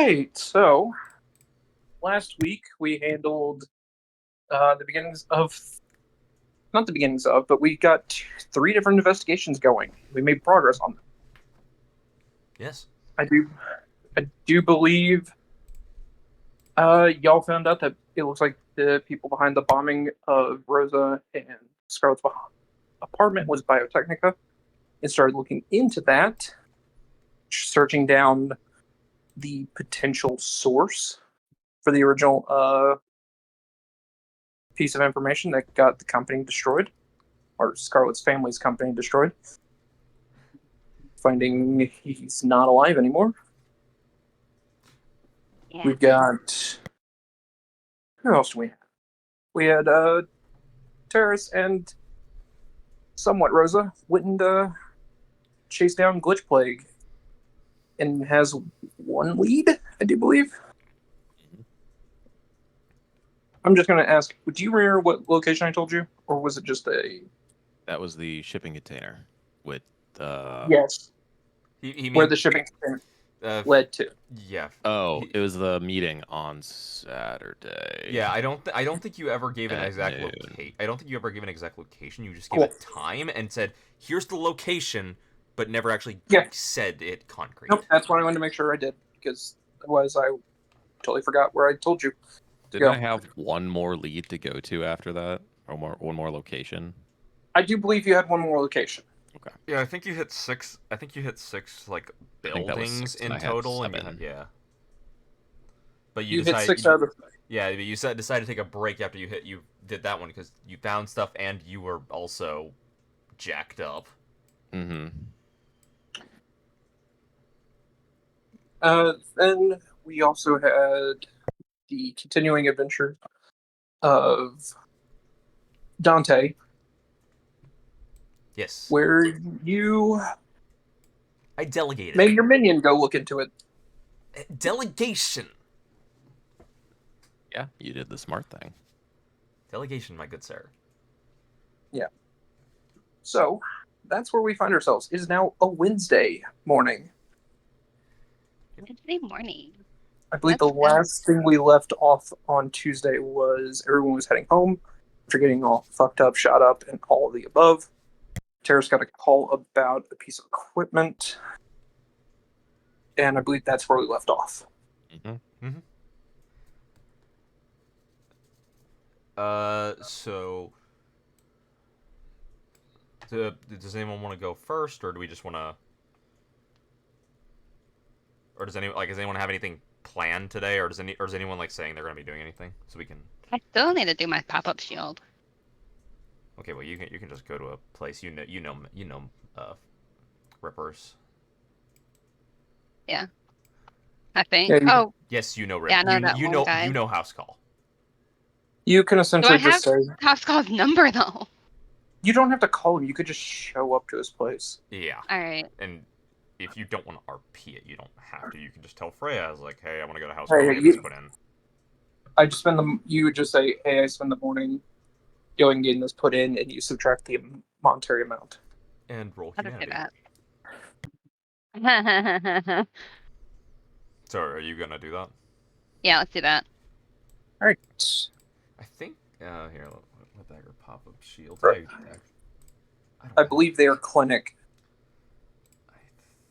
Alright, so last week we handled the beginnings of, not the beginnings of, but we got three different investigations going. We made progress on them. Yes. I do believe y'all found out that it looks like the people behind the bombing of Rosa and Scarlett's apartment was Biotechnica, and started looking into that, searching down the potential source for the original piece of information that got the company destroyed, or Scarlett's family's company destroyed. Finding he's not alive anymore. Yeah. We've got, who else do we have? We had Terrace and somewhat Rosa went and chased down Glitch Plague and has one lead, I do believe. I'm just going to ask, do you remember what location I told you? Or was it just a... That was the shipping container with Yes, He where the shipping container led to. Yeah. Oh, it was the meeting on Saturday. Yeah, I don't think you ever gave an At exact noon. location. I don't think you ever gave an exact location. You just gave Cool. a time and said, "Here's the location," but never actually Yeah. said it concrete. Nope, that's what I wanted to make sure I did, because otherwise I totally forgot where I told you. Didn't Yeah. I have one more lead to go to after that? Or one more location? I do believe you had one more location. Okay. Yeah, I think you hit 6. I think you hit 6 like I think that was buildings 6, and in I had total, and you 7. had, yeah. But You hit decided, 6 out of... Yeah, but you decided to take a break after you did that one because you found stuff and you were also jacked up. Mm-hmm. Then we also had the continuing adventure of Dante, Yes. where you I delegated. made your minion go look into it. Delegation. Yeah, you did the smart thing. Delegation, my good sir. So that's where we find ourselves. It is now a Wednesday morning. Wednesday morning. I believe Let's the go. last thing we left off on Tuesday was everyone was heading home after getting all fucked up, shot up, and all of the above. Terrace got a call about a piece of equipment, and I believe that's where we left off. Mm-hmm. So does anyone want to go first, or do we just want to, or does anyone have anything planned today, or is anyone like saying they're going to be doing anything so we can? I still need to do my pop-up shield. Okay, well you can just go to a place you know Rippers. I think. Yeah, you- Oh, Yes, you know Rip. Yeah, I know that you one know guy. you know House Call. You can do essentially I have just say, House Call's number though? you don't have to call him, you could just show up to his place. Yeah, All right. and if you don't want to RP it, you don't have to. You can just tell Freya, I was like, hey, I want to go to House Hey, Call and get you- this put in. You would just say, hey, I spend the morning going getting this put in, and you subtract the monetary amount. And roll How to do humanity. that? So are you gonna do that? Yeah, let's do that. Alright. I think. Here, what dagger pop-up shield? Right. don't I have- believe they are clinic. I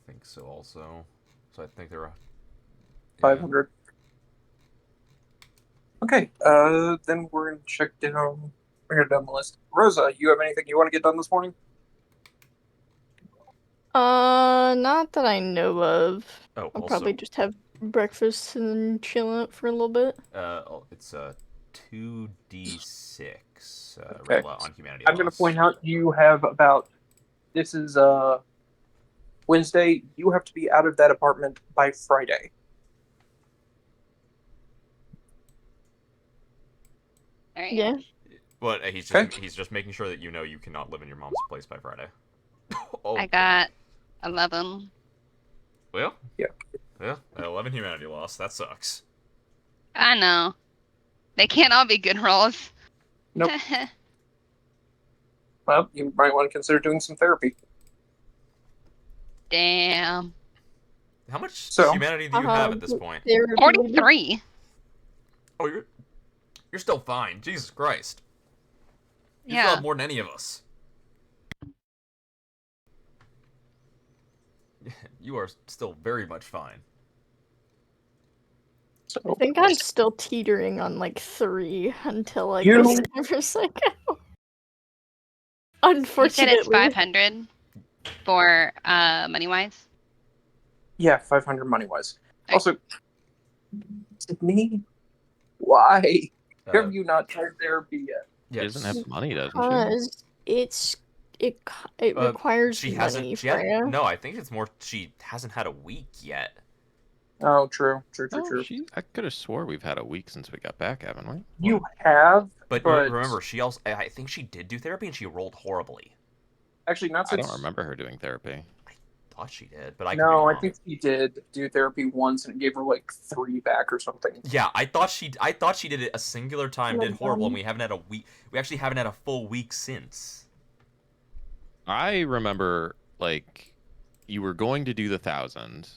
think so. Also, so I think they're 500. Okay, then we're gonna check down. We're gonna down the list. Rosa, you have anything you want to get done this morning? Not that I know of. Oh, I'll also, probably just have breakfast and then chill out for a little bit. it's 2d6 Okay. on humanity. I'm gonna loss. point out you have about. This is Wednesday. You have to be out of that apartment by Friday. All right. Yeah. But he's just making sure that you know you cannot live in your mom's place by Friday. Oh, I got 11. Well, Yeah. 11 humanity loss. That sucks. I know. They can't all be good rolls. Nope. Well, you might want to consider doing some therapy. Damn. How much So- humanity do you have at this point? Therapy. 43. Oh, you're still fine. Jesus Christ. You still Yeah. have more than any of us. You are still very much fine. So I think I'm still teetering on like 3 until I You- go Cyberpsycho. You Unfortunately. said it's 500 for money wise. yeah, 500 money wise. Okay. Also, Sydney, why Uh, have you not tried therapy yet? She yes. doesn't have money, doesn't she? Because it requires She money, hasn't. She hasn't. Freya. No, I think it's more. She hasn't had a week yet. Oh, true. Oh, I could have swore we've had a week since we got back, haven't we? You have, But but remember, she also. I think she did do therapy, and she rolled horribly. actually not I since. don't remember her doing therapy. Thought she did, but I could be No, wrong. I think she did do therapy once, and it gave her like 3 back or something. Yeah, I thought she did it a singular time, did Like, horrible, and we haven't had a week. We actually haven't had a full week since. I remember, like, you were going to do the 1,000,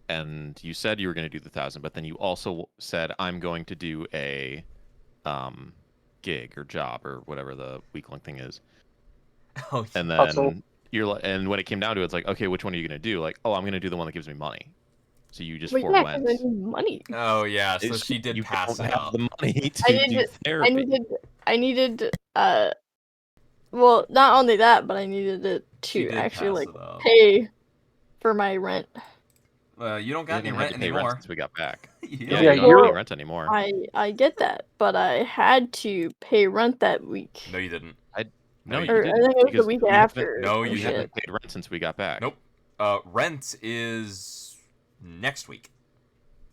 and you said you were going to do the 1,000, but then you also said, I'm going to do a gig or job or whatever the week-long thing is. Oh, And Hustle. then you're like, and when it came down to it, it's like, okay, which one are you going to do? Like, oh, I'm going to do the one that gives me money. So you just Well, yeah, forewent. because I need money. oh yeah. So It's- she did you pass don't it have up. the money to I do needed- therapy. I needed, well, not only that, but I needed it She to did actually, pass like, it up. pay for my rent. You don't You got any haven't had rent to pay rent anymore. since we got back. You Yeah, don't- Yeah, you don't you're- pay rent anymore. I get that, but I had to pay rent that week. No, you didn't. No, you Or I didn't. think it was the because week we haven't- after. No, or you some haven't shit. paid rent since we got back. Nope. Rent is next week.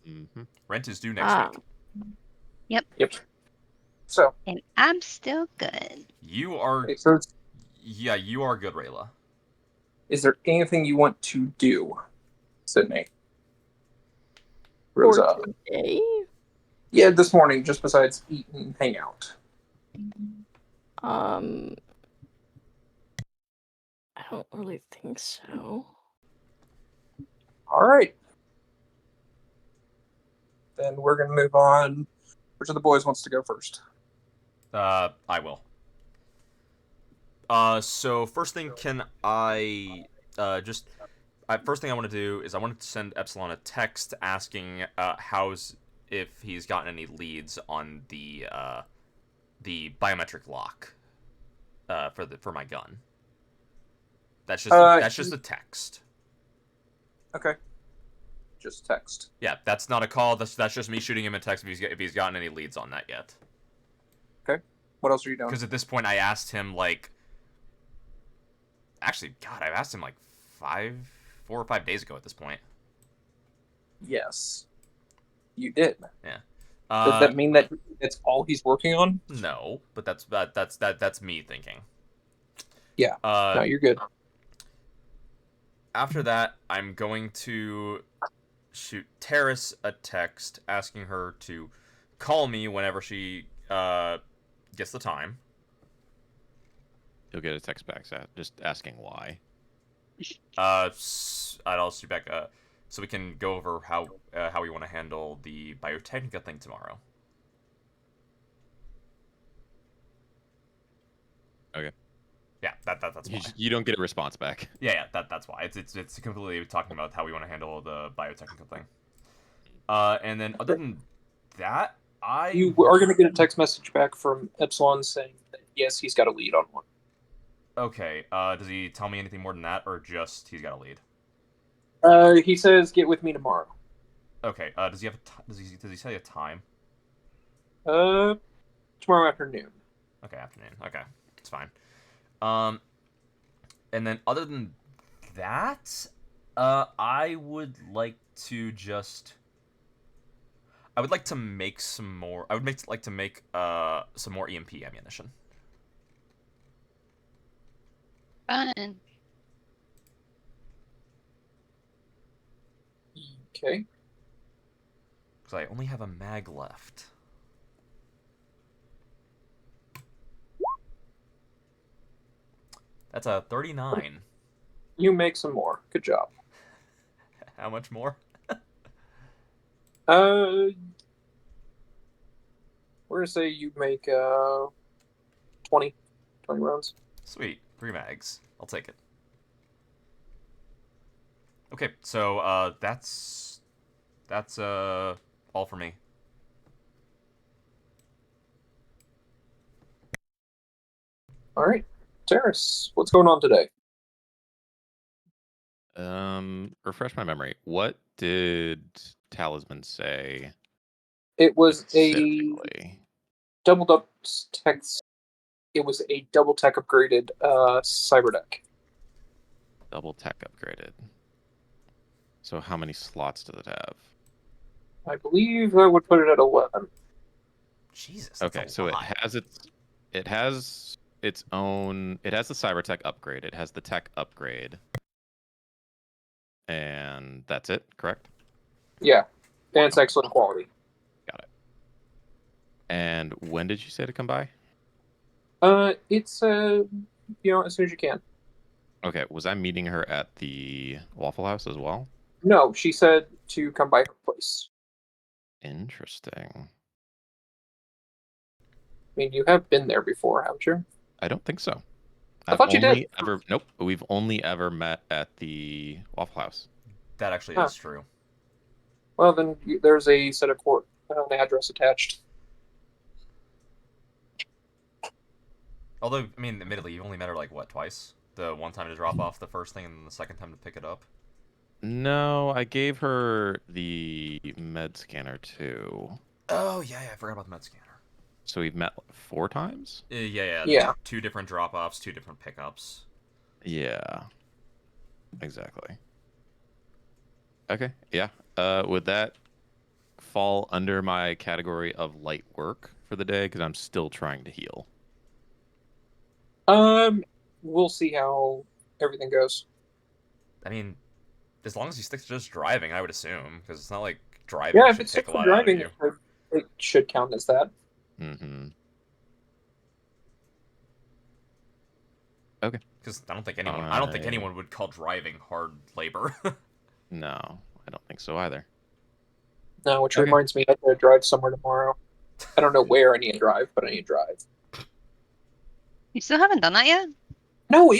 Mm-hmm. Rent is due next Ah. week. Yep. So, And I'm still good. You are. okay, so Yeah, you are good, Rayla. is there anything you want to do, Sydney? For Rosa. today? Yeah, this morning, just besides eat and hang out. I don't really think so. All right. Then we're going to move on. Which of the boys wants to go first? I will. So first thing, can I first thing I want to do is I want to send Epsilon a text asking if he's gotten any leads on the biometric lock for my gun. That's just a text. Okay. Just text. Yeah, that's not a call. That's just me shooting him a text if he's gotten any leads on that yet. What else are you doing? Because at this point, I asked him like. Actually, God, I've asked him like 4 or 5 days ago. At this point. Yes. You did. Yeah. Does that mean that it's all he's working on? No, but that's me thinking. Yeah. No, you're good. After that, I'm going to shoot Terrace a text asking her to call me whenever she gets the time. You'll get a text back just asking why. I'll shoot back. So we can go over how we want to handle the Biotechnica thing tomorrow. Okay. Yeah, that's why. You don't get a response back. Yeah, that's why. It's completely talking about how we want to handle the biotechnical thing. And then other than that, You are going to get a text message back from Epsilon saying that yes, he's got a lead on one. Okay. Does he tell me anything more than that, or just he's got a lead? He says get with me tomorrow. Okay. Does he have does he say a time? Tomorrow afternoon. Okay, afternoon. Okay, it's fine. And then other than that, I would like to make some more. I would like to make some more EMP ammunition. Fun. Okay. Because I only have a mag left. That's a 39. You make some more. Good job. How much more? We're gonna say you make 20 rounds. Sweet. 3 mags. I'll take it. Okay, so that's all for me. All right, Terrace, what's going on today? Refresh my memory. What did Talisman say It was a specifically? doubled up tech. It was a double tech upgraded cyber deck. Double tech upgraded. So how many slots does it have? I believe I would put it at 11. Jesus. That's Okay, a so lot. it has its own. It has the cyber tech upgrade. It has the tech upgrade, and that's it. Correct. Yeah, and it's excellent quality. Got it. And when did you say to come by? It's as soon as you can. Okay, was I meeting her at the Waffle House as well? No, she said to come by her place. Interesting. I mean, you have been there before, haven't you? I don't think so. I thought you did. Nope. We've only ever met at the Waffle House. That actually Huh. is true. Well, then there's a set of an address attached. Although, I mean, admittedly, you only met her like what, twice? The one time to drop off the first thing, and then the second time to pick it up. No, I gave her the med scanner too. Oh yeah, I forgot about the med scanner. So we've met 4 times? Yeah. Two different drop-offs, 2 different pickups. Yeah. Exactly. Okay, yeah. Would that fall under my category of light work for the day? Because I'm still trying to heal. We'll see how everything goes. I mean, as long as you stick to just driving, I would assume, because it's not like driving Yeah, if should it's take stick a for lot out of driving, you. it should count as that. Mm-hmm. Okay. Because I don't think anyone would call driving hard labor. No, I don't think so either. No, which Okay. reminds me, I have to drive somewhere tomorrow. I don't know where I need to drive, but I need to drive. You still haven't done that yet? No,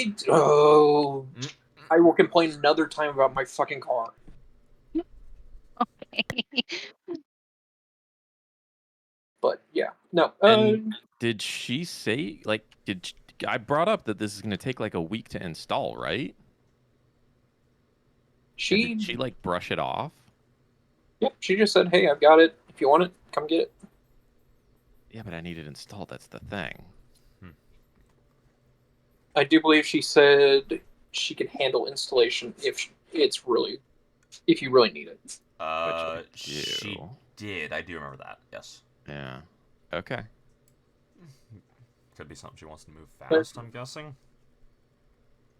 I will complain another time about my fucking car. Okay. But yeah, no. And did she say, like, I brought up that this is going to take like a week to install, right? And did she like brush it off? Yep, she just said, "Hey, I've got it. If you want it, come get it." Yeah, but I need it installed. That's the thing. I do believe she said she can handle installation if you really need it. She did. I do remember that. Yes. Yeah. Okay. Could be something she wants to move fast, I'm guessing.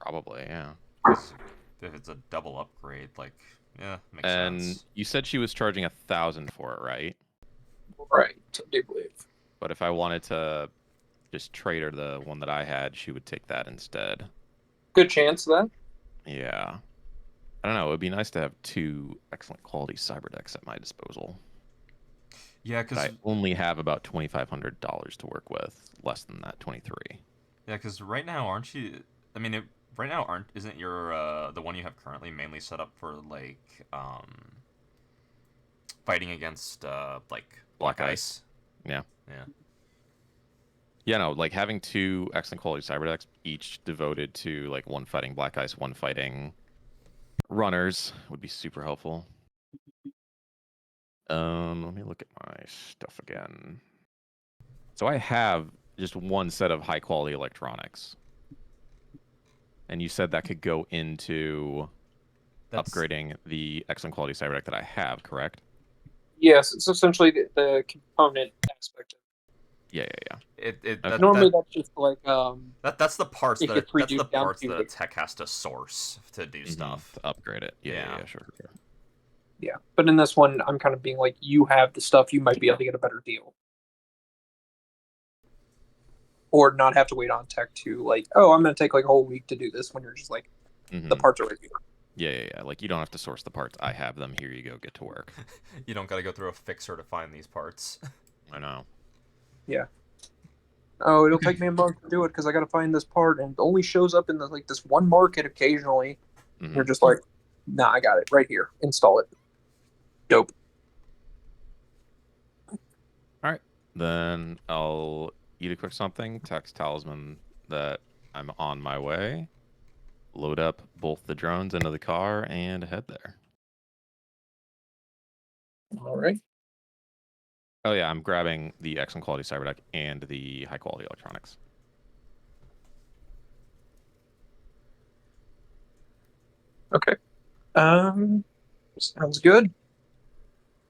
Probably, yeah. 'Cause if it's a double upgrade, like, yeah, makes And sense. you said she was charging 1,000 for it, right? Right, I do believe. But if I wanted to just trade her the one that I had, she would take that instead. Good chance of that. Yeah. I don't know. It would be nice to have 2 excellent quality cyber decks at my disposal. Yeah, But because I only have about $2,500 to work with. Less than that, 23. yeah, because right now, aren't you? I mean, right now, isn't your the one you have currently mainly set up for like fighting against like black ice? Yeah. Yeah. Yeah, no, like having 2 excellent quality cyber decks, each devoted to like one fighting black ice, one fighting runners, would be super helpful. Let me look at my stuff again. So I have just one set of high quality electronics. And you said that could go into upgrading the excellent quality cyber deck that I have, correct? Yes, it's essentially the component aspect of Yeah. It Okay. normally that's just like that's the parts it that gets that's the reduced down parts to that a tech has to source to do stuff. To upgrade it. Yeah, sure. Yeah, but in this one, I'm kind of being like, you have the stuff, you might be able to get a better deal, or not have to wait on tech to like, oh, I'm going to take like a whole week to do this when you're just like, the parts are right here. Yeah. Like, you don't have to source the parts. I have them. Here you go. Get to work. You don't gotta go through a fixer to find these parts. I know. Oh, it'll take me a month to do it because I got to find this part, and it only shows up in this one market occasionally. Mhm. You're just like, nah, I got it right here. Install it. Dope. Then I'll eat a quick something, text Talisman that I'm on my way, load up both the drones into the car, and head there. All right. Oh yeah, I'm grabbing the excellent quality cyberdeck and the high quality electronics. Okay. Sounds good.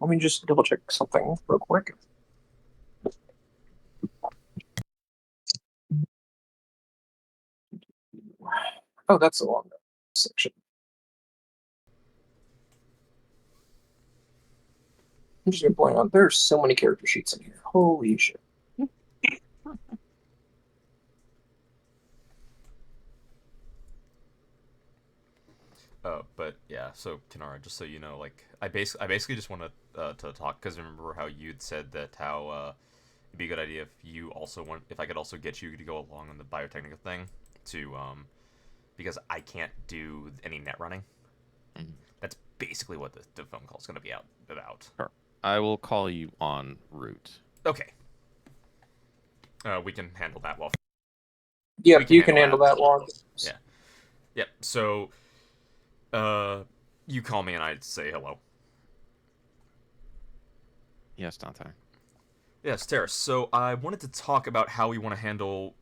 Let me just double check something real quick. Oh, that's the wrong section. I'm just gonna point out there's so many character sheets in here. Holy shit. But yeah, so Kinara, just so you know, like I basically just wanted to talk because remember how you'd said that how it'd be a good idea if I could also get you to go along on the biotechnical thing to because I can't do any net running. Mhm. That's basically what the phone call is going to be about. Sure. I will call you en route. Okay. We can handle that while. Yeah, We can you can handle handle that log. Yeah. Yep. So, you call me and I say hello. Yes, Dante. Yes, Terrace. So I wanted to talk about how we want to handle,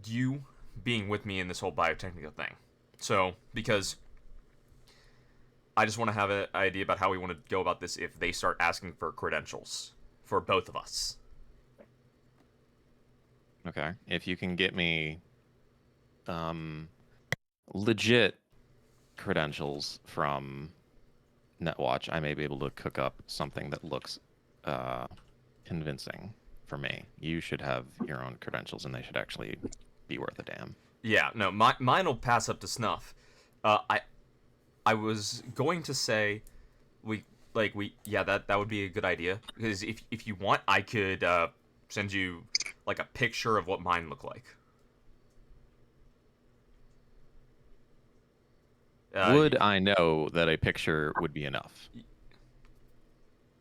you being with me in this whole biotechnical thing. So because I just want to have an idea about how we want to go about this if they start asking for credentials for both of us. Okay. If you can get me legit credentials from Netwatch, I may be able to cook up something that looks convincing for me. You should have your own credentials, and they should actually be worth a damn. Yeah, no, mine will pass up to snuff. I was going to say that would be a good idea because if you want, I could send you like a picture of what mine look like. Would I know that a picture would be enough?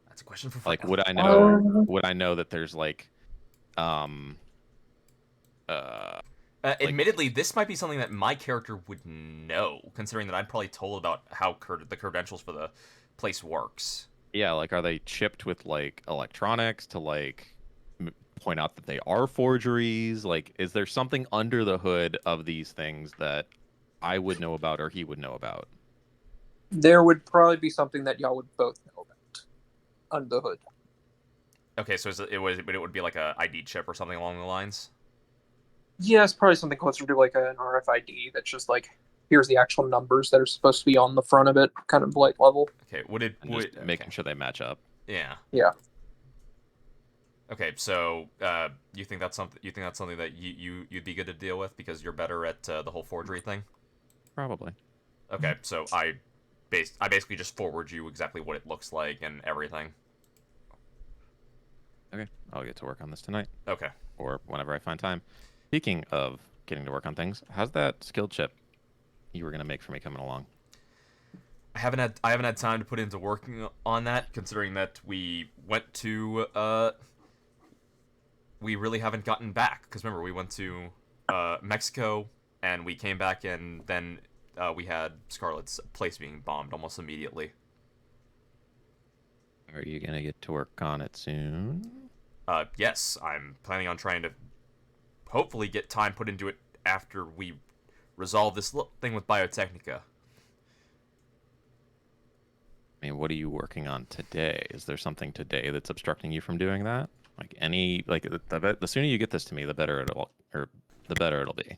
That's a question for Like, Frank. would I know? Would I know that there's like, admittedly, this might be something that my character would know, considering that I'm probably told about how the credentials for the place works. yeah, like, are they chipped with like electronics to like point out that they are forgeries? Like, is there something under the hood of these things that I would know about or he would know about? There would probably be something that y'all would both know about under the hood. Okay, so it would be like a ID chip or something along the lines. Yeah, it's probably something closer to like an RFID that's just like, here's the actual numbers that are supposed to be on the front of it, kind of like level. Okay, And just making sure they match up. Yeah. Yeah. Okay, so you think that's something? You think that's something that you'd be good to deal with because you're better at the whole forgery thing? Probably. Okay, so I basically just forward you exactly what it looks like and everything. Okay, I'll get to work on this tonight Okay. or whenever I find time. Speaking of getting to work on things, how's that skill chip you were gonna make for me coming along? I haven't had time to put into working on that, considering that we went to we really haven't gotten back because remember we went to Mexico and we came back and then we had Scarlett's place being bombed almost immediately. Are you gonna get to work on it soon? Yes, I'm planning on trying to hopefully get time put into it after we resolve this thing with Biotechnica. I mean, what are you working on today? Is there something today that's obstructing you from doing that? Like the sooner you get this to me, the better it'll be.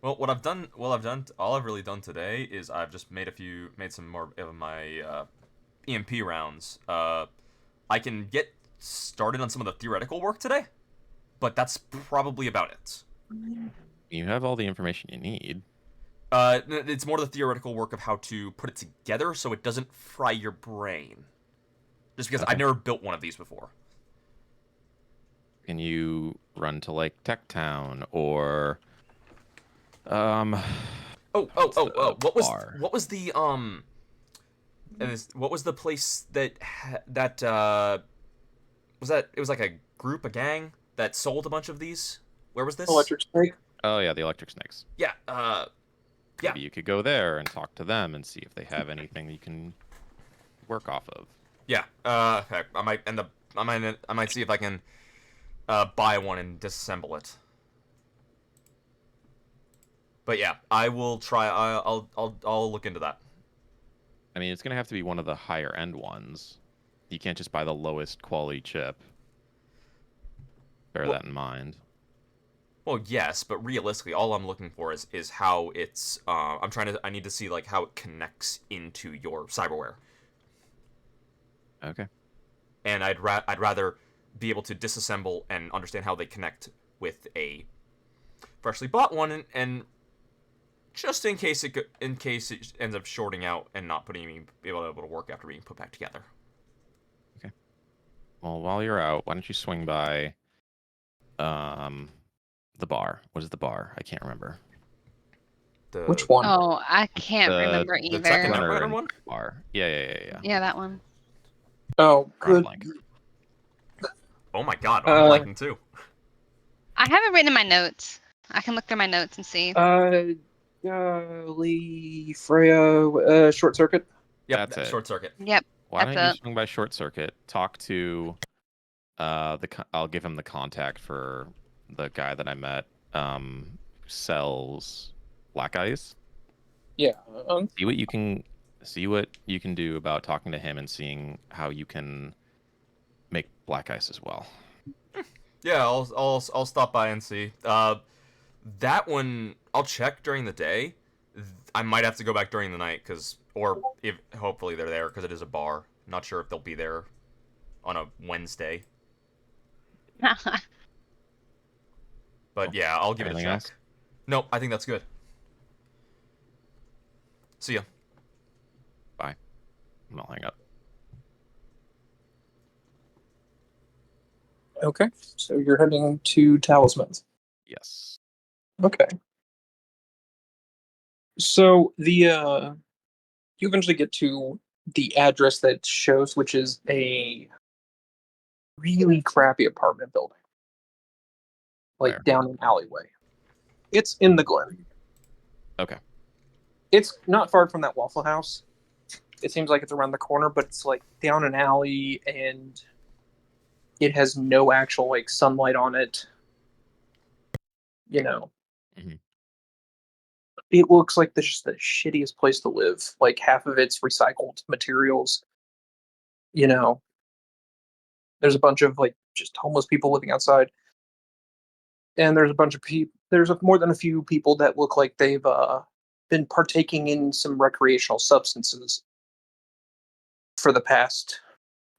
Well, all I've really done today is I've just made some more of my EMP rounds. I can get started on some of the theoretical work today, but that's probably about it. You have all the information you need. It's more the theoretical work of how to put it together so it doesn't fry your brain. Just because Okay. I've never built one of these before. Can you run to like Tech Town or um Oh. the What bar? was the what was the place that was that? It was like a group, a gang that sold a bunch of these. Where was this? Electric Snake. Oh yeah, the Electric Snakes. Yeah. Yeah. Maybe you could go there and talk to them and see if they have anything you can work off of. Yeah. Okay. I might end up. I might see if I can buy one and disassemble it. But yeah, I will try. I'll look into that. I mean, it's gonna have to be one of the higher end ones. You can't just buy the lowest quality chip. Bear that in mind. Well, yes, but realistically, all I'm looking for is how it's. I need to see like how it connects into your cyberware, Okay. and I'd rather be able to disassemble and understand how they connect with a freshly bought one, and just in case it ends up shorting out and not being able to work after being put back together. Well, while you're out, why don't you swing by the bar? What is the bar? I can't remember. Which one? Oh, I can't The- remember the either. second Gunner Netrunner and one? bar. Yeah. Yeah, that one. Oh, Drawing a good. blank. Oh my god, I'm blanking too. I have it written in my notes. I can look through my notes and see. Lee Freya, Short Circuit. Yep, That's it. Short circuit. Yep. Why That's don't you it. swing by Short Circuit? Talk to I'll give him the contact for the guy that I met. Sells black ice. Yeah. See what you can do about talking to him and seeing how you can make black ice as well. Yeah, I'll stop by and see. That one I'll check during the day. I might have to go back during the night or if hopefully they're there because it is a bar. Not sure if they'll be there on a Wednesday, but yeah, I'll give it a Anything check. else? Nope, I think that's good. See ya. Bye. I'll hang up. Okay. So you're heading to Talismans. Yes. Okay. So the you eventually get to the address that it shows, which is a really crappy apartment building, like Where? down an alleyway. It's in the Glen. Okay. It's not far from that Waffle House. It seems like it's around the corner, but it's like down an alley, and it has no actual like sunlight on it. You know, Mhm. it looks like just the shittiest place to live. Like half of it's recycled materials. You know, there's a bunch of like just homeless people living outside, and there's a bunch of people. There's more than a few people that look like they've been partaking in some recreational substances for the past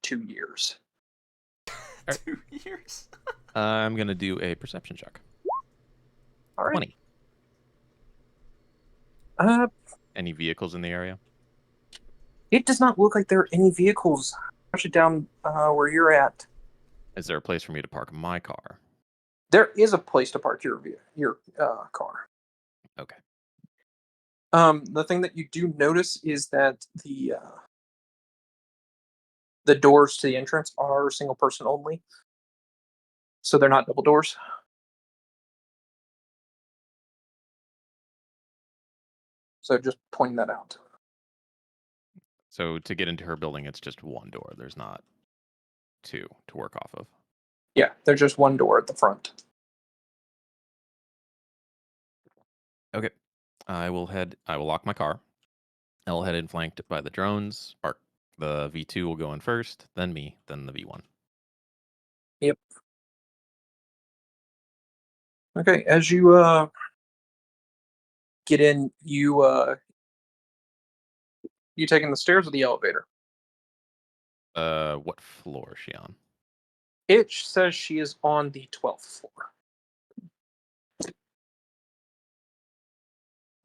2 years. 2 years. I'm gonna do a perception check. All right. 20. Uh, Any vehicles in the area? it does not look like there are any vehicles, especially down where you're at. Is there a place for me to park my car? There is a place to park your car. Okay. The thing that you do notice is that the doors to the entrance are single person only, so they're not double doors. So just pointing that out. So to get into her building, it's just one door. There's not two to work off of. Yeah, there's just one door at the front. Okay. I will lock my car. I'll head in flanked by the drones. The V2 will go in first, then me, then the V1. Yep. Okay, as you get in, you taking the stairs or the elevator? What floor is she on? It says she is on the 12th floor.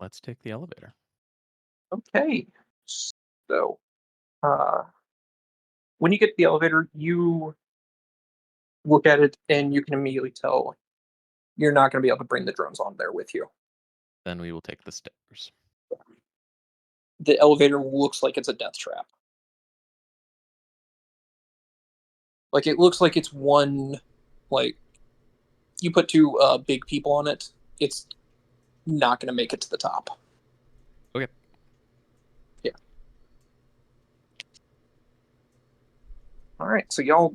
Let's take the elevator. Okay. So, when you get to the elevator, you look at it and you can immediately tell you're not going to be able to bring the drones on there with you. Then we will take the stairs. The elevator looks like it's a death trap. Like, it looks like it's one, like, you put two big people on it, it's not going to make it to the top. Okay. Yeah. All right, so y'all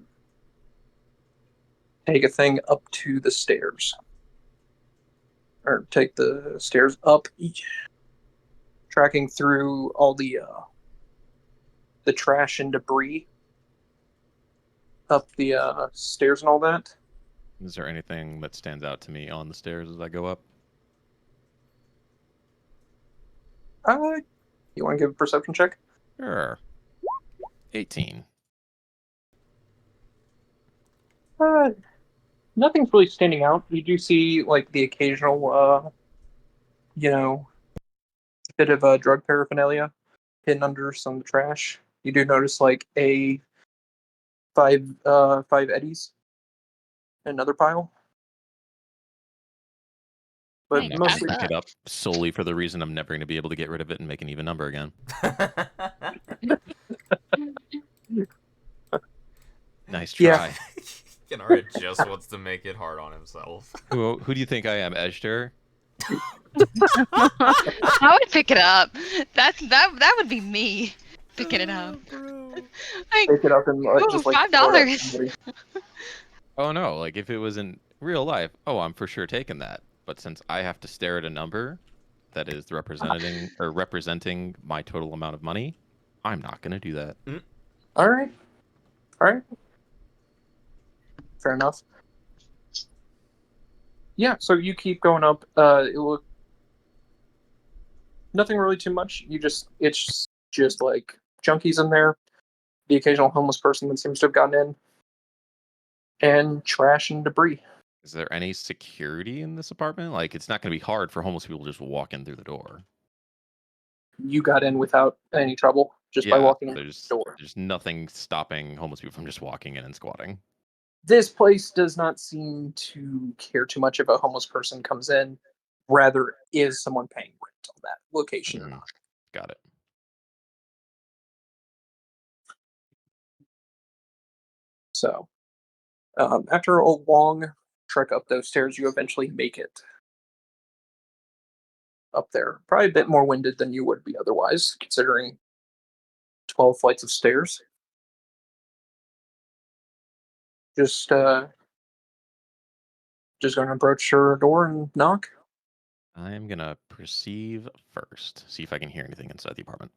take a thing up to the stairs. Or take the stairs up, tracking through all the trash and debris up the stairs and all that. Is there anything that stands out to me on the stairs as I go up? You want to give a perception check? Sure. 18. Nothing's really standing out. You do see like the occasional, bit of drug paraphernalia hidden under some of the trash. You do notice like a five eddies in another pile, but Hey, I'm not that's mostly going to pick it up. up solely for the reason I'm never going to be able to get rid of it and make an even number again. Nice Yeah. try. Ganara just wants to make it hard on himself. Who do you think I am, Edgter? I would pick it up. That would be me picking it up. Like, pick it up and ooh, just like $5. throw it at somebody. Oh no, like if it was in real life, oh, I'm for sure taking that. But since I have to stare at a number that is representing my total amount of money, I'm not going to do that. All right. Fair enough. Yeah, so you keep going up. It look nothing really too much. It's just like junkies in there, the occasional homeless person that seems to have gotten in, and trash and debris. Is there any security in this apartment? Like, it's not going to be hard for homeless people to just walk in through the door. You got in without any trouble just by Yeah, walking in the there's door. nothing stopping homeless people from just walking in and squatting. This place does not seem to care too much if a homeless person comes in. Rather, is someone paying rent on that location or Mhm. not? Got it. So, after a long trek up those stairs, you eventually make it up there. Probably a bit more winded than you would be otherwise, considering 12 flights of stairs. Just going to approach her door and knock. I'm going to perceive first. See if I can hear anything inside the apartment.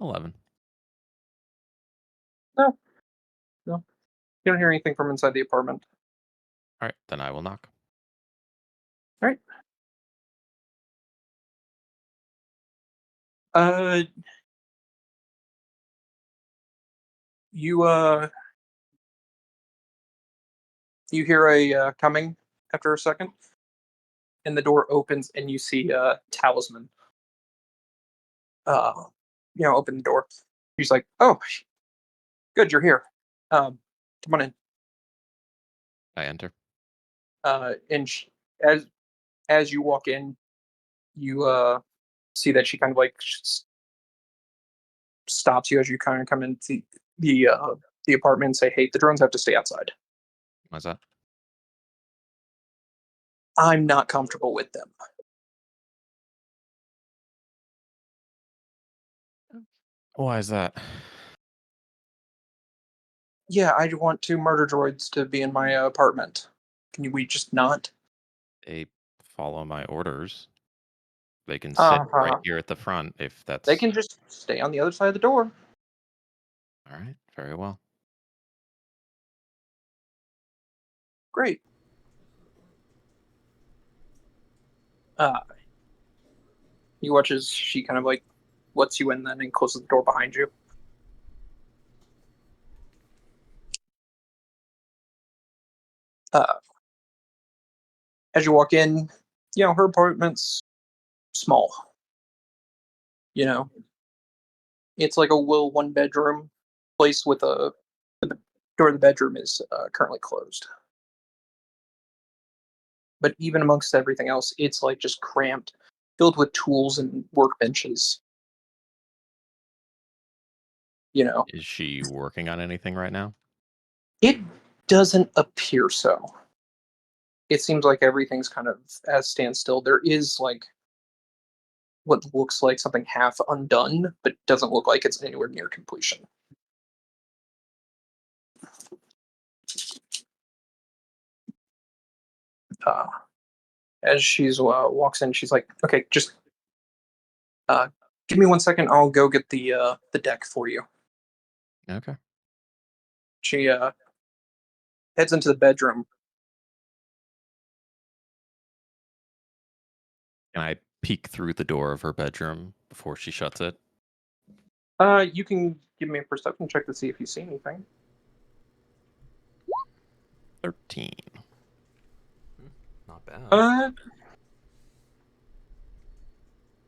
11. No, no. You don't hear anything from inside the apartment. All right, then I will knock. All right. Uh, you you hear a coming after a second, and the door opens, and you see Talisman. Open the door. She's like, "Oh, good, you're here. Come on in." I enter. And as you walk in, you see that she kind of like stops you as you kind of come into the apartment and say, "Hey, the drones have to stay outside. Why's that? I'm not comfortable with them." Why is that? Yeah, I want two murder droids to be in my apartment. We just not? They follow my orders. They can sit right Uh-huh. here at the front if that's... They can just stay on the other side of the door. All right, very well. Great. You watch as she kind of like lets you in then and closes the door behind you. Uh, as you walk in, You know, her apartment's small. You know, it's like a little one-bedroom place with the door of the bedroom is currently closed. But even amongst everything else, it's like just cramped, filled with tools and workbenches. You know, Is she working on anything right now? it doesn't appear so. It seems like everything's kind of at standstill. There is like what looks like something half undone, but doesn't look like it's anywhere near completion. Uh, as she's walks in, she's like, "Okay, just give me 1 second. I'll go get the deck for you." Okay. She heads into the bedroom. Can I peek through the door of her bedroom before she shuts it? You can give me a perception check to see if you see anything. 13. Not bad.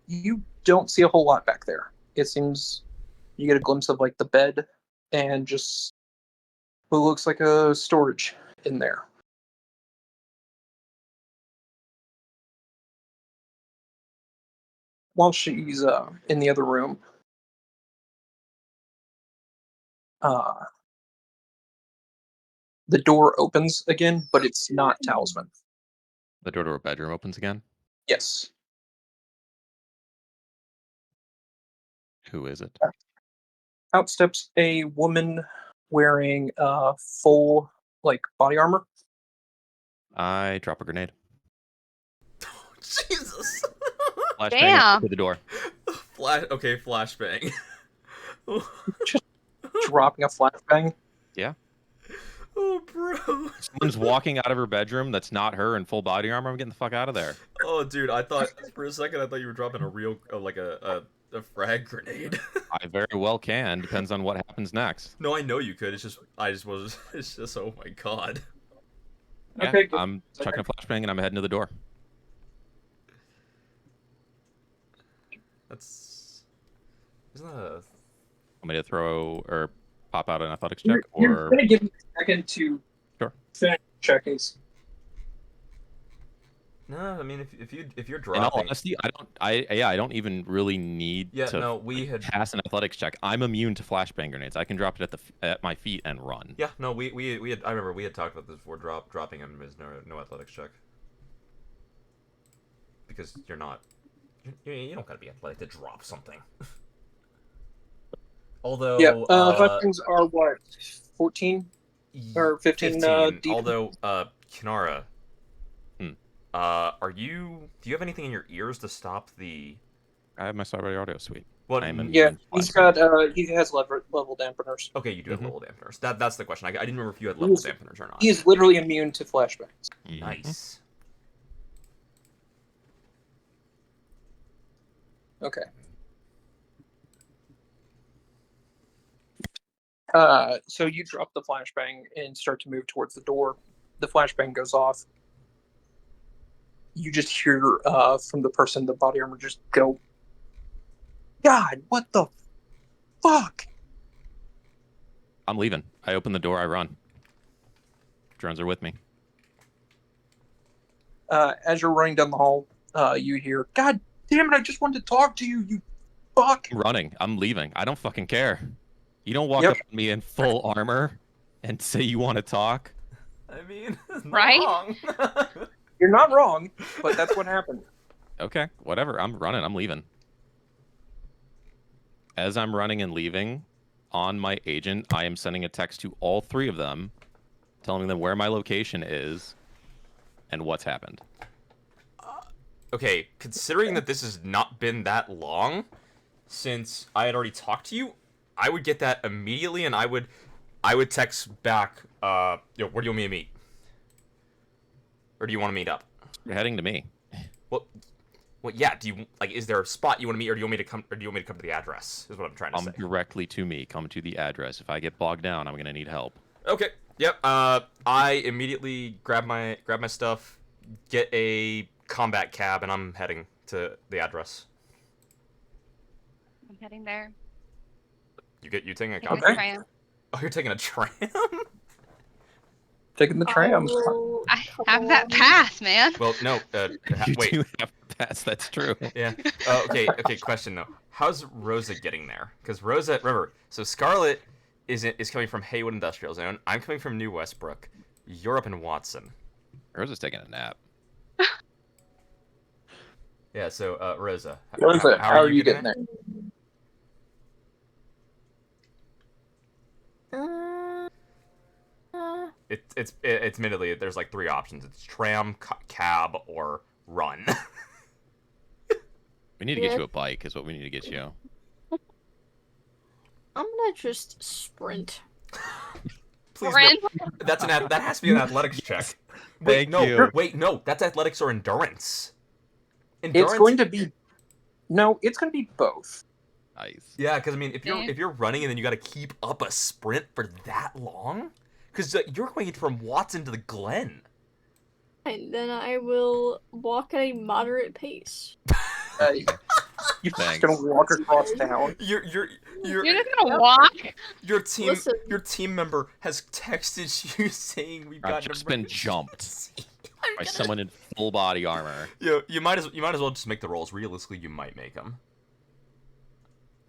You don't see a whole lot back there. It seems you get a glimpse of like the bed and just what looks like a storage in there. While she's in the other room, uh, the door opens again, but it's not Talisman. The door to her bedroom opens again. Yes. Who is it? Out steps a woman wearing full like body armor. I drop a grenade. Jesus. Flashbang Damn. to the door. Okay, flashbang. Dropping a flashbang. Yeah. Oh, bro. Someone's walking out of her bedroom that's not her in full body armor. I'm getting the fuck out of there. Oh, dude, I thought for a second you were dropping a real like a frag grenade. I very well can. Depends on what happens next. No, I know you could. I just was. It's just oh my god. Yeah, Okay, good. I'm chucking a flashbang and I'm heading to the door. Isn't that a... Want me to throw or pop out an athletics You're, check you're or gonna give me a second to Sure. finish checking. No, I mean if you're in all dropping. honesty, I don't even really need Yeah, to no, we had. pass an athletics check. I'm immune to flashbang grenades. I can drop it at my feet and run. Yeah, no, we had. I remember we had talked about this before. Dropping him is no athletics check. Because you're not. You don't gotta be athletic to drop something. Although. Yeah, flashbangs are what, 14 or 15? 15. deep? Although, Kinara. Hmm. Do you have anything in your ears to stop the? I have my Cyber Audio Suite. What? I am immune Yeah, to he's flashbang. got he has level dampeners. Okay, you do have Mhm. level dampeners. That's the question. I didn't remember if you had level He's- dampeners or not. He is literally immune to flashbangs. Mhm. Nice. Okay. So you drop the flashbang and start to move towards the door. The flashbang goes off. You just hear from the person in the body armor just go, "God, what the fuck?" I'm leaving. I open the door. I run. Drones are with me. As you're running down the hall, you hear, "God damn it! I just wanted to talk to you, you fuck." I'm running. I'm leaving. I don't fucking care. You don't walk Yep. up to me in full armor and say you want to talk. I mean, Right? wrong. You're not wrong, but that's what happened. Okay, whatever. I'm running. I'm leaving. As I'm running and leaving, on my agent, I am sending a text to all three of them, telling them where my location is and what's happened. Okay, considering that this has not been that long since I had already talked to you, I would get that immediately, and I would text back. Where do you want me to meet? Or do you want to meet up? You're heading to me. Well, yeah. Do you is there a spot you want to meet, or do you want me to come? Or do you want me to come to the address? Is what I'm trying to say. Directly to me. Come to the address. If I get bogged down, I'm gonna need help. Okay. Yep. I immediately grab my stuff, get a combat cab, and I'm heading to the address. I'm heading there. You taking a Taking combat? a tram. Oh, you're taking a tram? Taking the I tram. will I couple have that on. pass, man. Well, no. You Wait. do have to pass. That's true. Yeah. Okay. Question though. How's Rosa getting there? Because Rosa, remember, so Scarlet is coming from Haywood Industrial Zone. I'm coming from New Westbrook. You're up in Watson. Rosa's taking a nap. Yeah. So Rosa, Rosa, how are you getting there? It's admittedly there's like 3 options. It's tram, cab, or run. We need to get you a bike. Is what we need to get you. I'm gonna just sprint. Please, Sprint? no. That has to be an athletics check. Thank you. Wait, no, that's athletics or endurance. Endurance. It's going to be. No, it's going to be both. Nice. Yeah, because I mean, if Yeah. you're running and then you got to keep up a sprint for that long, because you're going from Watson to the Glen. And then I will walk at a moderate pace. You're just Thanks. going to walk across town. You're You're just gonna walk? your team Listen. your team member has texted you saying we've got I've just been jumped by someone in full body armor. You might as well just make the rolls. Realistically, you might make them.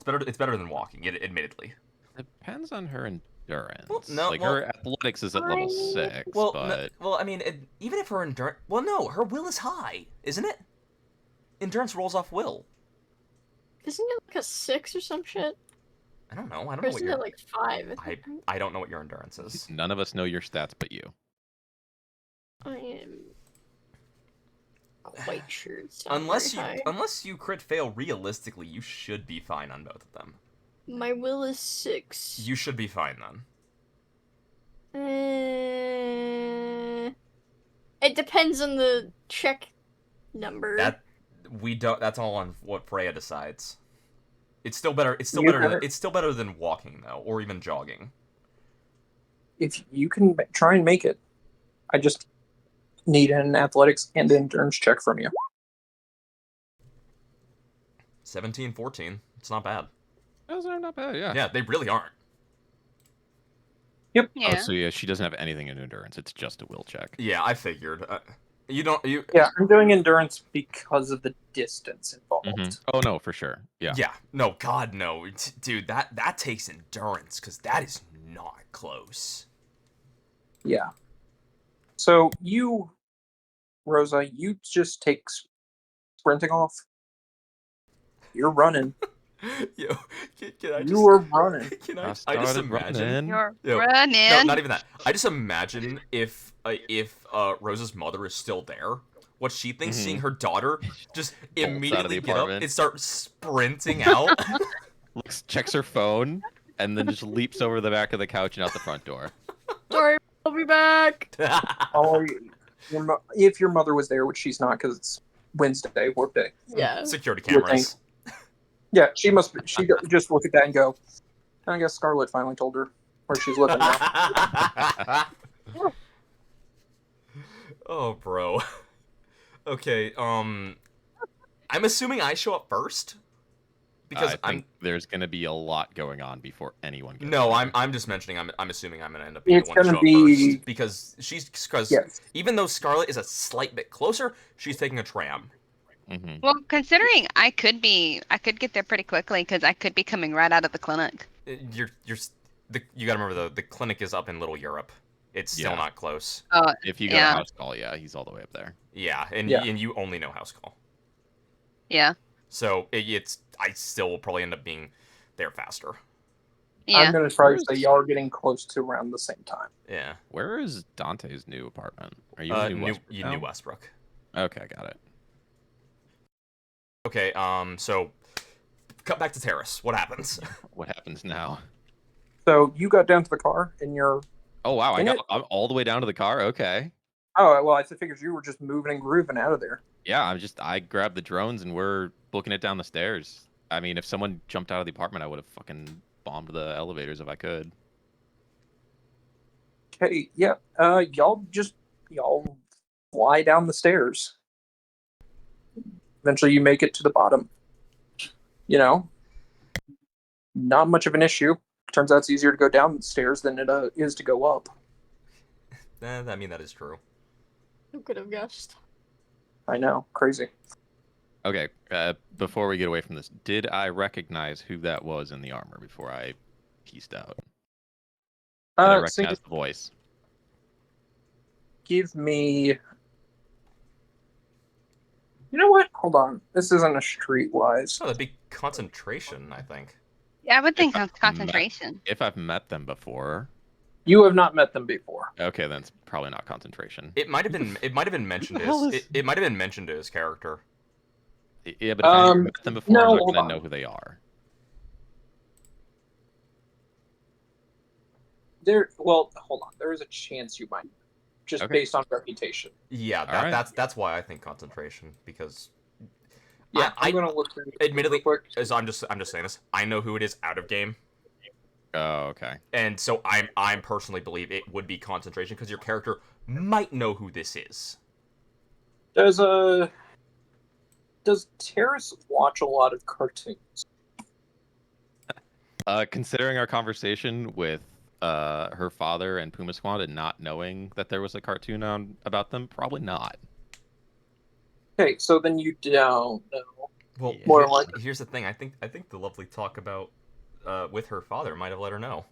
It's better than walking, admittedly. Depends on her endurance. Well, no, like well- her athletics is at level 6, Well, but I mean, even if her endurance, well, no, her will is high, isn't it? Endurance rolls off will. Isn't it like a 6 or some shit? I don't know. I don't Or know what isn't your it like 5? I don't know what your endurance is. none of us know your stats but you. I am quite sure it's not Unless very high. unless you crit fail, realistically, you should be fine on both of them. My will is 6. You should be fine then. It depends on the check number. That's all on what Freya decides. It's still better. It's still You better. better- It's still better than walking though, or even jogging. If you can try and make it, I just need an athletics and endurance check from you. 17, 14. It's not bad. Those are not bad, yeah. Yeah, they really aren't. Yep. Yeah. Oh, so yeah, she doesn't have anything in endurance. It's just a will check. Yeah, I figured. You don't. You. Yeah, I'm doing endurance because of the distance involved. Mhm. Oh no, for sure. Yeah. Yeah. No, God, no, dude. That takes endurance because that is not close. Yeah. So you, Rosa, you just take sprinting off. You're running. Yo, can I just? You are running. Can I I just started imagine? running. You're Yo, running. No, not even that. I just imagine if Rosa's mother is still there, what she thinks Mhm. seeing her daughter just Bolts out of the immediately get up apartment. and start sprinting out. Looks, checks her phone, and then just leaps over the back of the couch and out the front door. Sorry, I'll be back. Oh, if your mother was there, which she's not because it's Wednesday, work day. Yeah. Security You would cameras. Yeah, she must. She just look at that and go. I guess Scarlett finally told her where she's living now. Oh, bro. Okay. I'm assuming I show up first because I think there's gonna be a lot going on before anyone gets No, there. I'm just mentioning. I'm assuming I'm gonna end up being It's the one to gonna show up be- first because Yes. even though Scarlet is a slight bit closer, she's taking a tram. Mhm. Well, considering I could get there pretty quickly because I could be coming right out of the clinic. You gotta remember the clinic is up in Little Europe. It's still Yeah. not close. Oh, If you go Yeah. to house call, yeah, he's all the way up there. Yeah, and Yeah. and you only know house call, yeah, so I still will probably end up being there faster. yeah. I'm gonna try to say y'all are getting close to around the same time. Yeah. Where is Dante's new apartment? Are you in New Westbrook now? New Westbrook. Okay, got it. Okay. So cut back to Terrace. What happens? What happens now? So you got down to the car and you're. Oh wow, In I'm all the way down to the car. Okay. Oh well, I figured you were just moving and grooving out of there. Yeah, I grabbed the drones and we're booking it down the stairs. I mean, if someone jumped out of the apartment, I would have fucking bombed the elevators if I could. Okay. Yeah. Y'all fly down the stairs. Eventually, you make it to the bottom. You know, not much of an issue. Turns out it's easier to go down the stairs than it is to go up. I mean, that is true. Who could have guessed? I know, crazy. Okay, before we get away from this, did I recognize who that was in the armor before I pieced out? Did I So recognize the voice? give me. You know what? Hold on. This isn't a streetwise. Oh, that'd be concentration, I think. Yeah, I would think If I've that's concentration. If I've met them before, You have not met them before. okay, then it's probably not concentration. It might have been. It might have been mentioned the hell as. is- It might have been mentioned to his character. Yeah, but if I haven't met them before, no, I'm not hold gonna on. know who they are. Well, hold on. There is a chance you might, just Okay. based on reputation. Yeah, Alright. that's why I think concentration, because Yeah, I- I'm gonna look through it admittedly, real quick. as I'm just saying this, I know who it is out of game, Oh, okay. and so I'm personally believe it would be concentration because your character might know who this is. Does Terrace watch a lot of cartoons? Considering our conversation with her father and Puma Squad and not knowing that there was a cartoon on about them, probably not. Okay, so then you don't know. Well, Yeah. More like here's the thing. I think the lovely talk about with her father might have let her know.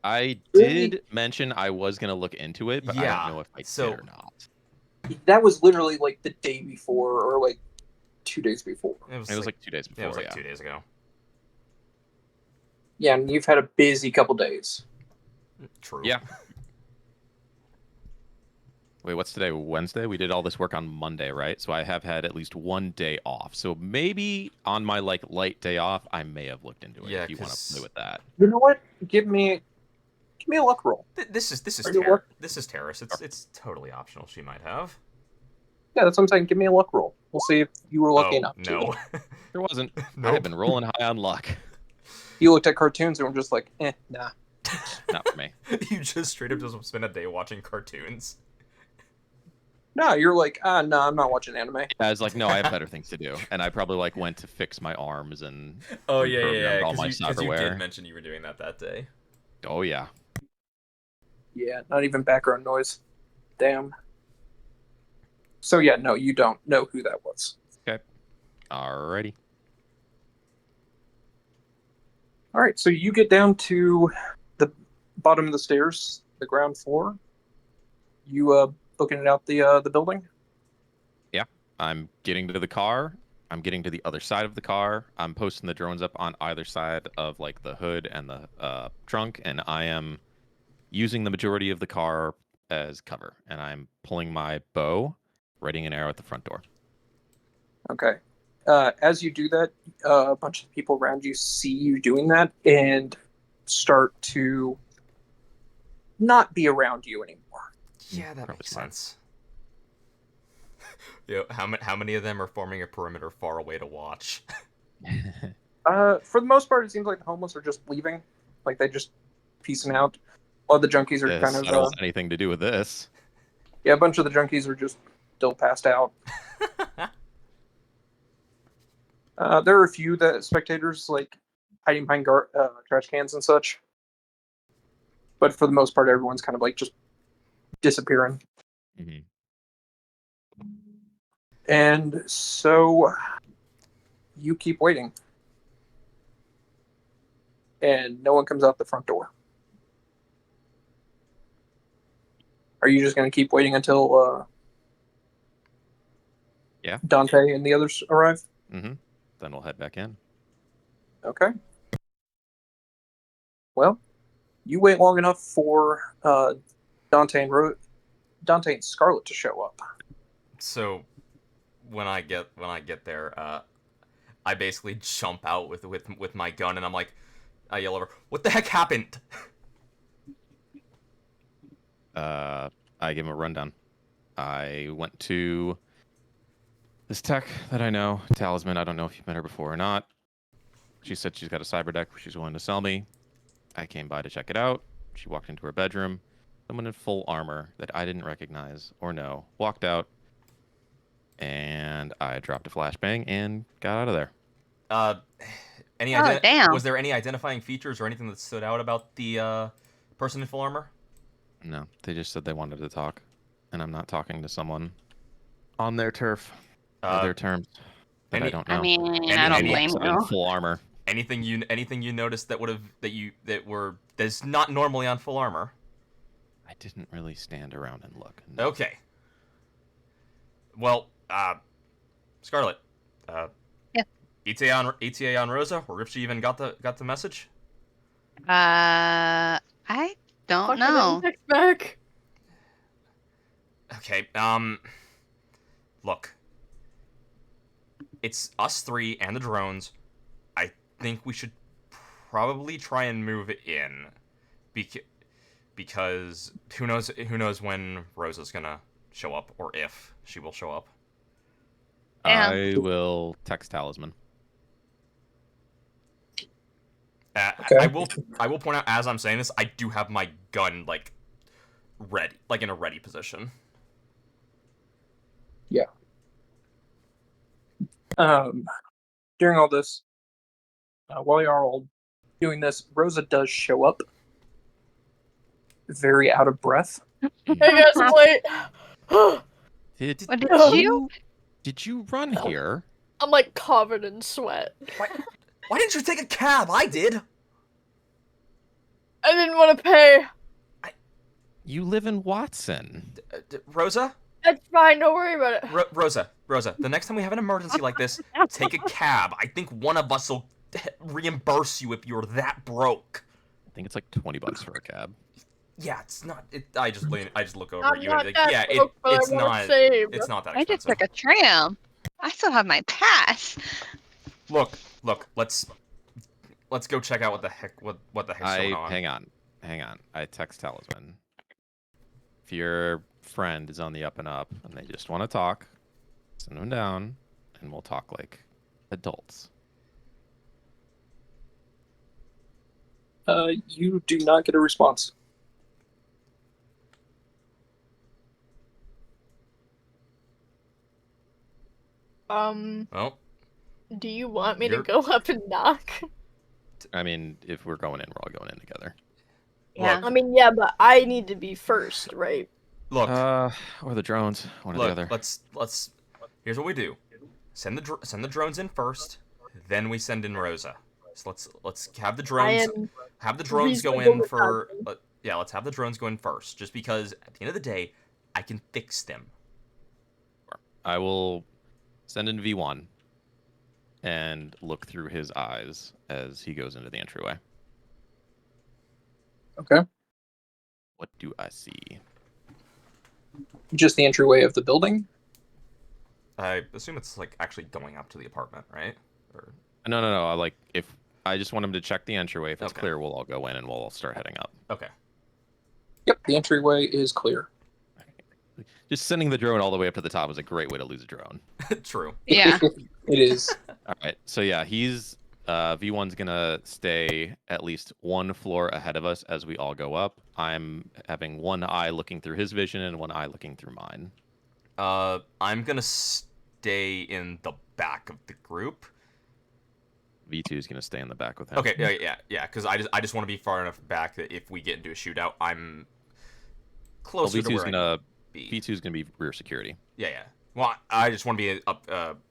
I Really? did mention I was gonna look into it, but I Yeah, don't know if I so- did or not. that was literally like the day before, or like 2 days before. It was, It was like 2 days yeah, before. it was like Yeah. 2 days ago. Yeah, and you've had a busy couple days. True. Yeah. Wait, what's today? Wednesday? We did all this work on Monday, right? So I have had at least one day off. So maybe on my like light day off, I may have looked into it. Yeah, if you want to 'cause- play with that. You know what? Give me a luck roll. This is Are you work- This is Terrace. It's totally optional. She might have. Yeah, that's what I'm saying. Give me a luck roll. We'll see if you were lucky Oh enough to. no. There wasn't. I Nope. have been rolling high on luck. You looked at cartoons and were just like, nah. Not for me. You just straight up just spend a day watching cartoons. No, you're like, no, I'm not watching anime. I was like, no, I have better things to do, and I probably like went to fix my arms and Oh reprogrammed all my Because you cyberware. did mention you were doing that day. Oh yeah. Yeah, not even background noise. Damn. So yeah, no, you don't know who that was. Alrighty. All right, so you get down to the bottom of the stairs, the ground floor. You booking it out the building? I'm getting to the car. I'm getting to the other side of the car. I'm posting the drones up on either side of like the hood and the trunk, and I am using the majority of the car as cover. And I'm pulling my bow, readying an arrow at the front door. Okay. As you do that, a bunch of people around you see you doing that and start to not be around you anymore. Yeah, that Probably makes smart. sense. Yeah, how many of them are forming a perimeter far away to watch? For the most part, it seems like the homeless are just leaving, like they just peacing out. A lot of the junkies are Yes, kind I of don't want anything to do with this. yeah, a bunch of the junkies are just still passed out. There are a few that spectators like hiding behind trash cans and such, but for the most part, everyone's kind of like just disappearing. Mhm. And so you keep waiting, and no one comes out the front door. Are you just going to keep waiting until Yeah. Dante and the others arrive? Mm-hmm. Then we'll head back in. Okay. Well, you wait long enough for Dante and Scarlet to show up. So, when I get there, I basically jump out with my gun, and I'm like, I yell over, "What the heck happened?" I give him a rundown. I went to this tech that I know, Talisman. I don't know if you've met her before or not. She said she's got a cyber deck she's willing to sell me. I came by to check it out. She walked into her bedroom. Someone in full armor that I didn't recognize or know walked out and I dropped a flashbang and got out of there. Damn. Was there any identifying features or anything that stood out about the person in full armor? No, they just said they wanted to talk, and I'm not talking to someone on their turf or their terms that I don't know. I mean, Any- I don't any blame in you. full armor. Anything you noticed that's not normally on full armor? I didn't really stand around and look. No. Okay. Well, Scarlet. Yeah. ETA on Rosa, or if she even got the message. I don't Fuck, I know. didn't text back. Okay. Look. It's us three and the drones. I think we should probably try and move in, because who knows when Rosa's gonna show up, or if she will show up. Damn. I will text Talisman. Okay. I will point out, as I'm saying this, I do have my gun ready, in a ready position. During all this, while you are all doing this, Rosa does show up, very out of breath. Hey guys, I'm late. Did What did Oh. you? Did you run here? I'm like covered in sweat. Why didn't you take a cab? I did. I didn't want to pay. You live in Watson. Rosa? That's fine, don't worry about it. Rosa, the next time we have an emergency like this, take a cab. I think one of us will reimburse you if you're that broke. I think it's like $20 for a cab. Yeah, it's not. I just look over I'm at you not and that yeah, broke, but I it's wanna not. save. It's not that I just expensive. took a tram. I still have my pass. Look. Let's go check out what the heck's going on. Hang on. I text Talisman. If your friend is on the up and up and they just want to talk, send them down, and we'll talk like adults. You do not get a response. Well, Do you want me to You're- go up and knock? I mean, if we're going in, we're all going in together. Yeah. Look. I mean, yeah, but I need to be first, right? look. Or the drones, one or the Look, other. let's. Here's what we do: send the drones in first, then we send in Rosa. So let's have the drones go reasonable in with for. that. Yeah, let's have the drones go in first, just because at the end of the day, I can fix them. I will send in V1 and look through his eyes as he goes into the entryway. Okay. What do I see? Just the entryway of the building. I assume it's actually going up to the apartment, right? Or No. If I just want him to check the entryway. If it's Okay. clear, we'll all go in and we'll all start heading up. okay. Yep, the entryway is clear. Just sending the drone all the way up to the top is a great way to lose a drone. True. Yeah. It is. All right. So yeah, he's V1's gonna stay at least one floor ahead of us as we all go up. I'm having one eye looking through his vision and one eye looking through mine. I'm gonna stay in the back of the group. V2 is gonna stay in the back with him. Okay, yeah, because I just want to be far enough back that if we get into a shootout, I'm Well, closer to V2's where I gonna need to be. V2's gonna be rear security. Yeah. Well, I just want to be up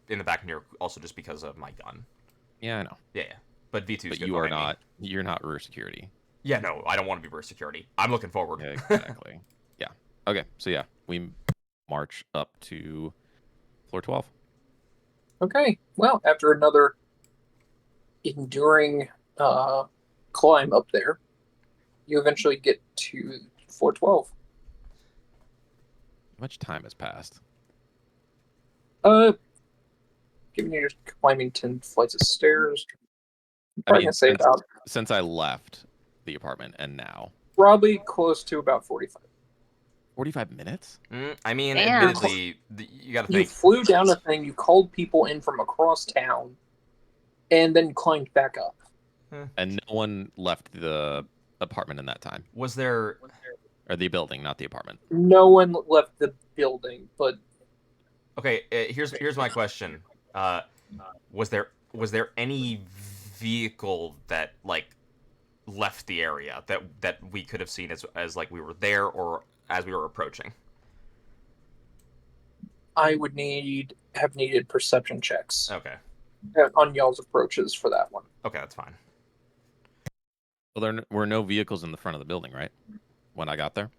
in the back near, also just because of my gun. Yeah, I know. Yeah. But V2's But good you are behind me. not. You're not rear security. Yeah, no, I don't want to be rear security. I'm looking forward. Yeah, exactly. Yeah. Okay. So yeah, we march up to floor 12. Okay. Well, after another enduring climb up there, you eventually get to floor 12. How much time has passed? Given you're climbing 10 flights of stairs, I'm I probably mean, gonna say about since I left the apartment and now. probably close to about 45. 45 minutes? I mean, Damn. admittedly, you got to You think. flew down a thing, you called people in from across town, and then climbed back up. And no one left the apartment in that time. Was there? Or the building, not the apartment. No one left the building, but Okay, here's my question. Was there any vehicle that like left the area that we could have seen as like we were there or as we were approaching? I would have needed perception checks Okay. on y'all's approaches for that one. Okay, that's fine. Well, there were no vehicles in the front of the building, right? When I got there.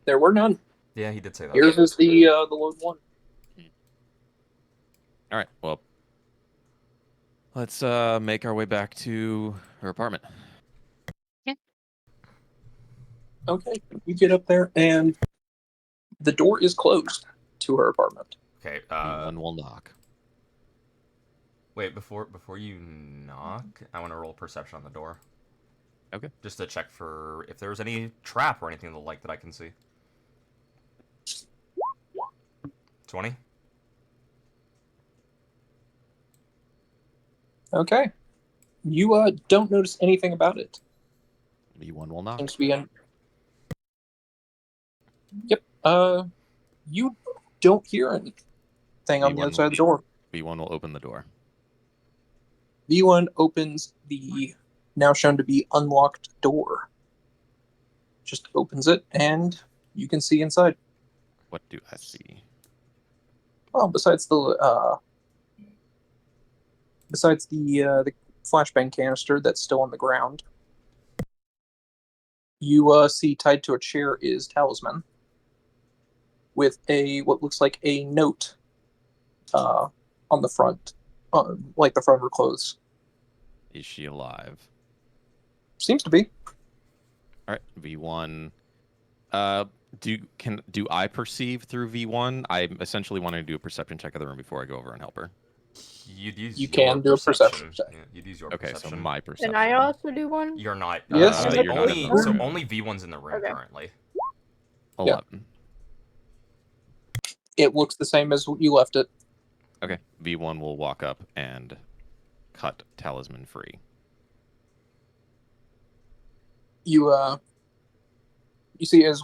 There were none. Yeah, he did say that. Yours is the lone one. All right. Well, let's make our way back to her apartment. Okay, you get up there, and the door is closed to her apartment. Okay. One will knock. Wait, before you knock, I want to roll perception on the door. Okay. Just to check for if there's any trap or anything like that I can see. 20. Okay. You don't notice anything about it. V1 will knock. Seems to be in. Yep. You don't hear anything on the V1 other side of the door. V1 will open the door. V1 opens the now shown to be unlocked door. Just opens it, and you can see inside. What do I see? Well, besides the flashbang canister that's still on the ground, you see tied to a chair is Talisman with what looks like a note on the front, like the front of her clothes. Is she alive? Seems to be. All right, V1. Do I perceive through V1? I'm essentially wanting to do a perception check of the room before I go over and help her. You'd use You your can do a perception check. Yeah, you'd use your Okay, perception. so my perception. Can I also do one? You're not. Yes, you're not in the so room. only V1's in the room Okay. currently. 11. It looks the same as you left it. Okay, V1 will walk up and cut Talisman free. You see as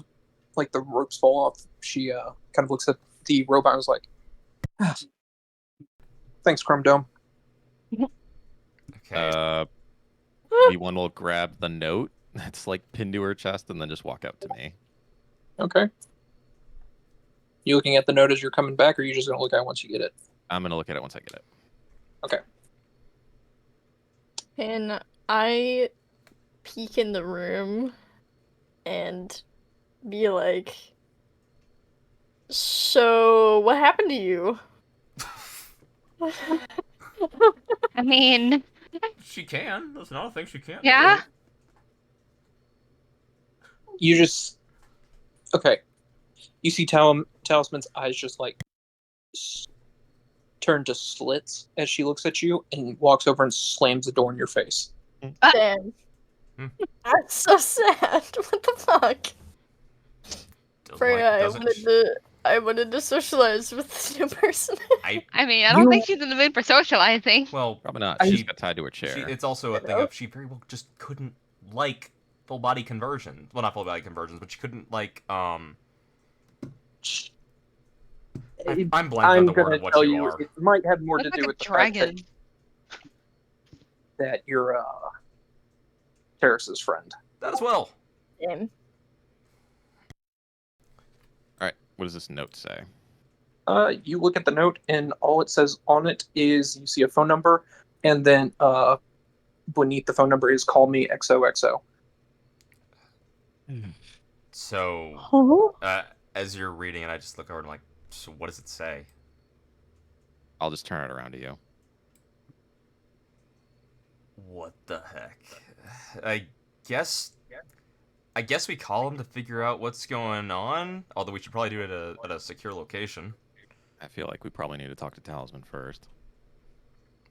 like the ropes fall off, she kind of looks at the robot and is like, "Ah, thanks, Chrome Dome." Okay. V1 will grab the note that's like pinned to her chest and then just walk out to me. Okay. You looking at the note as you're coming back, or are you just gonna look at it once you get it? I'm gonna look at it once I get it. Okay. Can I peek in the room and be like, so what happened to you? I mean, She can. That's another thing she can. yeah. You just okay. You see Talisman's eyes just like turn to slits as she looks at you and walks over and slams the door in your face. Damn. Hmm. That's so sad. What the fuck? Freya, Doesn't I wanted to socialize with this new person. I I mean, I don't think she's in the mood for socializing. well, Probably not. I- She got tied to her chair. it's also a thing of she very well just couldn't like full body conversion. Well, not full body conversions, but she couldn't like I'm blanking on I'm the word gonna of what tell you you, are. it might have more to Looks do like a with the fact dragon. that you're Terrace's friend. That as well. Damn. All right. What does this note say? You look at the note, and all it says on it is you see a phone number, and then beneath the phone number is "Call me XOXO." So, as you're reading it, I just look over and I'm like, so what does it say? I'll just turn it around to you. What the heck? I guess we call him to figure out what's going on. Although we should probably do it at a secure location. I feel like we probably need to talk to Talisman first.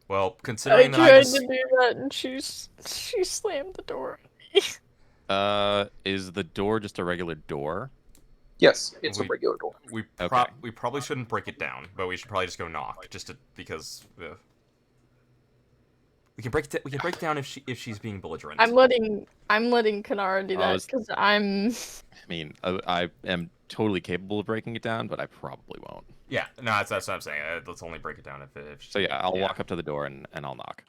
Well, I considering that tried to do that and she slammed the door. Is the door just a regular door? Yes, it's a regular door. we Okay. we probably shouldn't break it down, but we should probably just go knock, because we can break it down if she's being belligerent. I'm letting Kanara do that because I'm. I mean, I am totally capable of breaking it down, but I probably won't. Yeah, no, that's what I'm saying. Let's only break it down if So yeah, I'll walk up to the door and I'll knock.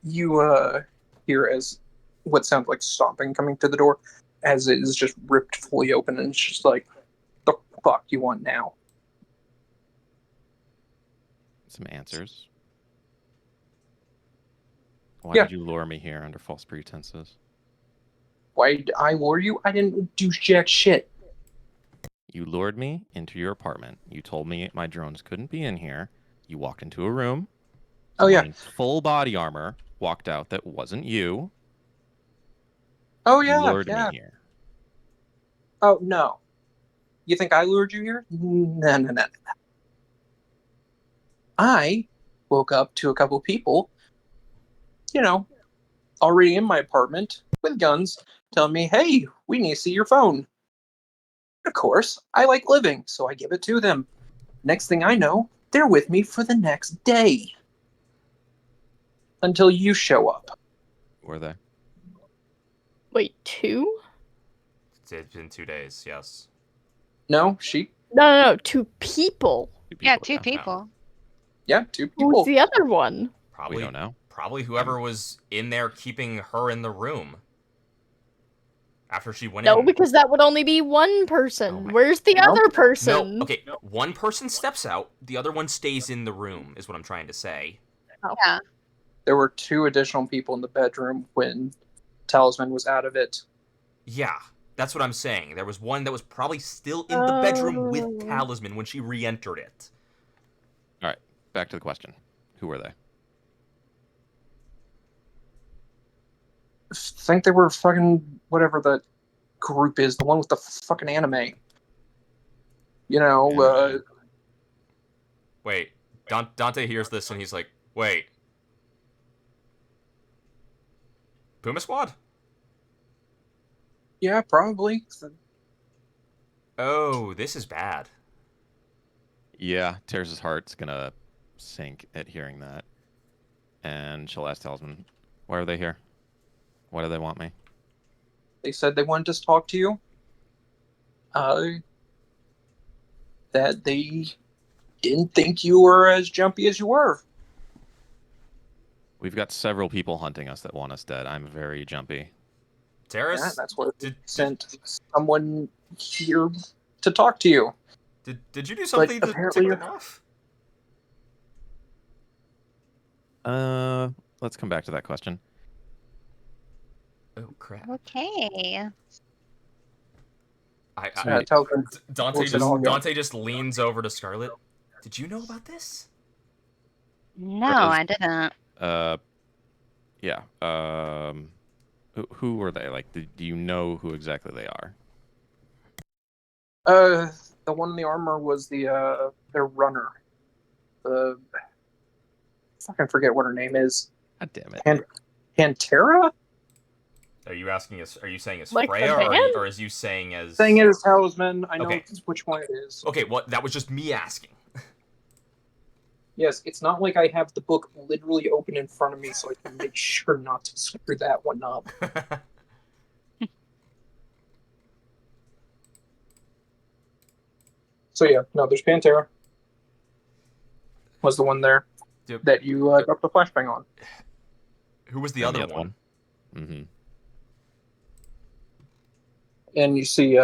You hear as what sounds like stomping coming to the door, as it is just ripped fully open, and it's just like, the fuck you want now? Some answers. Why Yeah. did you lure me here under false pretenses? Why did I lure you? I didn't do jack shit. You lured me into your apartment. You told me my drones couldn't be in here. You walked into a room. Oh, yeah. Someone in full body armor walked out that wasn't you. Oh, You yeah, lured yeah. me here. Oh, no. You think I lured you here? No. I woke up to a couple people, already in my apartment with guns, telling me, hey, we need to see your phone. Of course, I like living, so I give it to them. Next thing I know, they're with me for the next day. Until you show up. Were they? Wait, 2? It's been 2 days. Yes. No, she. No, 2 people. Yeah, People, 2 people. Yeah, 2 Who's people. the other one? Probably. We don't know. Probably whoever was in there keeping her in the room. After she went No, in. because that would only be one person. Oh my- Where's the No. other person? No, okay. One person steps out. The other one stays in the room. Is what I'm trying to say. Yeah. There were 2 additional people in the bedroom when Talisman was out of it. Yeah, that's what I'm saying. There was one that was probably still in the bedroom with Oh. Talisman when she re-entered it. All right, back to the question. Who were they? I think they were fucking whatever the group is, the one with the fucking anime. Wait, Dante hears this and he's like, wait. Puma Squad? Yeah, probably. Oh, this is bad. Yeah, Tears' heart's gonna sink at hearing that. And she'll ask Talisman, why are they here? Why do they want me? They said they wanted to talk to you. That they didn't think you were as jumpy as you were. We've got several people hunting us that want us dead. I'm very jumpy. Terrace? Yeah, that's what did, sent someone here to talk to you. did you do something to apparently- tick them off? Let's come back to that question. Oh, crap. Okay. Talisman looks at all of you. Dante just leans over to Scarlet. Did you know about this? No, Rose. I didn't. Yeah. Who were they? Like, do you know who exactly they are? The one in the armor was their runner. The fucking forget what her name is. God damn it. Pantera? Are you asking us? Are you saying as Like the Freya, band? or is you saying as? Thing is, Talisman. I know Okay. which one it is. Okay, well, that was just me asking. Yes, it's not like I have the book literally open in front of me, so I can make sure not to screw that one up. So yeah, no, there's Pantera. Was the one there Yep. that you dropped the flashbang on. Who was the And other one? Mm-hmm. And you see,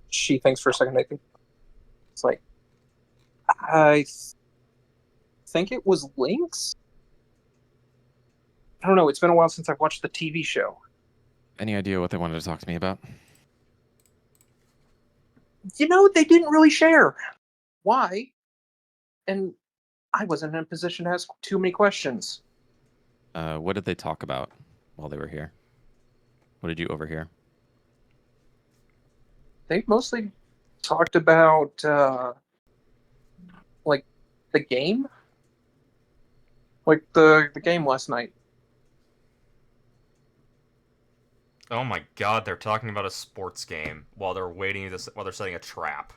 she thinks for a second. I think it's like, I think it was Lynx. I don't know. It's been a while since I've watched the TV show. Any idea what they wanted to talk to me about? They didn't really share. Why? And I wasn't in a position to ask too many questions. What did they talk about while they were here? What did you overhear? They mostly talked about, like, the game. Like, the game last night. Oh my god, they're talking about a sports game while they're while they're setting a trap.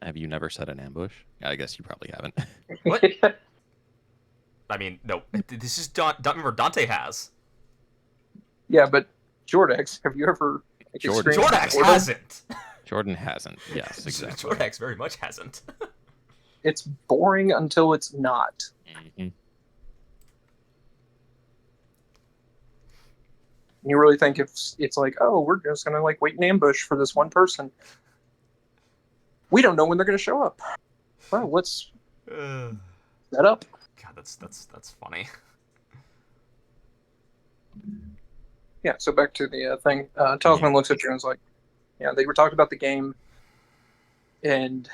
Have you never set an ambush? I guess you probably haven't. What? I mean, no. This is remember Dante has. Yeah, but Jordex, have you ever Jordan. experienced Jordax boredom? hasn't. Jordan hasn't. Yes, exactly. Jordax very much hasn't. It's boring until it's not. Mhm. You really think it's like, oh, we're just gonna like wait in ambush for this one person. We don't know when they're gonna show up. Well, let's God, set up. that's funny. Yeah, so back to the thing. Talisman looks at you and is like, yeah, they were talking about the game and,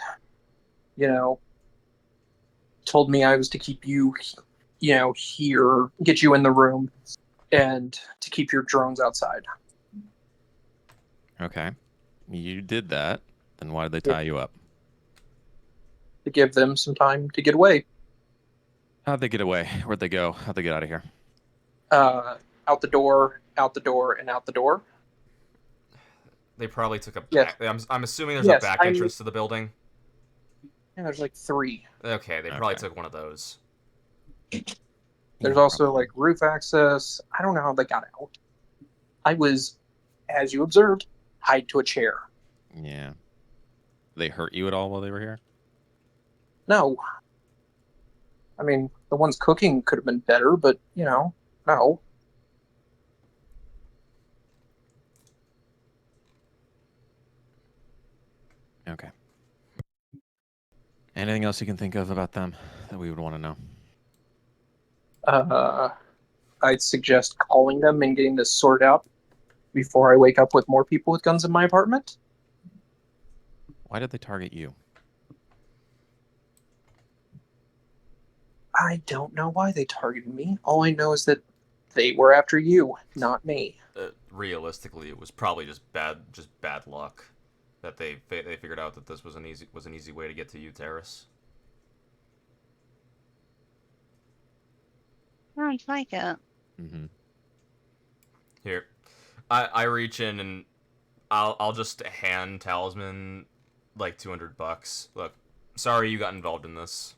you know, told me I was to keep you, here, get you in the room, and to keep your drones outside. Okay. You did that. Then why did they tie you up? To give them some time to get away. How'd they get away? Where'd they go? How'd they get out of here? Out the door, and out the door. They probably took a Yes. back. I'm assuming there's Yes, a back I mean- entrance to the building. Yeah, there's like 3. Okay, they probably Okay. took one of those. There's Yeah, also probably. like roof access. I don't know how they got out. I was, as you observed, tied to a chair. Yeah. They hurt you at all while they were here? No. I mean, the ones cooking could have been better, but, no. Okay. Anything else you can think of about them that we would want to know? I'd suggest calling them and getting this sorted out before I wake up with more people with guns in my apartment. Why did they target you? I I don't know why they targeted me. All I know is that they were after you, not me. Realistically, it was probably just bad luck that they figured out that this was an easy way to get to you, Terrace. Sounds like it. Mm-hmm. Here, I reach in and I'll just hand Talisman like $200. Look, sorry you got involved in this.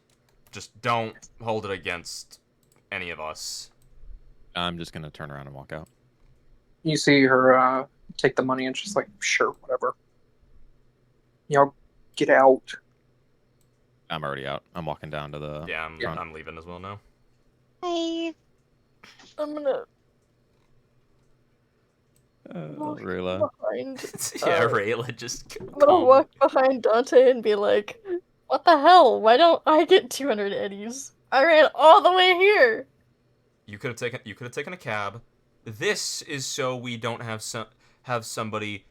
Just don't hold it against any of us. I'm just going to turn around and walk out. You see her take the money and she's like, sure, whatever. Get out. I'm already out. I'm walking down to the... Yeah, Yeah. I'm leaving as well now. Hey. I'm gonna walk Rayla. behind. Yeah, Rayla just. I'm gonna walk behind Dante and be like, "What the hell? Why don't I get 200 eddies? I ran all the way here." You could have taken a cab. This is so we don't have somebody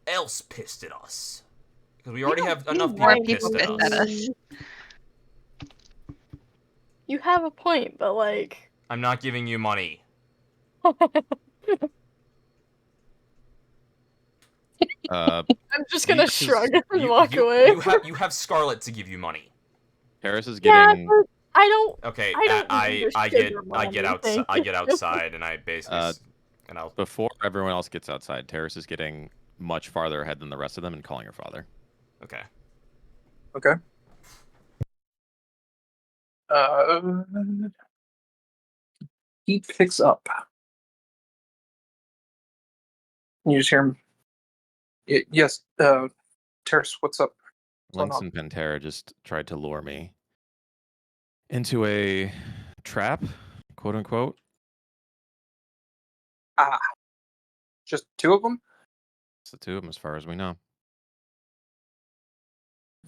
else pissed at us. Because we already have enough more people people pissed at pissed at us. us. You have a point, but like, I'm not giving you money. Uh, I'm just gonna Because shrug and walk away. You have Scarlet to give you money. Harris is Yeah, getting... but I don't. Okay, I don't I need the I get sugar I get mommy, outside thank I you. get outside and I basically and I'll Before everyone else gets outside, Terrace is getting much farther ahead than the rest of them and calling her father. okay. Okay. He picks up. You just hear him. Yes, Terrace, what's up? going Lynx on? and Pantera just tried to lure me into a trap, quote unquote. Just 2 of them? It's the 2 of them as far as we know.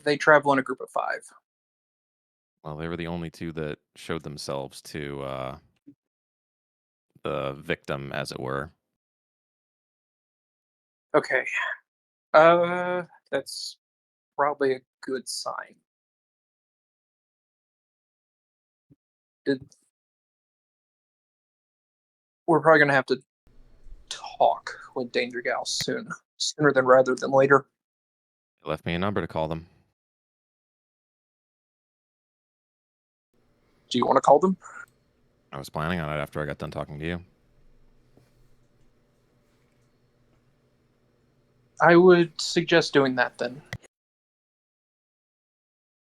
They travel in a group of 5. Well, they were the only 2 that showed themselves to the victim, as it were. Okay. That's probably a good sign. We're probably gonna have to talk with Danger Gal soon, sooner than rather than later. They left me a number to call them. Do you want to call them? I was planning on it after I got done talking to you. I would suggest doing that then.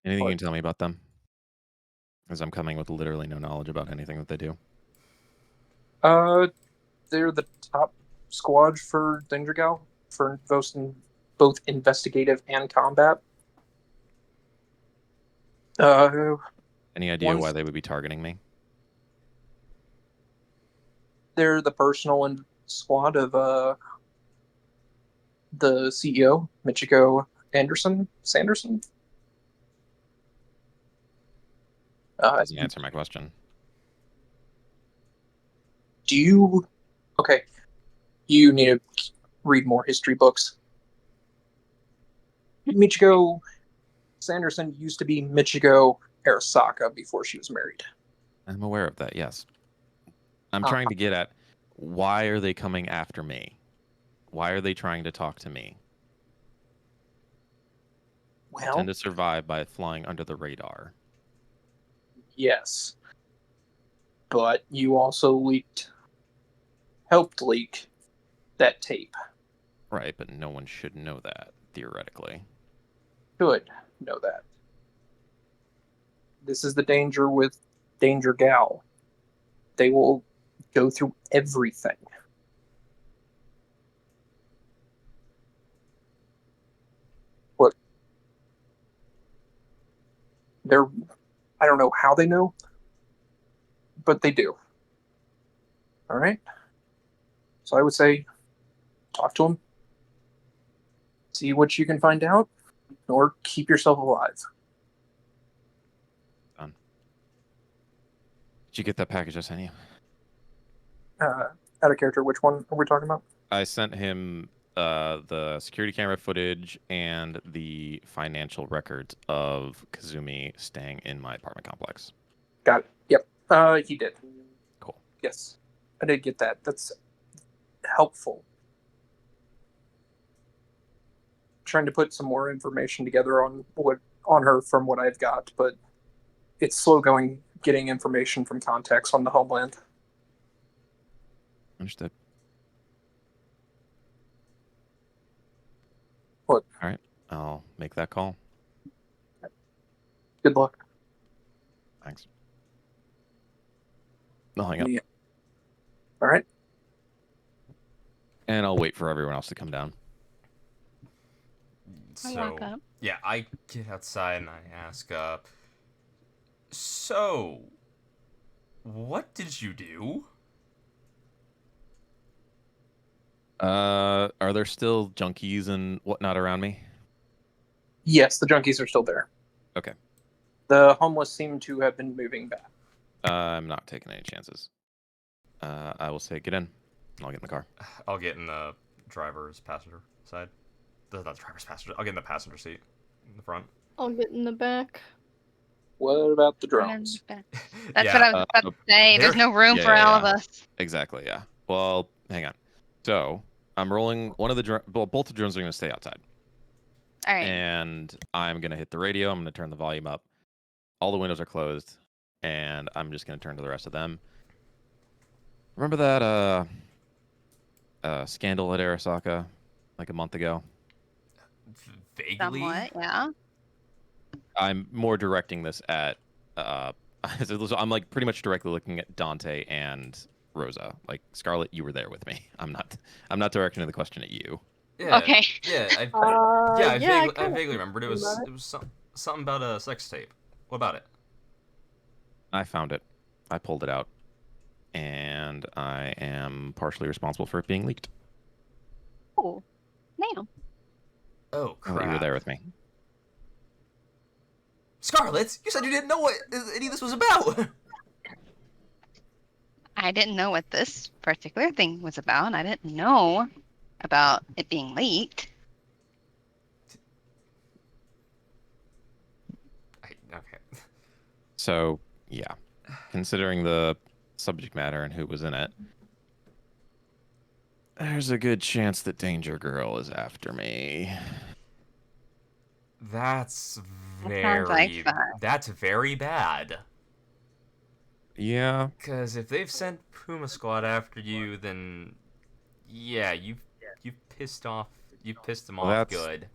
Anything you What? can tell me about them? As I'm coming with literally no knowledge about anything that they do. They're the top squad for Danger Gal for both investigative and combat. Any idea One's- why they would be targeting me? They're the personal and squad of the CEO, Michiko Sanderson. Doesn't answer my question. Do you? Okay, you need to read more history books. Michiko Sanderson used to be Michiko Arasaka before she was married. I'm aware of that, yes. I'm Uh-huh. trying to get at, why are they coming after me? Why are they trying to talk to me? I Well, tend to survive by flying under the radar. yes, but you also helped leak that tape. Right, but no one should know that, theoretically. Should know that. This is the danger with Danger Gal. They will go through everything. Look, I don't know how they know, but they do. All right? So I would say talk to them, see what you can find out, or keep yourself alive. Done. Did you get that package I sent you? Out of character, which one are we talking about? I sent him the security camera footage and the financial records of Kazumi staying in my apartment complex. Got it. Yep. He did. Cool. Yes. I did get that. That's helpful. Trying to put some more information together on her from what I've got, but it's slow going getting information from contacts on the homeland. Understood. What? All right. I'll make that call. Good luck. Thanks. I'll hang up. Yeah. All right. And I'll wait for everyone else to come down. I So walk up. yeah, I get outside and I ask, so what did you do? Are there still junkies and whatnot around me? Yes, the junkies are still there. Okay. The homeless seem to have been moving back. I'm not taking any chances. I will say get in. I'll get in the car. I'll get in the driver's passenger side. Not the driver's passenger. I'll get in the passenger seat in the front. I'll get in the back. What about the Run in drones? the back. That's Yeah, what I was about to say. There's no room yeah, for all of yeah. us. Exactly, yeah. Well, hang on. So, I'm rolling one of the both the drones are going to stay outside. All right. And I'm going to hit the radio. I'm going to turn the volume up. All the windows are closed. And I'm just going to turn to the rest of them. Remember that scandal at Arasaka like a month ago? Vaguely. Somewhat, yeah. I'm more directing this at I'm like pretty much directly looking at Dante and Rosa. Like, Scarlet, you were there with me. I'm not directing the question at you. Yeah. Okay. Yeah. I I vaguely remembered it was something about a sex tape. What about it? I found it. I pulled it out. And I am partially responsible for it being leaked. Oh, now. Oh crap! You were there with me. Scarlet, you said you didn't know what any of this was about. I didn't know what this particular thing was about. I didn't know about it being leaked. Okay. So, yeah. Considering the subject matter and who was in it, there's a good chance that Danger Girl is after me. That's That sounds like fun. That's very bad. Yeah. Because if they've sent Puma Squad after you, then yeah, you've pissed them off good.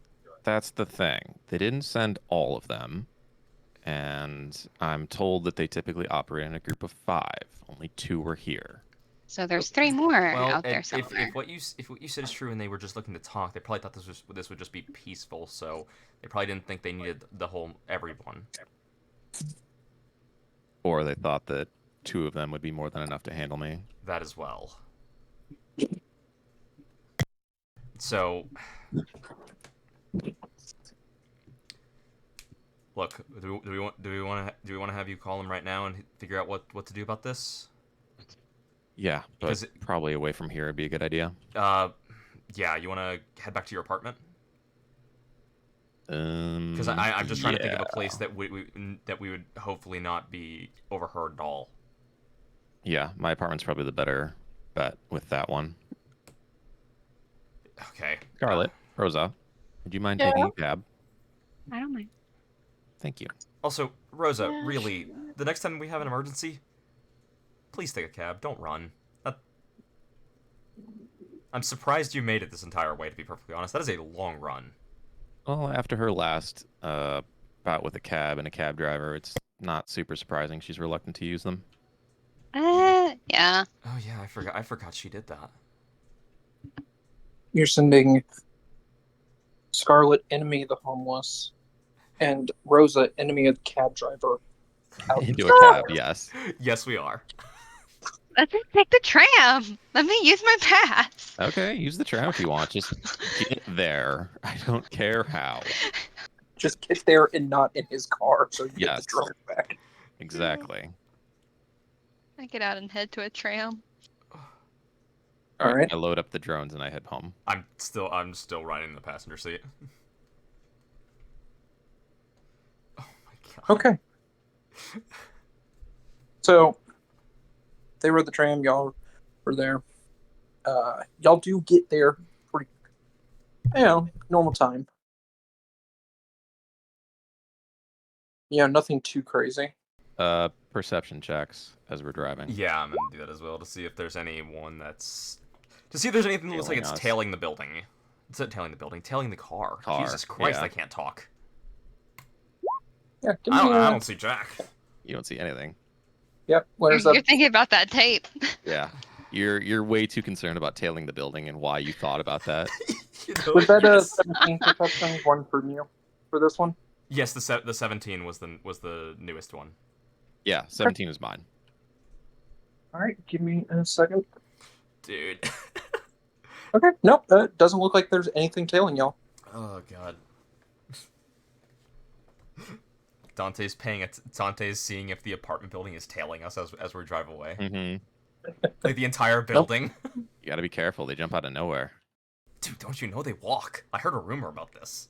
That's the thing. They didn't send all of them, and I'm told that they typically operate in a group of 5. Only 2 were here. So there's 3 more Well, out there if somewhere. what you said is true, and they were just looking to talk, they probably thought this would just be peaceful. So they probably didn't think they needed the whole everyone. Or they thought that 2 of them would be more than enough to handle me. That as well. So, look, do we want to have you call him right now and figure out what to do about this? Yeah, but Because probably away from here would be a good idea. Yeah, you want to head back to your apartment? Because I'm just trying to think of a place that we would hopefully not be overheard at all. Yeah, my apartment's probably the better bet with that one. Okay. Scarlet, Rosa, would you mind Yeah. taking a cab? I don't mind. Thank you. Also, Rosa, Yeah, really, sure. the next time we have an emergency, please take a cab. Don't run. I'm surprised you made it this entire way, to be perfectly honest. That is a long run. Well, after her last bout with a cab and a cab driver, it's not super surprising she's reluctant to use them. Yeah. Oh yeah, I forgot she did that. You're sending Scarlet, enemy of the homeless, and Rosa, enemy of the cab driver, out. Into a cab, yes. Yes, we are. Let's just take the tram. Let me use my pass. Okay, use the tram if you want. Just get there. I don't care how. Just get there and not in his car, so you get Yes. the drone back. Exactly. I get out and head to a tram. All right. I load up the drones and I head home. I'm still riding in the passenger seat. Oh my god. Okay. So they rode the tram. Y'all were there. Y'all do get there pretty, normal time. Nothing too crazy. Perception checks as we're driving. Yeah, I'm gonna do that as well to see if there's anyone to see if there's anything that looks like it's Tailing us. tailing the building. It's not tailing the building, tailing the car. Car, Jesus Christ, yeah. I can't talk. Yeah. Give me, I don't see Jack. You don't see anything. Yep. Where's You're that? thinking about that tape. Yeah. You're way too concerned about tailing the building and why you thought about that. You know, Was that a yes. 17 perception one from you for this one? Yes, the 17 was the newest one. Yeah, 17 is mine. All right. Give me a second. Dude. Okay. Nope. Doesn't look like there's anything tailing y'all. Oh god. Dante's seeing if the apartment building is tailing us as we drive away. Mm-hmm. Like the entire building. You gotta be careful. They jump out of nowhere. Dude, don't you know they walk? I heard a rumor about this.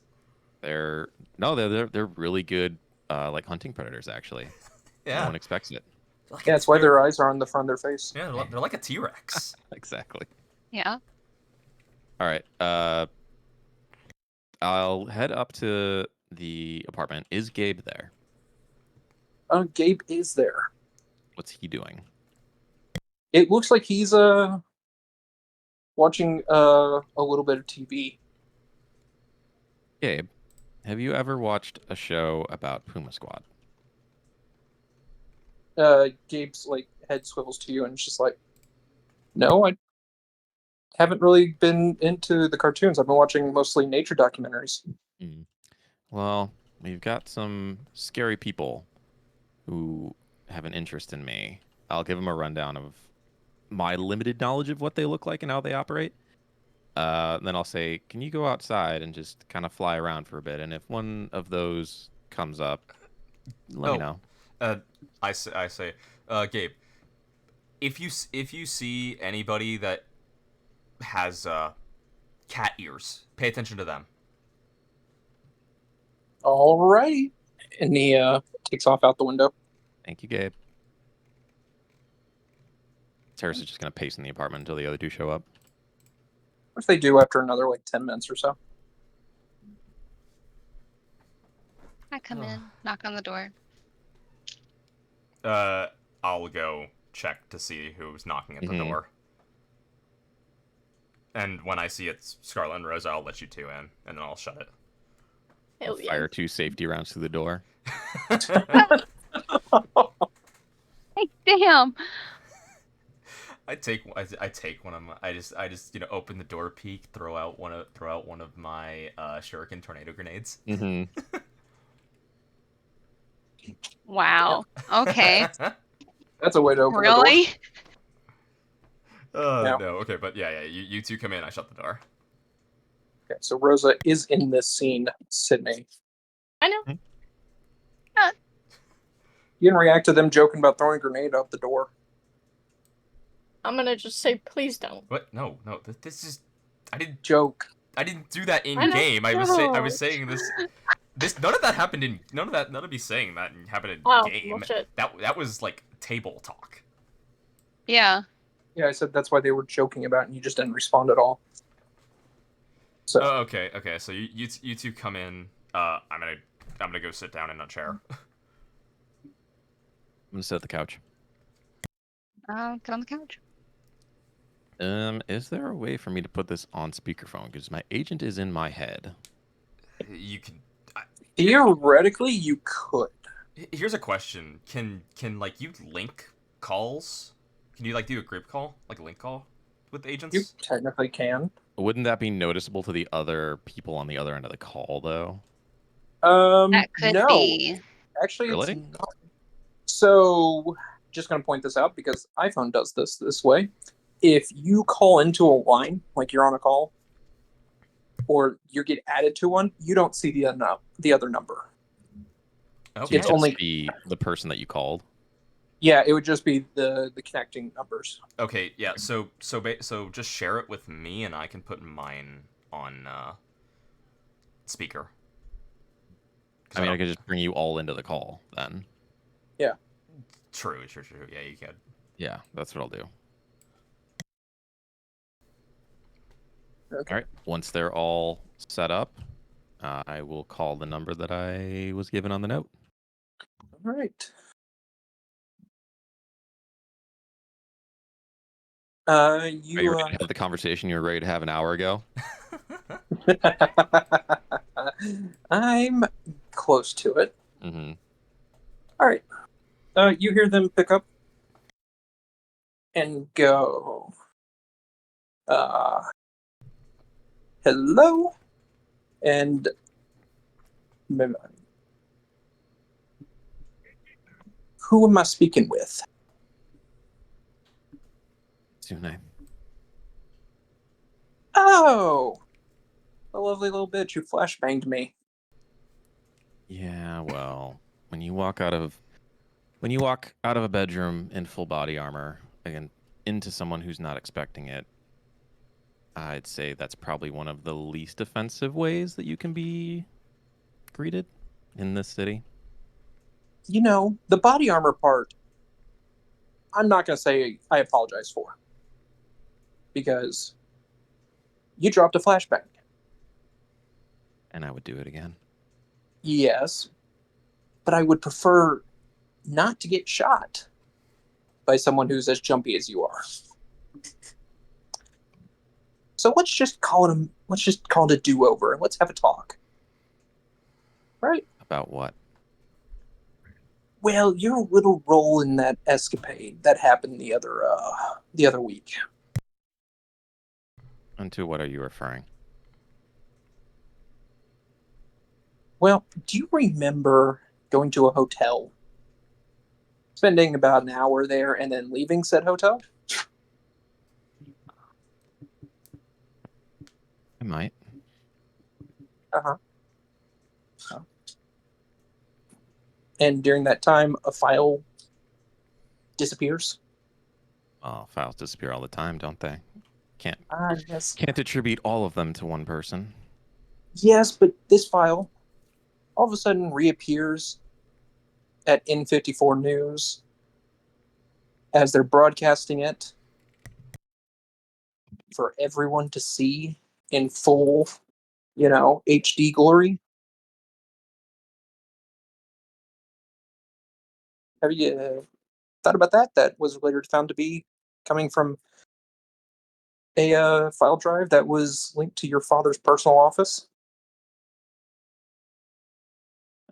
They're really good like hunting predators actually. No Yeah. one expects it. Like Yeah, it's why their eyes are on the front of their face. Yeah, they're like a T-Rex. Exactly. Yeah. All right. I'll head up to the apartment. Is Gabe there? Gabe is there. What's he doing? It looks like he's watching a little bit of TV. Gabe, have you ever watched a show about Puma Squad? Gabe's like head swivels to you and it's just like, no, I haven't really been into the cartoons. I've been watching mostly nature documentaries. Well, we've got some scary people who have an interest in me. I'll give them a rundown of my limited knowledge of what they look like and how they operate. Then I'll say, can you go outside and just kind of fly around for a bit? And if one of those comes up, let me know. I say, Gabe, if you see anybody that has cat ears, pay attention to them. All right. And he takes off out the window. Thank you, Gabe. Terrace is just going to pace in the apartment until the other 2 show up. What if they do after another 10 minutes or so? I come in, knock on the door. I'll go check to see who's knocking at the door. And when I see it's Scarlet and Rosa, I'll let you 2 in, and then I'll shut it. Hell yeah. Fire 2 safety rounds through the door. Hey, damn. I take one of my. I just open the door, peek, throw out one of my shuriken tornado grenades. Mm-hmm. Wow. Okay. That's a way to open the door. Really? Yeah. No, okay, but yeah. You two come in. I shut the door. Okay, so Rosa is in this scene, Sydney. I know. You can react to them joking about throwing a grenade out the door. I'm gonna just say, please don't. What? No. This is. I didn't Joke. do that I in know. game. I was No. saying this. None of that happened in. None of me saying that happened in Oh, game. well, shit. That was like table talk. Yeah. Yeah, I said that's why they were joking about it, and you just didn't respond at all. So Oh, okay. So you two come in. I'm gonna go sit down in a chair. I'm gonna sit at the couch. Get on the couch. Is there a way for me to put this on speakerphone? Because my agent is in my head. You can. theoretically, you could. Here's a question: Can like you link calls? Can you like do a group call, like a link call, with agents? You technically can. Wouldn't that be noticeable to the other people on the other end of the call, though? That could No. be. Actually, Really? it's not. So, just going to point this out because iPhone does this way. If you call into a line, like you're on a call, or you get added to one, you don't see the other number. So Okay. It's you only- just see the person that you called. Yeah, it would just be the connecting numbers. Okay. Yeah. So just share it with me, and I can put mine on speaker. I mean, I could just bring you all into the call then. True. Yeah, you could. Yeah, that's what I'll do. Okay. All right. Once they're all set up, I will call the number that I was given on the note. All right. Are you You. ready to have the conversation you were ready to have an hour ago? I'm close to it. Mm-hmm. All right. You hear them pick up and go. Hello, and who am I speaking with? Sune. Oh, a lovely little bitch who flashbanged me. Yeah, well, when you walk out of a bedroom in full body armor again into someone who's not expecting it, I'd say that's probably one of the least offensive ways that you can be greeted in this city. You know, the body armor part, I'm not going to say I apologize for. Because you dropped a flashbang. And I would do it again. Yes, but I would prefer not to get shot by someone who's as jumpy as you are. So let's just call it a do-over and let's have a talk. Right? About what? Well, your little role in that escapade that happened the other week. And to what are you referring? Well, do you remember going to a hotel, spending about an hour there, and then leaving said hotel? I might. Uh-huh. And during that time, a file disappears. Oh, files disappear all the time, don't they? Yes. Can't attribute all of them to one person. Yes, but this file all of a sudden reappears at N54 News as they're broadcasting it for everyone to see in full, HD glory. Have you thought about that? That was later found to be coming from a file drive that was linked to your father's personal office.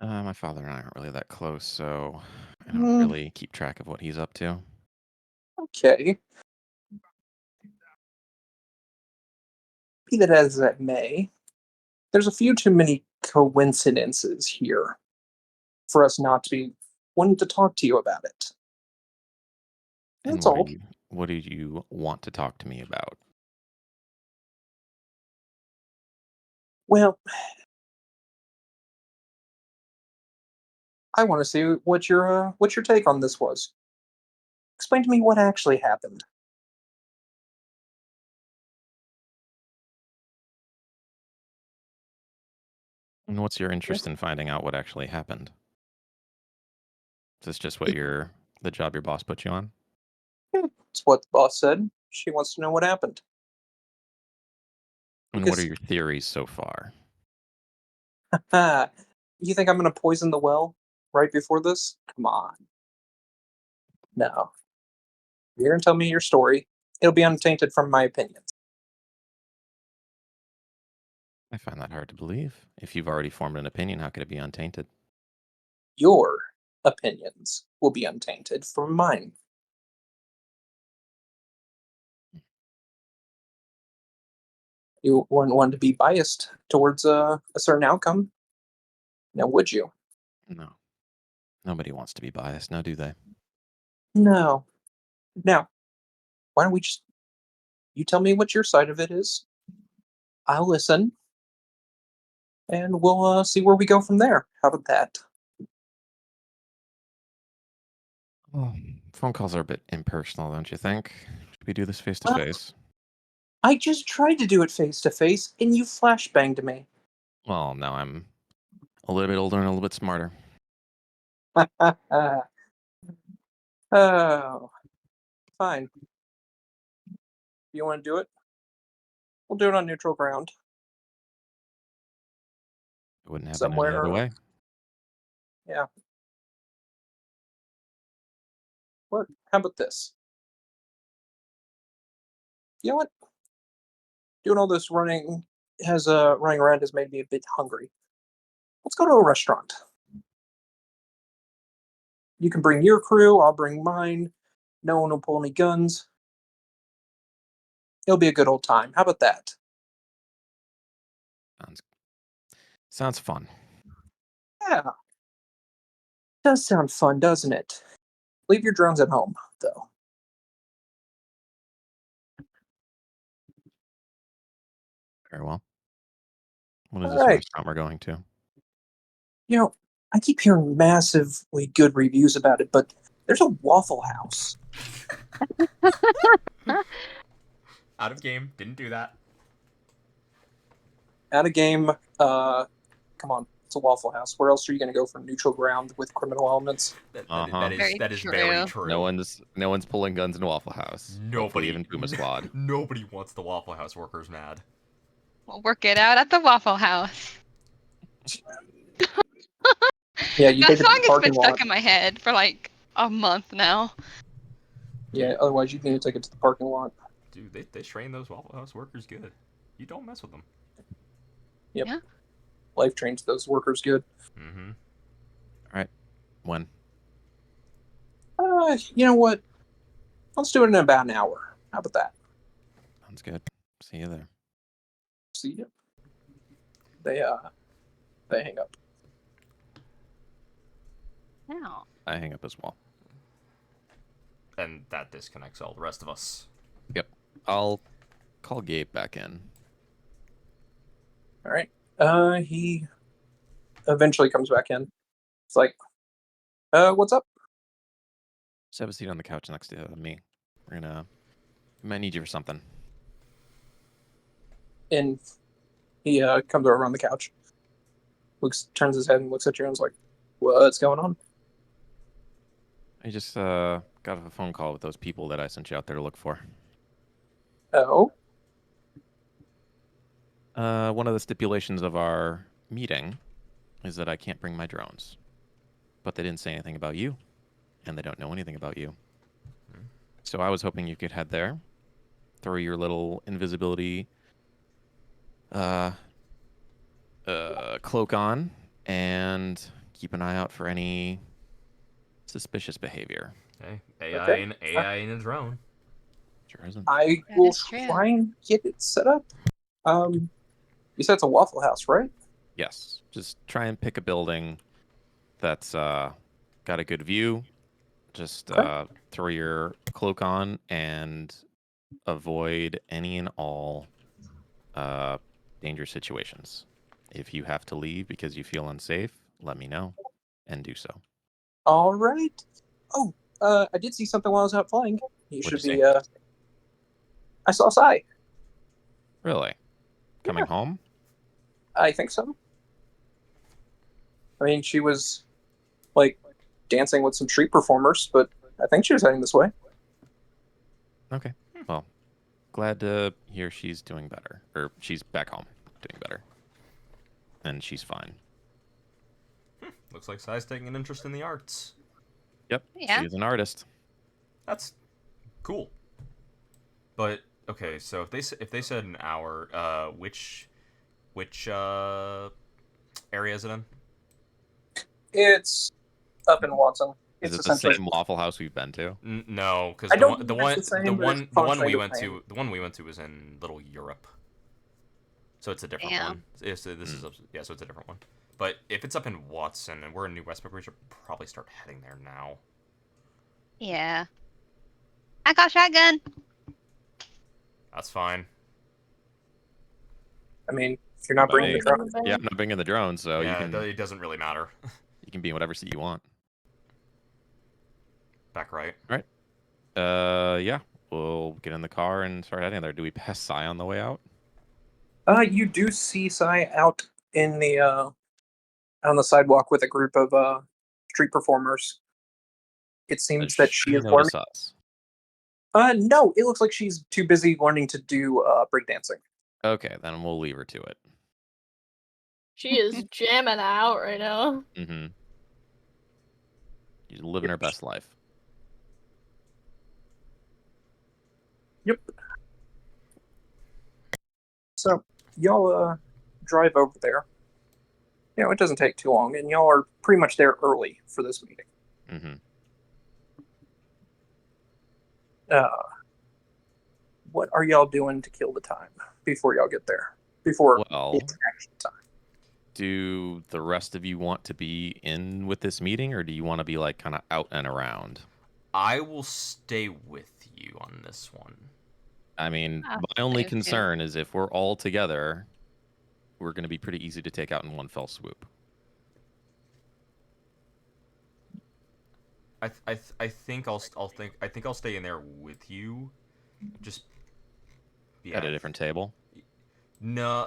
My father and I aren't really that close, so I don't really keep track of what he's up to. Okay. be that as that may, there's a few too many coincidences here for us not to be wanting to talk to you about it. And That's all. what do you want to talk to me about? Well, I want to see what your take on this was. Explain to me what actually happened. And what's your interest in finding out what actually happened? Is this just what the job your boss put you on? It's what the boss said. She wants to know what happened. And what are Because, your theories so far? you think I'm going to poison the well right before this? Come on. No. You're going to tell me your story. It'll be untainted from my opinions. I find that hard to believe. If you've already formed an opinion, how could it be untainted? Your opinions will be untainted from mine. You wouldn't want to be biased towards a certain outcome. Now, would you? No. Nobody wants to be biased, now do they? No. Now, why don't we just you tell me what your side of it is? I'll listen, and we'll see where we go from there. How about that? Well, phone calls are a bit impersonal, don't you think? Should we do this face to Well, face? I just tried to do it face to face, and you flashbanged me. Well, now I'm a little bit older and a little bit smarter. Oh, fine. You want to do it? We'll do it on neutral ground. It wouldn't happen any other Somewhere. way. Yeah. What? How about this? You know what? Doing all this running running around has made me a bit hungry. Let's go to a restaurant. You can bring your crew, I'll bring mine. No one will pull any guns. It'll be a good old time. How about that? Sounds sounds fun. Yeah. Does sound fun, doesn't it? Leave your drones at home, though. Very well. What is All this right. restaurant we're going to? You know, I keep hearing massively good reviews about it, but there's a Waffle House. Out of game. Didn't do that. At a game, come on, it's a Waffle House. Where else are you going to go for neutral ground with criminal elements? Uh-huh. Very That is very true. true. No one's pulling guns in Waffle House. Hopefully Nobody even Puma Squad. Nobody wants the Waffle House workers mad. We'll work it out at the Waffle House. Yeah, you That take it to song the has parking been lot. stuck in my head for like a month now. Yeah, otherwise you need to take it to the parking lot. Dude, they train those Waffle House workers good. You don't mess with them. Yep. Yeah. Life trains those workers good. Mm-hmm. When? You know what? Let's do it in about an hour. How about that? Sounds good. See you there. See ya. They hang up. Now. I hang up as well. And that disconnects all the rest of us. Yep. I'll call Gabe back in. All right. He eventually comes back in. It's like, what's up? Just have a seat on the couch next to me. We might need you for something. And he comes over on the couch. Turns his head and looks at you and is like, what's going on? I just got a phone call with those people that I sent you out there to look for. Oh? One of the stipulations of our meeting is that I can't bring my drones. But they didn't say anything about you, and they don't know anything about you. So I was hoping you could head there, throw your little invisibility cloak on, and keep an eye out for any suspicious behavior. Hey, AI Okay. AI in a drone. Sure isn't. I That will is true. try and get it set up. You said it's a Waffle House, right? Yes. Just try and pick a building that's got a good view. Just Okay. throw your cloak on and avoid any and all dangerous situations. If you have to leave because you feel unsafe, let me know and do so. All right. Oh, I did see something while I was out flying. You What'd should you be. see? I saw Sai. Really? Coming home? I think so. I mean, she was like dancing with some street performers, but I think she was heading this way. Okay. Well, glad to hear she's doing better. Or she's back home doing better. And she's fine. Looks like Sai's taking an interest in the arts. Yep. Yeah. She's an artist. That's cool. But okay, so if they said an hour, which area is it in? It's up in Watson. Is It's it the essentially. same Waffle House we've been to? No, because I the don't one think the it's one the same, the but it's one the one we functioning went the to same. the one we went to was in Little Europe. So it's a different Damn. one. This is yeah, so it's a different one. But if it's up in Watson and we're in New Westbrook, we should probably start heading there now. Yeah. I got shotgun. That's fine. I mean, if you're not bringing the Buddy. drone, Yeah, I'm not bringing the drone, so yeah, you it doesn't really matter. can be in whatever seat you want. Back right. All right. Yeah. We'll get in the car and start heading there. Do we pass Psy on the way out? you do see Sai out in the on the sidewalk with a group of street performers. It seems Does that she is learning. notice us? No, it looks like she's too busy learning to do breakdancing. Okay, then we'll leave her to it. She is jamming out right now. Mm-hmm. She's living her best life. Yep. So y'all drive over there. You know, it doesn't take too long, and y'all are pretty much there early for this meeting. Mm-hmm. What are y'all doing to kill the time before y'all get there? Before Well, it's action time. do the rest of you want to be in with this meeting, or do you want to be like kind of out and around? I will stay with you on this one. I mean, I'll my only stay with you. concern is if we're all together, we're going to be pretty easy to take out in one fell swoop. I think I'll stay in there with you. Just yeah. At a different table. No,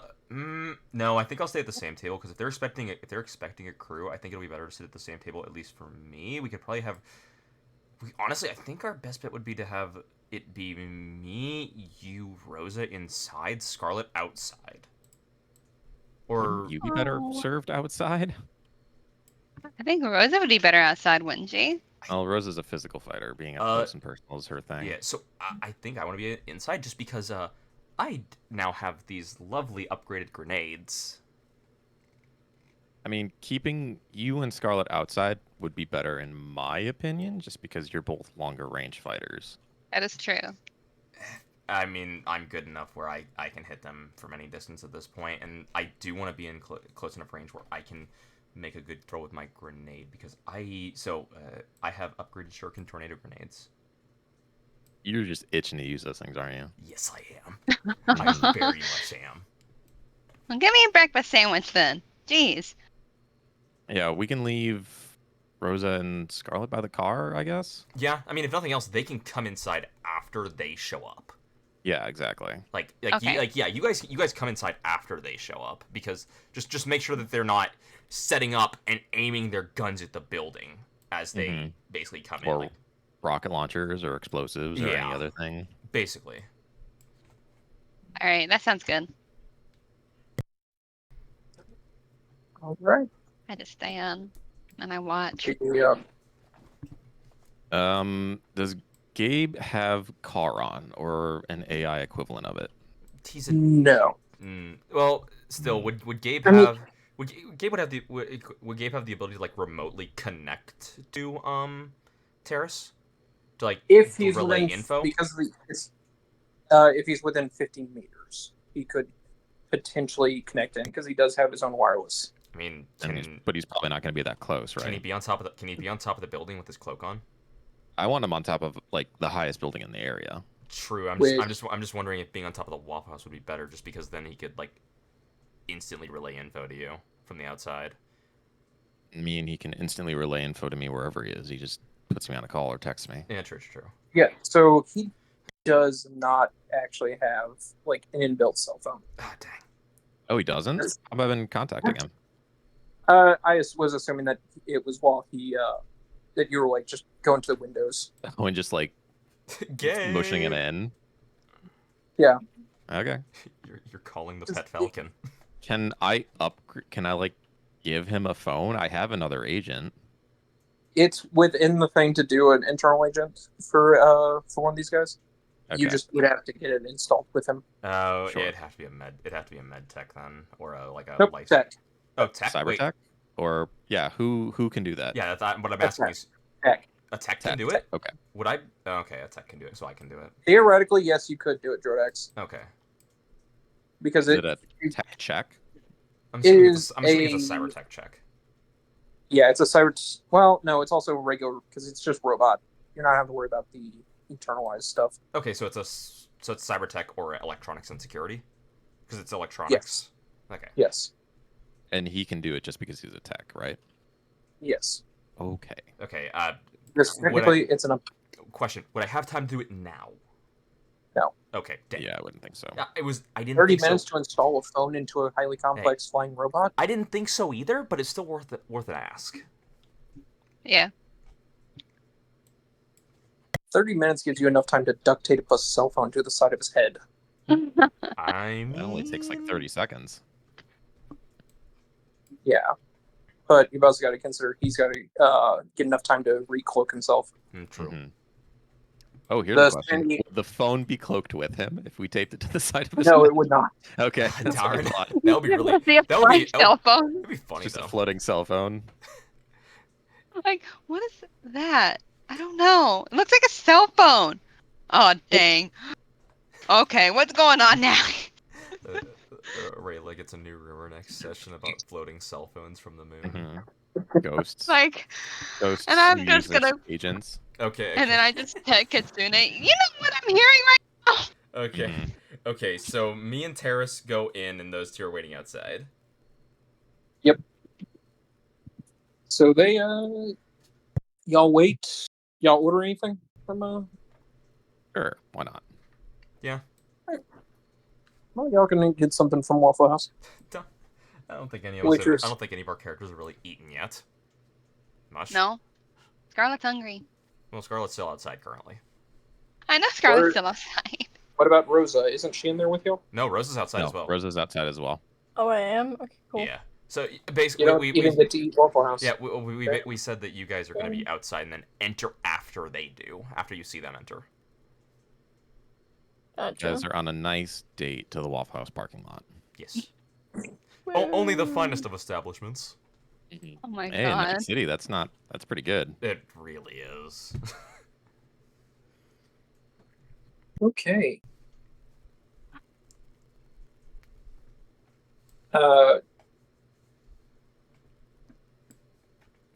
no. I think I'll stay at the same table because if they're expecting a crew, I think it'll be better to sit at the same table. At least for me, we could probably have. Honestly, I think our best bet would be to have it be me, you, Rosa inside, Scarlet outside. Or Wouldn't you be better Oh. served outside? I think Rosa would be better outside, wouldn't she? Well, Rosa's a physical fighter. Being up close and personal is her thing. yeah. So I think I want to be inside just because I now have these lovely upgraded grenades. I mean, keeping you and Scarlet outside would be better in my opinion, just because you're both longer range fighters. That is true. I mean, I'm good enough where I can hit them from any distance at this point, and I do want to be in close enough range where I can make a good throw with my grenade because I have upgraded shuriken tornado grenades. You're just itching to use those things, aren't you? Yes, I am. I very much am. Well, give me a breakfast sandwich then. Jeez. Yeah, we can leave Rosa and Scarlet by the car, I guess. Yeah, I mean, if nothing else, they can come inside after they show up. Yeah, exactly. Okay. You guys come inside after they show up because just make sure that they're not setting up and aiming their guns at the building as they basically come in. Or Like, rocket launchers or explosives or any other thing. basically. All right, that sounds good. All right. I just stand and I watch. Does Gabe have Charon or an AI equivalent of it? He's a No. well. Still, would Gabe I mean- have? Would Gabe would Gabe have the ability to like remotely connect to Terrace to like If he's relay within info? because if he's within 15 meters, he could potentially connect in because he does have his own wireless. I mean, But he's probably not going to be that close, right? can he be on top of the Can he be on top of the building with his cloak on? I want him on top of like the highest building in the area. True. I'm With- just wondering if being on top of the Waffle House would be better, just because then he could like instantly relay info to you from the outside. Me and he can instantly relay info to me wherever he is. He just puts me on a call or texts me. Yeah, true. Yeah, so he does not actually have like an inbuilt cell phone. Ah, dang. Oh, he doesn't? How have I been contacting him? I was assuming that it was while he that you were like just going to the windows. Oh, and just like Gay. mushing it in? Yeah. Okay. You're calling the pet falcon. Can I like give him a phone? I have another agent. It's within the thing to do an internal agent for one of these guys. Okay. You just would have to get it installed with him. Oh, Sure. yeah, it'd have to be a med tech then, or a Nope, license. tech. Oh, tech. Cyber Wait. tech? Or yeah, who can do that? Yeah, that's what I'm That's asking. right. Is Tech. a tech can Tech. do it? Okay. Would I? Oh, okay, a tech can do it, so I can do it. Theoretically, yes, you could do it, Drodex, Okay. because Is it a tech check? I'm assuming, Is I'm assuming it's a a- cyber tech check. yeah, it's a cyber. Well, no, it's also regular because it's just robot. You're not having to worry about the internalized stuff. Okay, so it's cyber tech or electronics and security, because it's electronics. Okay. Yes, And he can do it just because he's a tech, right? yes. Okay. Okay. Because Would I- technically, it's an. Question: would I have time to do it now? No. Okay. Dang. Yeah, I wouldn't think so. It was. I didn't 30 think minutes so. to install a phone into a highly complex flying robot. I didn't think so either, but it's still worth an ask. Yeah. 30 minutes gives you enough time to duct tape a cell phone to the side of his head. I mean, It only takes like 30 seconds. Yeah. But you've also got to consider he's got to get enough time to recloak himself. True. Mhm. Oh, here's The a question. sandy- Would the phone be cloaked with him if we taped it to the side of his No, head? it would not. Okay. that's what I Darn. thought. That would be really. See a That would be. flying cell phone. That'd be funny Just though. a floating cell phone. Like, what is that? I don't know. It looks like a cell phone. Oh, dang. Okay, what's going on now? Rayla gets a new rumor next session about floating cell phones from the moon. Mhm. Ghosts. Like, Ghosts and I'm who just use their gonna- agents. Okay. and then I just text Kitsune. You know what I'm hearing right now? Okay. Mhm. Okay. So me and Terrace go in, and those two are waiting outside. So they, y'all wait. Y'all order anything from, Sure, why not? well, y'all can get something from Waffle House. I don't think any of us. Waitress. I don't think any of our characters have really eaten yet. Much. No. Scarlet's hungry. Well, Scarlet's still outside currently. I know Scarlet's Or- still outside. What about Rosa? Isn't she in there with y'all? No, Rose is outside No, as well. Rosa's outside as well. Oh, I am? Okay, cool. Yeah. So You basically, don't we even get to eat Waffle House. yeah we said that you guys are going to be outside and then enter after they do, after you see them enter. You Gotcha. guys are on a nice date to the Waffle House parking lot. Yes. Only the finest of establishments. Oh my Hey, in god. Night City, that's pretty good. It really is. Okay.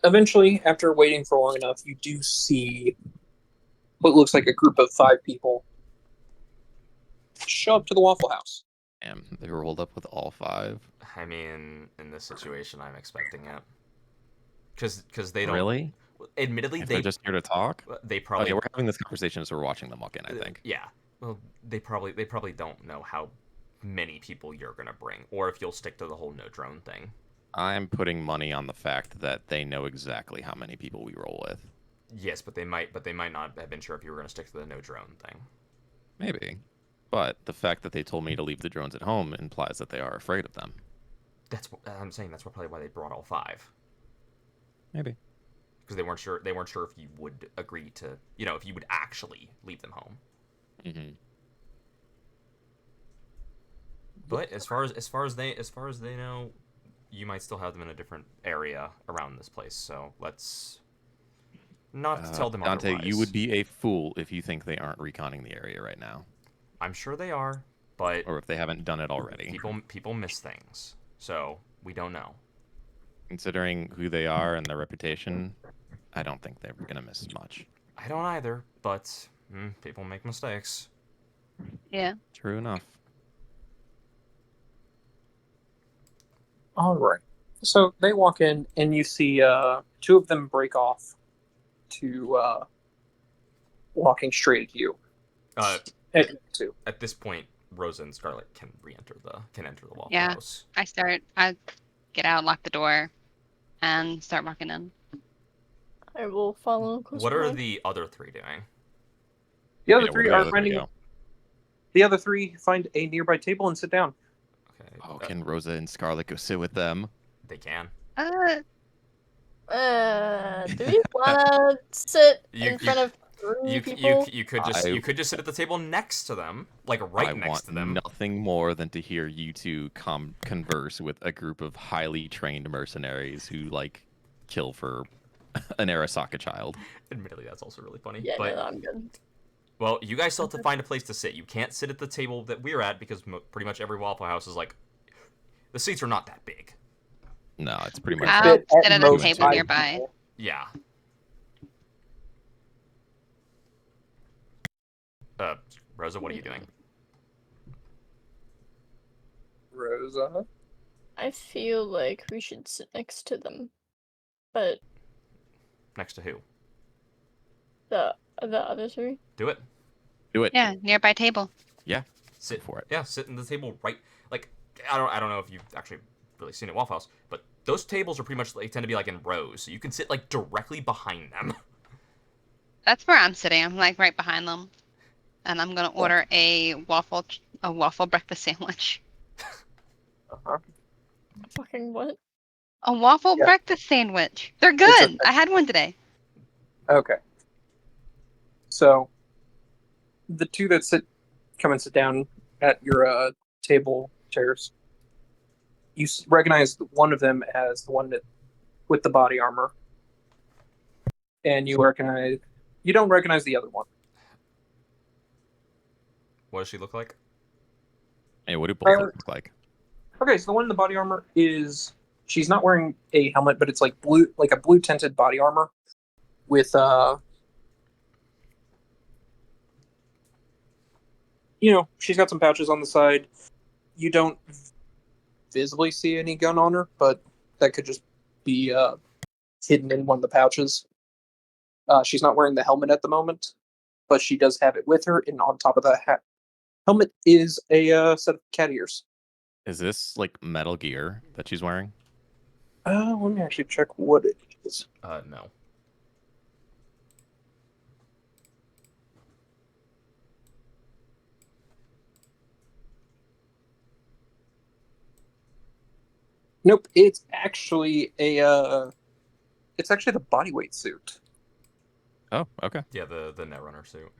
Eventually, after waiting for long enough, you do see what looks like a group of 5 people show up to the Waffle House. Damn, they rolled up with all 5. I mean, in this situation, I'm expecting it. Because they don't. Really? Admittedly, If they they're just here to talk? they probably. Okay, we're having this conversation as we're watching them walk in, I think. Yeah. Well, they probably don't know how many people you're gonna bring, or if you'll stick to the whole no drone thing. I'm putting money on the fact that they know exactly how many people we roll with. Yes, but they might not have been sure if you were gonna stick to the no drone thing. Maybe. But the fact that they told me to leave the drones at home implies that they are afraid of them. I'm saying that's probably why they brought all 5. Maybe. Because they weren't sure if you would agree to, if you would actually leave them home. Mm-hmm. But as far as they know, you might still have them in a different area around this place. So let's not tell them Dante, otherwise. you would be a fool if you think they aren't reconning the area right now. I'm sure they are. but or if they haven't done it already. people miss things, so we don't know. Considering who they are and their reputation, I don't think they're gonna miss much. I don't either, but people make mistakes. Yeah. True enough. All right. So they walk in, and you see two of them break off to walking straight at you. Uh, At you two. at this point, Rosa and Scarlet can enter the Waffle Yeah. House. I get out, lock the door, and start walking in. I will follow close What are behind. the other three doing? The other Yeah, where three do the are other three finding. go? The other three find a nearby table and sit down. Okay. Oh, can Rosa and Scarlet go sit with them? They can. Do we wanna sit You- in front of three You people? could just sit at the table next to them, like I next want to them. nothing more than to hear you two converse with a group of highly trained mercenaries who like kill for an Arasaka child. Admittedly, that's also really funny. Yeah, but no, I'm good. well, you guys still have to find a place to sit. You can't sit at the table that we're at because pretty much every Waffle House is like the seats are not that big. No, it's pretty much. I'll Fit sit at at a most table five nearby. people. Yeah. Rosa, what are you doing? Rosa. I feel like we should sit next to them, but Next to who? the other three. Do it. Do it. Yeah, nearby table. Sit for it. Yeah, sit in the table right. Like I don't know if you've actually really seen it at Waffle House, but those tables are pretty much they tend to be like in rows, so you can sit like directly behind them. That's where I'm sitting. I'm like right behind them, and I'm gonna order a waffle breakfast sandwich. Uh-huh. Fucking what? A waffle Yeah. breakfast sandwich. They're It's a- good. I had one today. Okay. So the two that come and sit down at your table chairs. You recognize one of them as the one that with the body armor, and you don't recognize the other one. What does she look like? Hey, what do both Uh, look like? Okay, so the one in the body armor she's not wearing a helmet, but it's like a blue tinted body armor with she's got some pouches on the side. You don't visibly see any gun on her, but that could just be hidden in one of the pouches. She's not wearing the helmet at the moment, but she does have it with her, and on top of the helmet is a set of cat ears. Is this like Metal Gear that she's wearing? Let me actually check what it is. No. Nope, it's actually the bodyweight suit. Oh, okay. Yeah, the Netrunner suit.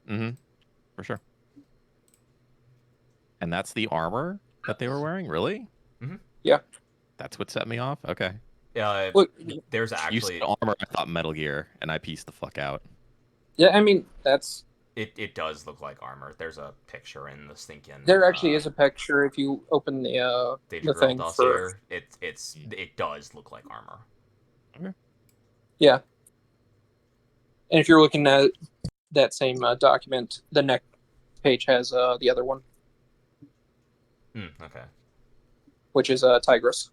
Mm-hmm. For sure. And that's the armor that they were wearing? Really? Mm-hmm. Yeah. That's what set me off? Okay. Look, There's You actually said armor, I thought Metal Gear, and I pieced the fuck out. yeah, I mean that's it does look like armor. There's a picture in the stinking. there actually is a picture if you open the Data the Girl thing dossier. for It does look like armor. yeah. And if you're looking at that same document, the next page has the other one, Okay. which is Tigress.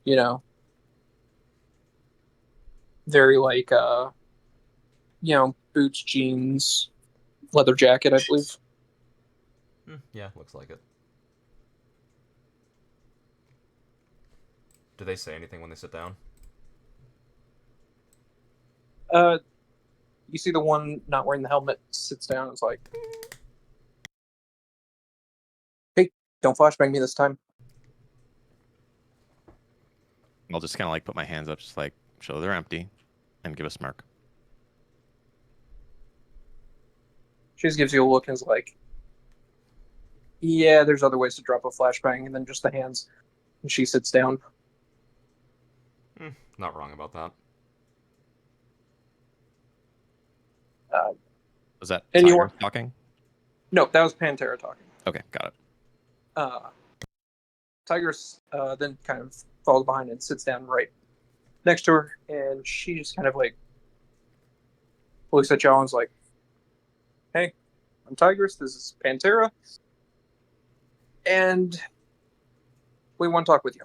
You know, very like boots, jeans, leather jacket, I believe. Yeah, looks like it. Do they say anything when they sit down? You see the one not wearing the helmet sits down and is like, "Hey, don't flashbang me this time." I'll just kind of like put my hands up, just like show they're empty, and give a smirk. She just gives you a look and is like, "Yeah, there's other ways to drop a flashbang than just the hands." And she sits down. Not wrong about that. Was that And you Tiger are- talking? No, that was Pantera talking. Okay, got it. Tigress then kind of falls behind and sits down right next to her, and she just kind of like looks at y'all and is like, "Hey, I'm Tigress. This is Pantera, and we want to talk with you."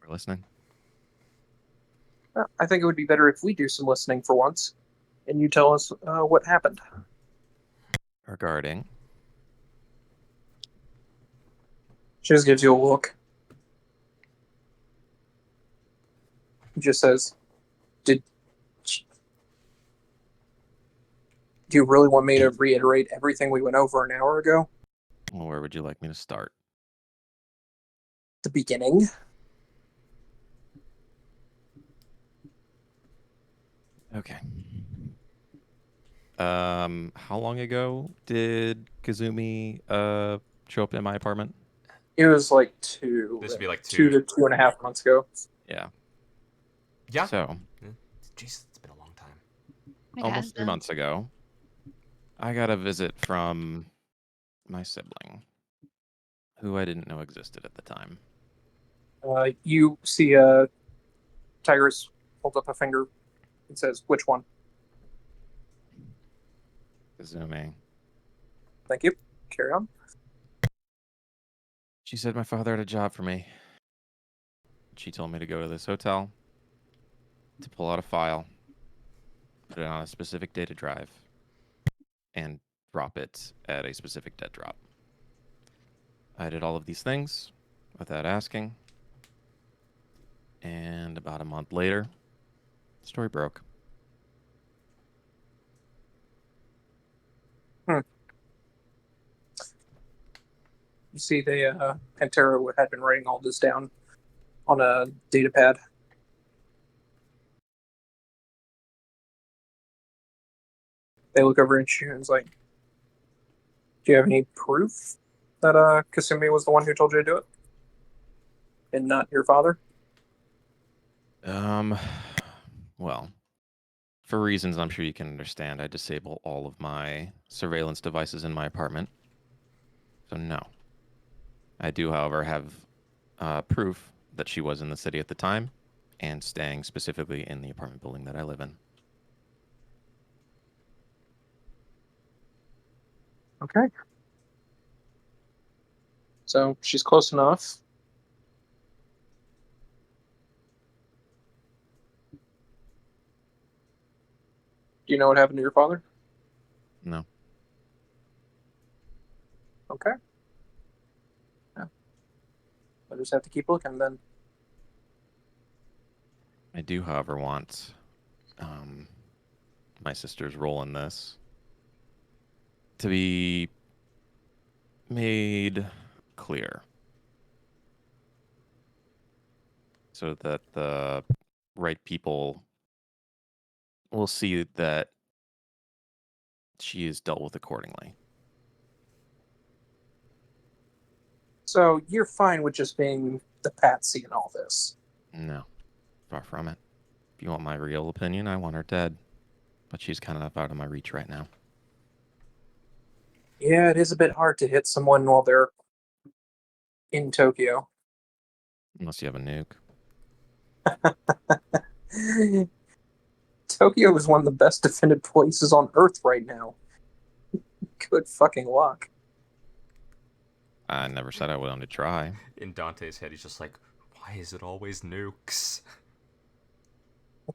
We're listening. I think it would be better if we do some listening for once, and you tell us what happened. Regarding. She just gives you a look. He just says, Do you really want me to reiterate everything we went over an hour ago? Well, where would you like me to start? The beginning? Okay. How long ago did Kazumi show up in my apartment? It was like two. This would be like 2 to 2.5 months ago. Yeah. Yeah. So, Jeez, it's been a long time. It has almost 3 been. months ago, I got a visit from my sibling, who I didn't know existed at the time. You see Tigress hold up a finger and says, "Which one?" Kazumi. Thank you. Carry on. She said my father had a job for me. She told me to go to this hotel, to pull out a file, put it on a specific data drive, and drop it at a specific dead drop. I did all of these things without asking. And about a month later, the story broke. You see, Pantera had been writing all this down on a data pad. They look over at you and it's like, "Do you have any proof that Kasumi was the one who told you to do it, and not your father?" Well, for reasons I'm sure you can understand, I disable all of my surveillance devices in my apartment. So no. I do, however, have proof that she was in the city at the time and staying specifically in the apartment building that I live in. Okay. So she's close enough. Do you know what happened to your father? No. Okay. Yeah. I just have to keep looking then. I do, however, want my sister's role in this to be made clear so that the right people will see that she is dealt with accordingly. So you're fine with just being the patsy in all this? No, far from it. If you want my real opinion, I want her dead. But she's kind of out of my reach right now. Yeah, it is a bit hard to hit someone while they're in Tokyo. Unless you have a nuke. Tokyo is one of the best defended places on Earth right now. Good fucking luck. I never said I wanted to try. In Dante's head, he's just like, why is it always nukes?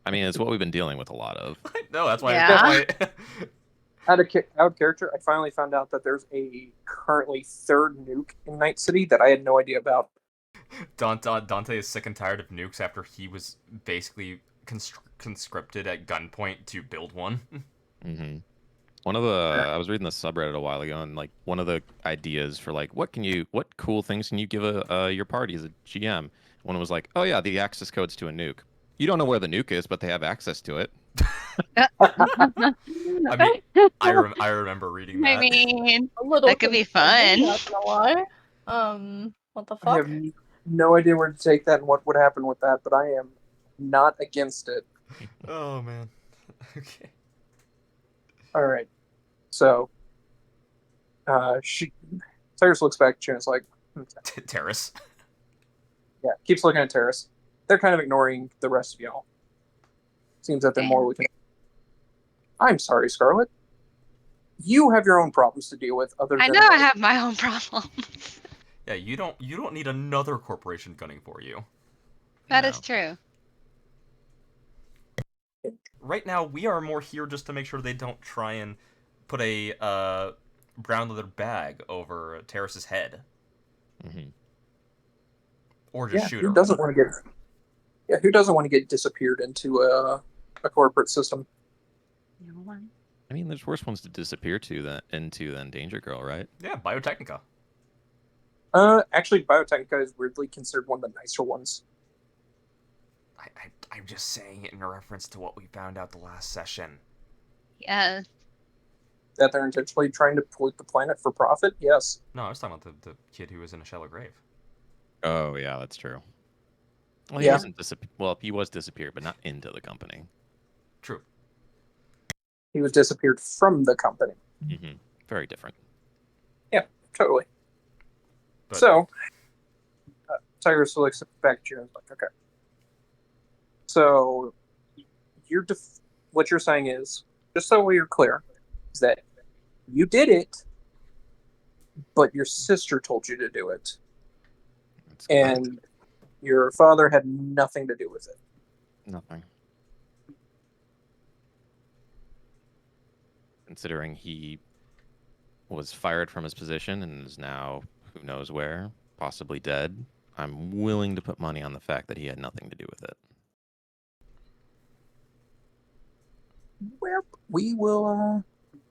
I mean, it's what we've been dealing with a lot of. No, that's why. Yeah. That's why. Out of character, I finally found out that there's a currently third nuke in Night City that I had no idea about. Dante is sick and tired of nukes after he was basically conscripted at gunpoint to build one. Mm-hmm. I was reading the subreddit a while ago, and like one of the ideas for like what cool things can you give your party as a GM? One was like, oh yeah, the access codes to a nuke. You don't know where the nuke is, but they have access to it. I mean, I remember reading that. I mean, A little that could be concerning, fun. not gonna lie. What the I fuck? have no idea where to take that and what would happen with that, but I am not against it. Oh man. Okay. All right. So, Tyrus looks back at you and is like, Terrace. yeah, keeps looking at Terrace. They're kind of ignoring the rest of y'all. Seems that they're more looking. I'm sorry, Scarlet. You have your own problems to deal with. I know I have my own problems. Yeah, you don't need another corporation gunning for you. That is true. Right now, we are more here just to make sure they don't try and put a brown leather bag over Terrace's head. Mm-hmm. Or just shoot her. Who doesn't want to get? Yeah, who doesn't want to get disappeared into a corporate system? No one. I mean, there's worse ones to disappear into than Danger Girl, right? Yeah, Biotechnica. Actually, Biotechnica is weirdly considered one of the nicer ones. I'm just saying it in reference to what we found out the last session. Yes. That they're intentionally trying to pollute the planet for profit? Yes. No, I was talking about the kid who was in a shallow grave. Oh yeah, that's true. Well, he Yeah. wasn't he was disappeared, but not into the company. True. He was disappeared from the company. Mm-hmm. Very different. Yeah, totally. But, So, Tyrus looks back at you and is like, okay. So, what you're saying is, just so we're clear, is that you did it, but your sister told you to do it. That's correct. And your father had nothing to do with it. Nothing. Considering he was fired from his position and is now who knows where, possibly dead, I'm willing to put money on the fact that he had nothing to do with it. Well, we will,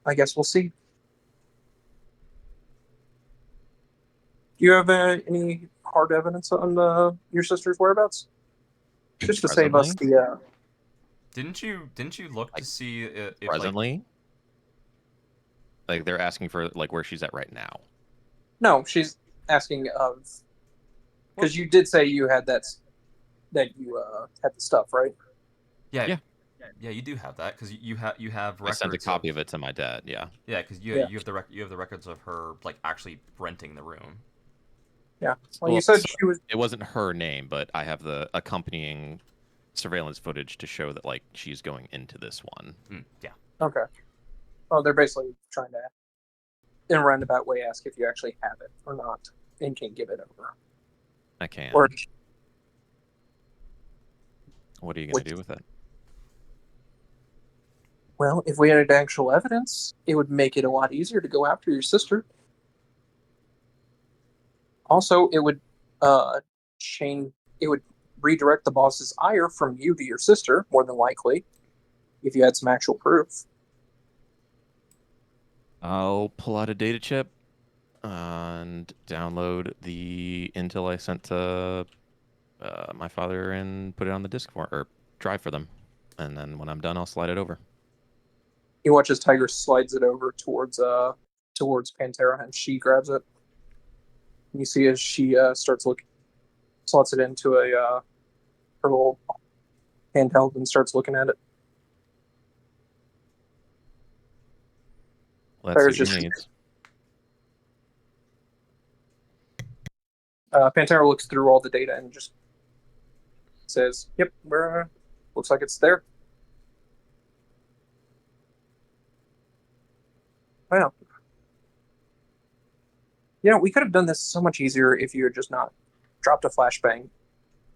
I guess we'll see. Do you have any hard evidence on your sister's whereabouts? Just to save us the... Didn't you look to see if Presently? Like they're asking for like where she's at right now. No, she's asking of... Because you did say you had that you had the stuff, right? Yeah, you do have that because you have I records. sent a copy of it to my dad. Yeah. Yeah, because you have the records of her like actually renting the room. Yeah. Well, you said she was... It wasn't her name, but I have the accompanying surveillance footage to show that like she's going into this one. Yeah. Okay. Well, they're basically trying to, in a roundabout way, ask if you actually have it or not and can give it over. I can. Or what are you going to do with it? well, if we had actual evidence, it would make it a lot easier to go after your sister. Also, it would redirect the boss's ire from you to your sister, more than likely, if you had some actual proof. I'll pull out a data chip and download the intel I sent to my father and put it on the disk or drive for them. And then when I'm done, I'll slide it over. You watch as Tiger slides it over towards Pantera, and she grabs it. And you see as she slots it into her little handheld and starts looking at it. Well, that's Tiger's what she needs. Pantera looks through all the data and just says, "Yep, looks like it's there." Well, we could have done this so much easier if you had just not dropped a flashbang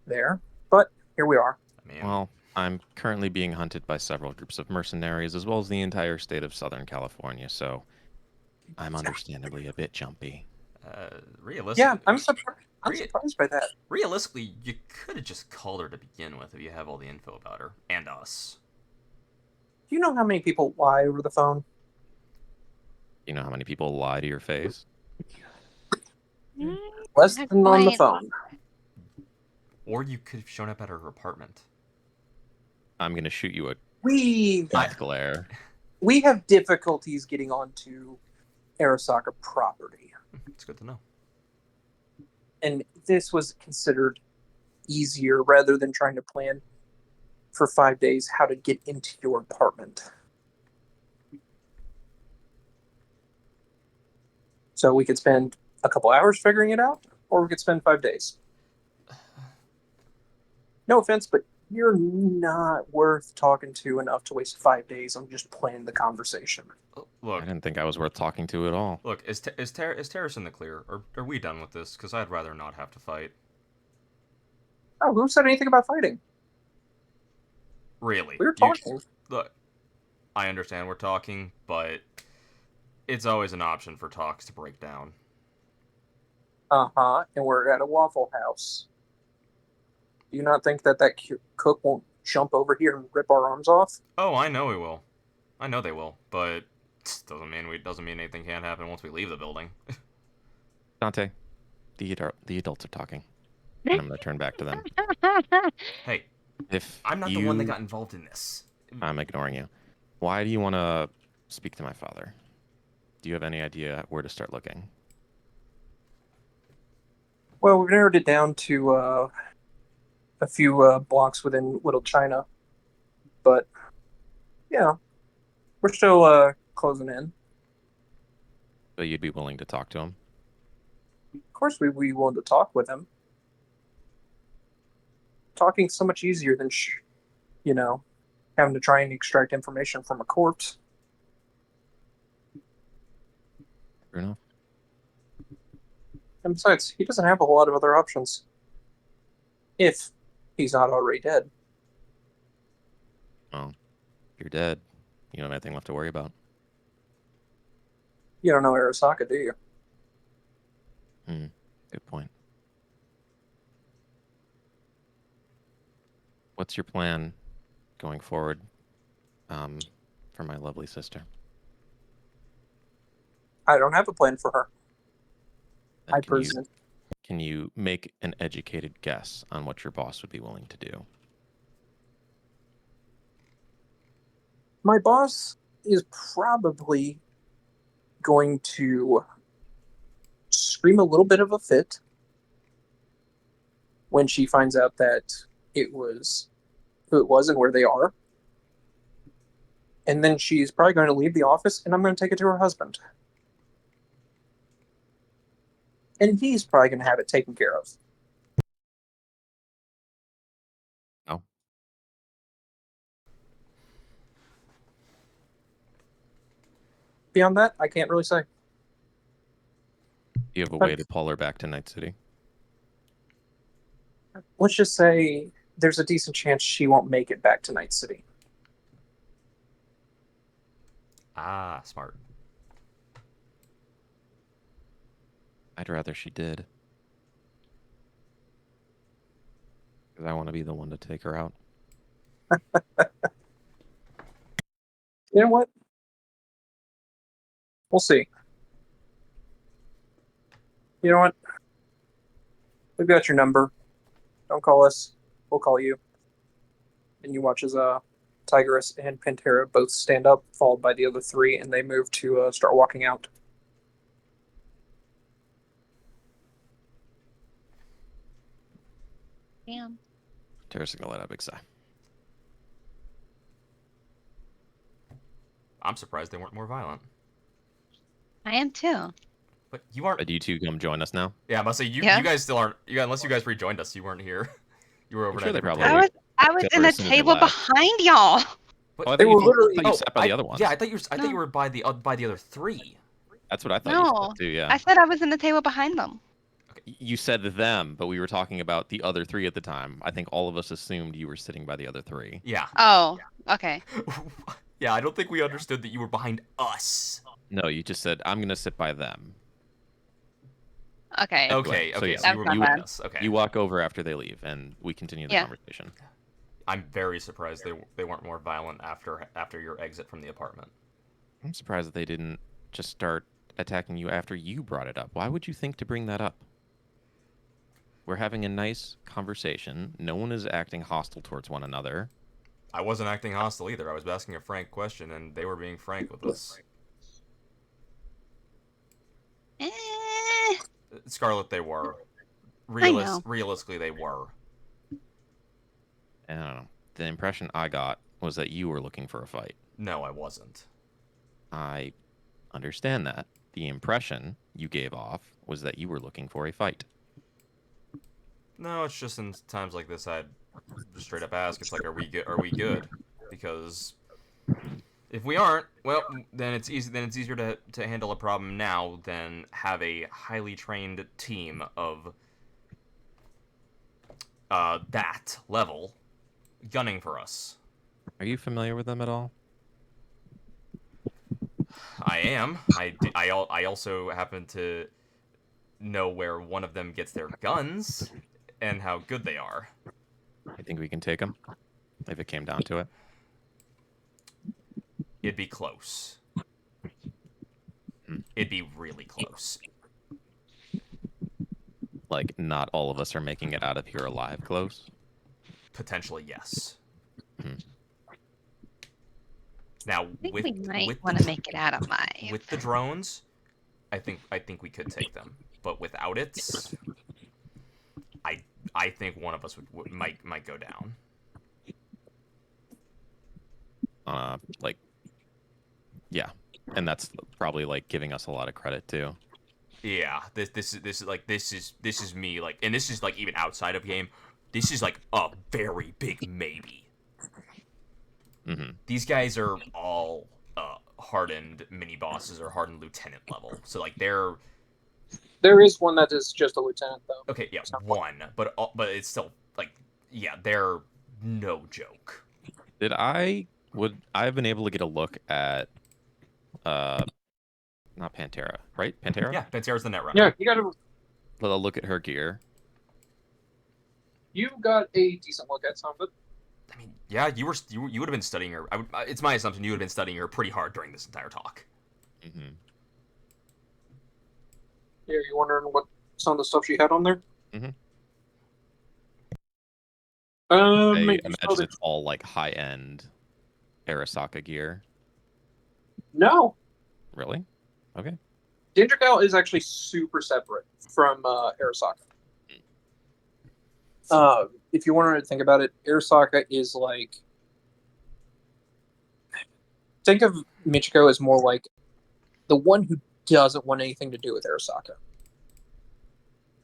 there. But here we are. Well, I'm currently being hunted by several groups of mercenaries, as well as the entire state of Southern California, so I'm understandably a bit jumpy. Realistically, yeah, I'm surprised by that. Realistically, you could have just called her to begin with if you have all the info about her and us. Do you know how many people lie over the phone? You know how many people lie to your face? Less than on the phone. Or you could have shown up at her apartment. I'm going to shoot you a We death glare. We have difficulties getting onto Arasaka property. It's good to know. And this was considered easier rather than trying to plan for 5 days how to get into your apartment. So we could spend a couple hours figuring it out, or we could spend 5 days. No offense, but you're not worth talking to enough to waste 5 days on just planning the conversation. I Look, didn't think I was worth talking to at all. look. Is Terrace in the clear? Or are we done with this? Because I'd rather not have to fight. Oh, who said anything about fighting? Really? We were You- talking. look, I understand we're talking, but it's always an option for talks to break down. Uh-huh, and we're at a Waffle House. Do you not think that cook won't jump over here and rip our arms off? Oh, I know he will. I know they will, but doesn't mean anything can't happen once we leave the building. Dante, the adults are talking. And I'm going to turn back to them. Hey, If I'm not the one that got involved in this. I'm ignoring you. Why do you want to speak to my father? Do you have any idea where to start looking? Well, we've narrowed it down to a few blocks within Little China. But, yeah, we're still closing in. So you'd be willing to talk to him? Of course, we'd be willing to talk with him. Talking's so much easier than, having to try and extract information from a corpse. Fair enough. And besides, he doesn't have a whole lot of other options. If he's not already dead. Well, if you're dead, you don't have anything left to worry about. You don't know Arasaka, do you? Good point. What's your plan going forward for my lovely sister? I don't have a plan for her. And I presume. can you make an educated guess on what your boss would be willing to do? My boss is probably going to scream a little bit of a fit when she finds out that it was who it was and where they are. And then she's probably going to leave the office, and I'm going to take it to her husband. And he's probably going to have it taken care of. Oh. Beyond that, I can't really say. Do you have a way to pull her back to Night City? Let's just say there's a decent chance she won't make it back to Night City. Ah, smart. I'd rather she did. Because I want to be the one to take her out. You know what? We'll see. You know what? We've got your number. Don't call us. We'll call you. And you watch as Tigress and Pantera both stand up, followed by the other three, and they move to start walking out. Damn. Terrace gonna let out a big sigh. I'm surprised they weren't more violent. I am too. But you aren't. Do you two come join us now? Yeah, I must say you Yeah. guys still aren't. Unless you guys rejoined us, you weren't here. You were over I'm sure at a they different probably table. I was Except in for the as soon as they table left. behind y'all. But- Oh, I They thought were you, literally- I thought you sat by the other ones. Yeah, I thought you No. were by the other three. That's what I thought you No, said too, yeah. I said I was in the table behind them. You said them, but we were talking about the other three at the time. I think all of us assumed you were sitting by the other three. Yeah. Oh, okay. Yeah, I don't think we understood that you were behind us. No, you just said, I'm going to sit by them. Okay. Okay, So, okay, yeah, so you That's were not behind bad. us. Okay. You walk over after they leave, and we continue the Yeah. conversation. I'm very surprised they weren't more violent after your exit from the apartment. I'm surprised that they didn't just start attacking you after you brought it up. Why would you think to bring that up? We're having a nice conversation. No one is acting hostile towards one another. I wasn't acting hostile either. I was asking a frank question, and they were being frank with us. Eh, Scarlet, they were. know. Realistically, they were. I don't know. The impression I got was that you were looking for a fight. No, I wasn't. I understand that, the impression you gave off was that you were looking for a fight. No, it's just in times like this, I'd just straight up ask. It's like, are we good? Are we good? Because if we aren't, well, then it's easy. Then it's easier to handle a problem now than have a highly trained team of that level gunning for us. Are you familiar with them at all? I am. I also happen to know where one of them gets their guns and how good they are. I think we can take them if it came down to it. It'd be close. Hmm. It'd be really close. Like, not all of us are making it out of here alive close. Potentially, yes. Hmm. Now, I think with we might with want the to make it out alive. with the drones, I think we could take them. But without it, I think one of us might go down. Like, yeah, and that's probably like giving us a lot of credit too. Yeah, this is me, like, and this is like even outside of game. This is like a very big maybe. Mm-hmm. These guys are all hardened mini bosses or hardened lieutenant level, so like they're There is one that is just a lieutenant, though. okay. Yeah, one, but it's still like, yeah, they're no joke. Would I have been able to get a look at not Pantera, right? Pantera? Yeah, Pantera's the net runner. Yeah, you Look at her gear. got a decent look at some of it. I mean, yeah, you would have been studying her. It's my assumption you would have been studying her pretty hard during this entire talk. Mm-hmm. Yeah, you wondering what some of the stuff she had on there? Mhm. Um, I you imagine saw the- it's all like high-end Arasaka gear. No, Really? Okay. Danger Gal is actually super separate from Arasaka. If you want to think about it, Arasaka is like, think of Michiko as more like the one who doesn't want anything to do with Arasaka.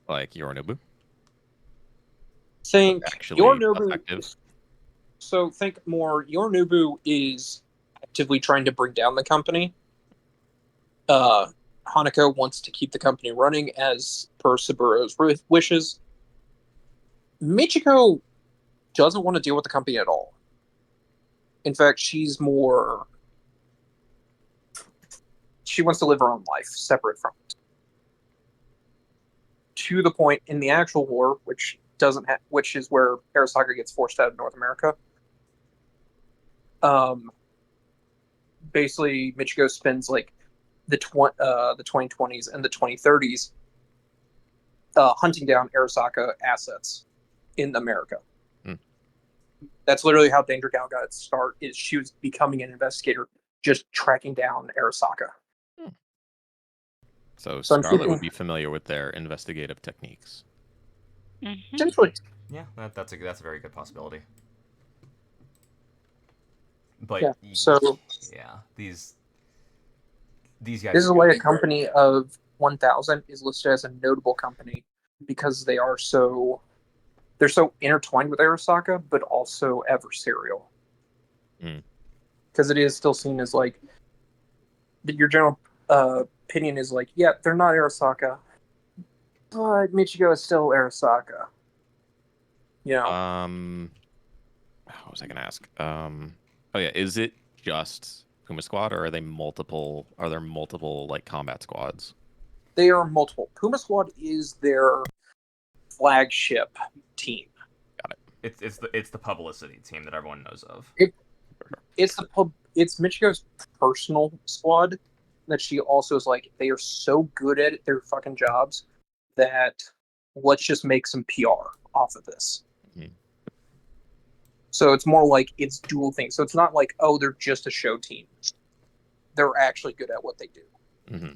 Like Yorinobu. Think Actually Yorinobu. effective. So think more. Yorinobu is actively trying to bring down the company. Hanako wants to keep the company running as per Saburo's wishes. Michiko doesn't want to deal with the company at all. In fact, she wants to live her own life, separate from it. To the point in the actual war, which is where Arasaka gets forced out of North America. Basically, Michiko spends like the 2020s and the 2030s hunting down Arasaka assets in America. Hmm. That's literally how Danger Gal got its start. Is she was becoming an investigator, just tracking down Arasaka. So So I'm Scarlet thinking- would be familiar with their investigative techniques. Mhm. Essentially, Yeah, that's a very good possibility. But yeah. So yeah, these guys. this is are why good. a company of 1,000 is listed as a notable company, because they're so intertwined with Arasaka, but also adversarial. Mm. Because it is still seen as like your general opinion is like, yeah, they're not Arasaka, but Michiko is still Arasaka. You know, What was I gonna ask? Oh yeah, is it just Puma Squad, or are there multiple like combat squads? they are multiple. Puma Squad is their flagship team. It's the publicity team that everyone knows of. It's Michiko's personal squad that she also is like, they are so good at their fucking jobs that let's just make some PR off of this. Mhm. So it's more like it's dual things. So it's not like, oh, they're just a show team. They're actually good at what they do. Mm-hmm.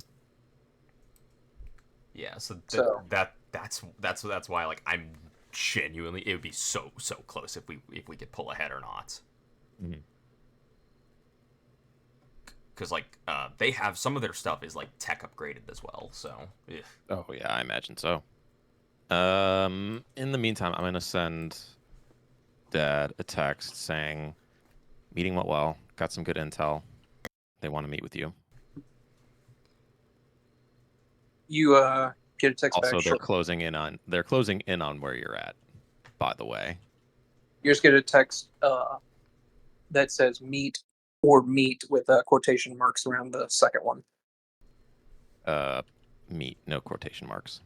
Yeah, so So- that's why, like, I'm genuinely, it would be so close if we could pull ahead or not. Mhm. because like they have some of their stuff is like tech upgraded as well. So yeah. Oh yeah, I imagine so. In the meantime, I'm gonna send Dad a text saying, "Meeting went well. Got some good intel. They want to meet with you." You get a text Also, back. they're Sure. closing in on where you're at. By the way, You just get a text that says meet or meet with quotation marks around the second one. meet, no quotation marks.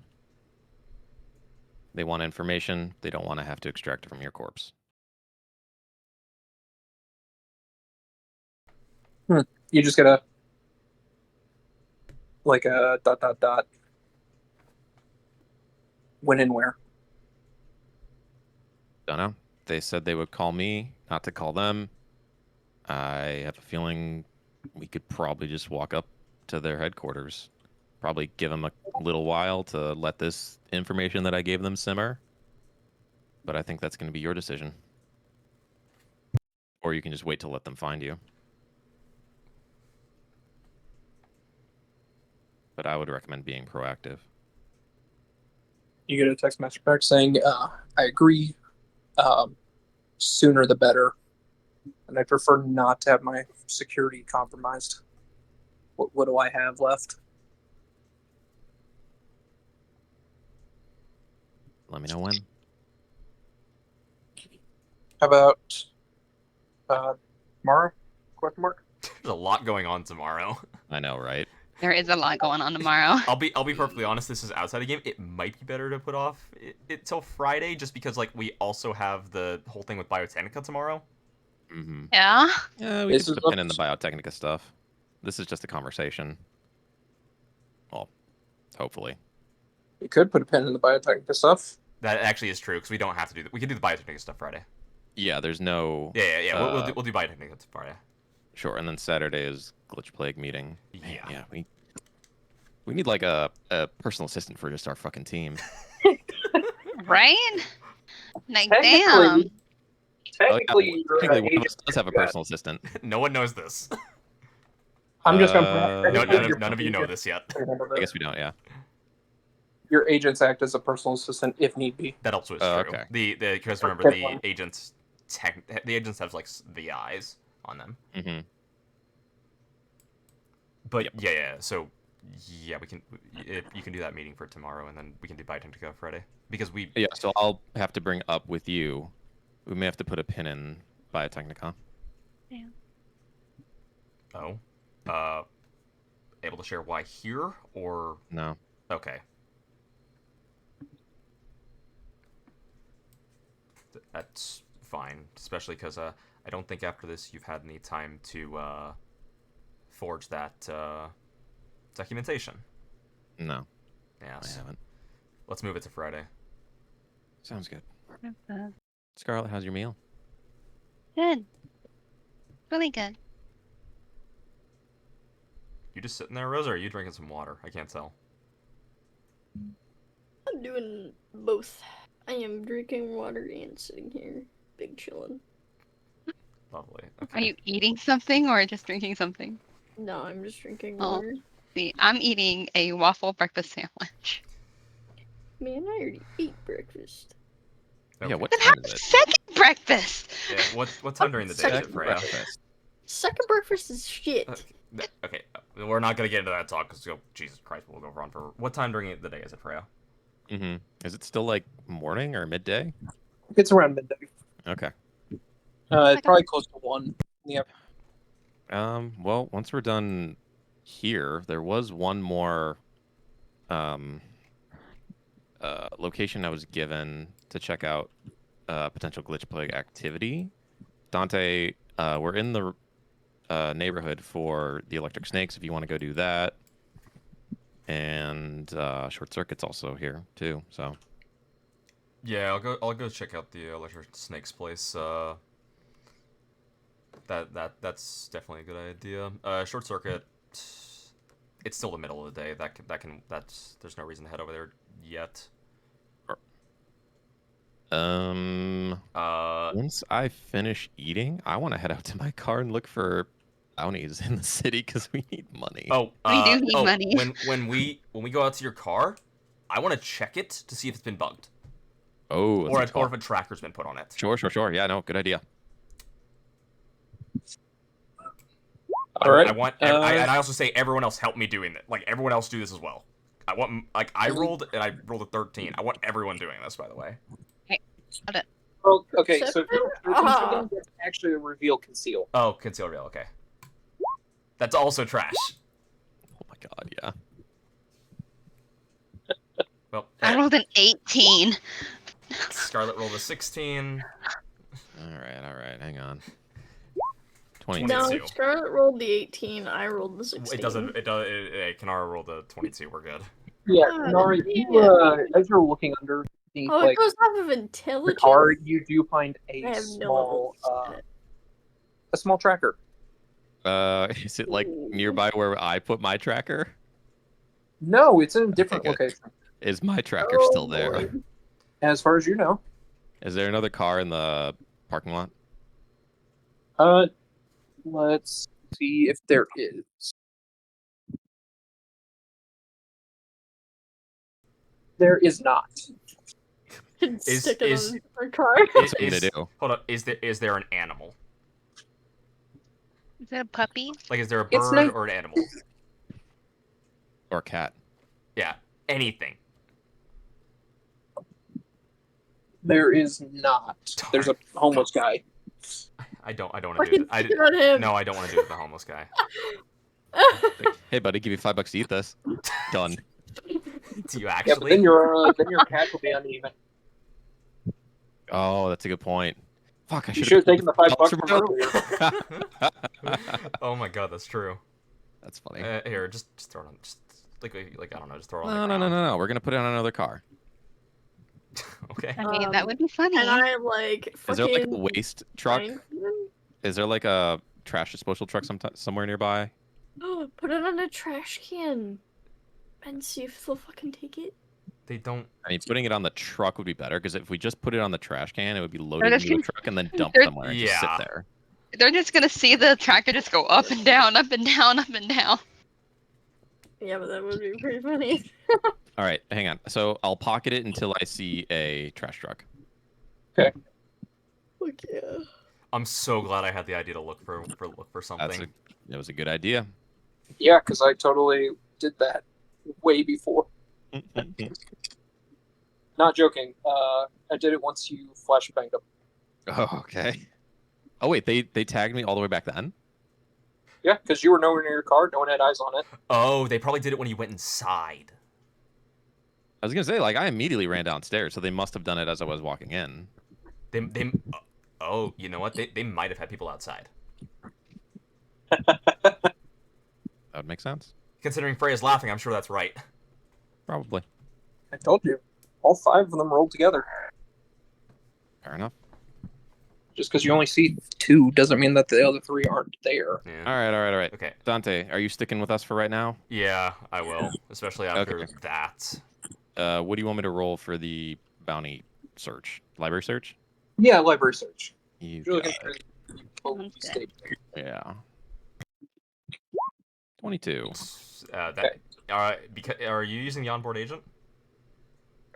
They want information. They don't want to have to extract it from your corpse. You just get a like a ... When and where. Don't know. They said they would call me, not to call them. I have a feeling we could probably just walk up to their headquarters. Probably give them a little while to let this information that I gave them simmer. But I think that's going to be your decision. Or you can just wait to let them find you. But I would recommend being proactive. You get a text message back saying, "I agree. Sooner the better, and I prefer not to have my security compromised. What do I have left?" Let me know when. How about tomorrow? Question mark. There's a lot going on tomorrow. I know, right? There is a lot going on tomorrow. I'll be perfectly honest. This is outside the game. It might be better to put off it till Friday, just because like we also have the whole thing with Biotechnica tomorrow. Mm-hmm. Yeah. Yeah, we This could is put a pin in the Biotechnica stuff. This is just a conversation. Well, hopefully. You could put a pin in the biotech stuff. That actually is true because we don't have to do that. We can do the Biotechnica stuff Friday. Yeah, there's no... Yeah. We'll do Biotechnica Friday. Sure, and then Saturday is Glitch Plague meeting. Man, Yeah. yeah, we need like a personal assistant for just our fucking team. Right? Like, Technically- damn. Technically, you're Technically, an one of us agent. does have a personal assistant. No one knows this. I'm just Uh, gonna. No, technically, none of you know agent. this yet. Remember I that. guess we don't, yeah. Your agents act as a personal assistant if need be. That also is Oh, true. okay. Because remember That's the fine. agents have like the eyes on them. Mm-hmm. But Yep. yeah. So yeah, we can. You can do that meeting for tomorrow, and then we can do Biotechnica Friday because we. Yeah, so I'll have to bring up with you. We may have to put a pin in Biotechnica. Oh. Able to share why here or No. okay. That's fine, especially because I don't think after this you've had any time to forge that documentation. No, Yes. I haven't. Let's move it to Friday. Sounds good. Scarlett, how's your meal? Good. Really good. You just sitting there, Rosa, or are you drinking some water? I can't tell. I'm doing both. I am drinking water and sitting here, big chillin'. Lovely. Okay. Are you eating something or just drinking something? No, I'm just drinking Oh. water. See, I'm eating a waffle breakfast sandwich. Man, I already ate breakfast. Okay. Yeah, what Then time have is a it? second breakfast. Yeah. What time during the day is it, Second Freya? breakfast. Second breakfast is shit. Okay. We're not gonna get into that talk because Jesus Christ, we'll go on for what time during the day is it, Freya? Mm-hmm. Is it still like morning or midday? It's around midday. Okay. It's probably close to 1. Yeah. Well, once we're done here, there was one more location I was given to check out potential glitch plague activity. Dante, we're in the neighborhood for the electric snakes if you want to go do that. And short circuit's also here too, so Yeah, I'll go check out the electric snakes place. That's definitely a good idea. Short circuit. It's still the middle of the day. There's no reason to head over there yet. once I finish eating, I want to head out to my car and look for bounties in the city because we need money. Oh, We do need money. When we go out to your car, I want to check it to see if it's been bugged Oh, or that's a good if call. a tracker's been put on it. Sure. Yeah, no, good idea. All right. I want, and I also say everyone else help me doing it. Like everyone else do this as well. I want, like I rolled a 13. I want everyone doing this, by the way. Well, okay, Except so if you for- don't get actually reveal conceal. Oh, conceal real. Okay. That's also trash. Oh my god, yeah. Well, I rolled an 18. Scarlet rolled a 16. All right. Hang on. 22. No, 22. Scarlet rolled the 18. I rolled the 16. It doesn't. Kanara rolled a 22. We're good. Yeah, God Nari, damn. as you're looking underneath Oh, it like goes off of the intelligence. card, you do find I a have small no. a small tracker. Is it like nearby where I put my tracker? No, it's in a different good. location. Is my tracker Oh, still there? boy. As far as you know. Is there another car in the parking lot? Let's see if there is. There is not. Stick it is- on a different car. What's it gonna do? Hold on. Is there an animal? Is that a puppy? Like, is there a It's bird nice. or an animal? Or cat? Yeah, anything. There is not. There's a homeless guy. I don't want to do Fucking it. I stick it on him. no, I don't want to do it with the homeless guy. Like, hey, buddy, give you $5 to eat this. Done. Do you Yeah, but actually? then your catch will be uneven. Oh, that's a good point. Fuck, I You should should have taken the $5 from earlier. Oh my god, that's true. That's funny. Here, just throw it on. Just like I don't know, just throw it on No, the ground. no. We're gonna put it on another car. Okay. I mean, that would be funny. And I like Is there like a fucking waste truck? find him. Is there like a trash disposal truck somewhere nearby? Put it on a trash can and see if they'll fucking take it. They don't. I mean, putting it on the truck would be better because if we just put it on the trash can, it would be loaded just into a gonna- truck and then dumped they're- somewhere and just sit Yeah. there. They're just gonna see the tractor just go up and down, up and down, up and down. Yeah, but that would be pretty funny. All right, hang on. So I'll pocket it until I see a trash truck. Fuck yeah. I'm so glad I had the idea to look for something. That was a good idea. Yeah, because I totally did that way before. Not joking. I did it once you flashbanged up. Oh, okay. Oh wait, they tagged me all the way back then? Yeah, because you were nowhere near your car. No one had eyes on it. Oh, they probably did it when you went inside. I was gonna say, like, I immediately ran downstairs, so they must have done it as I was walking in. They oh, you know what? They might have had people outside. That would make sense. Considering Freya's laughing, I'm sure that's right. Probably. I told you. All 5 of them rolled together. Fair enough. Just because you only see 2 doesn't mean that the other 3 aren't there. Yeah. All right. Okay. Dante, are you sticking with us for right now? Yeah, I will. Especially after Okay. that. What do you want me to roll for the bounty search? Library search? Yeah, library search. You You're got looking for it. people Sounds good. state. Yeah. 22. Because are you using the onboard agent?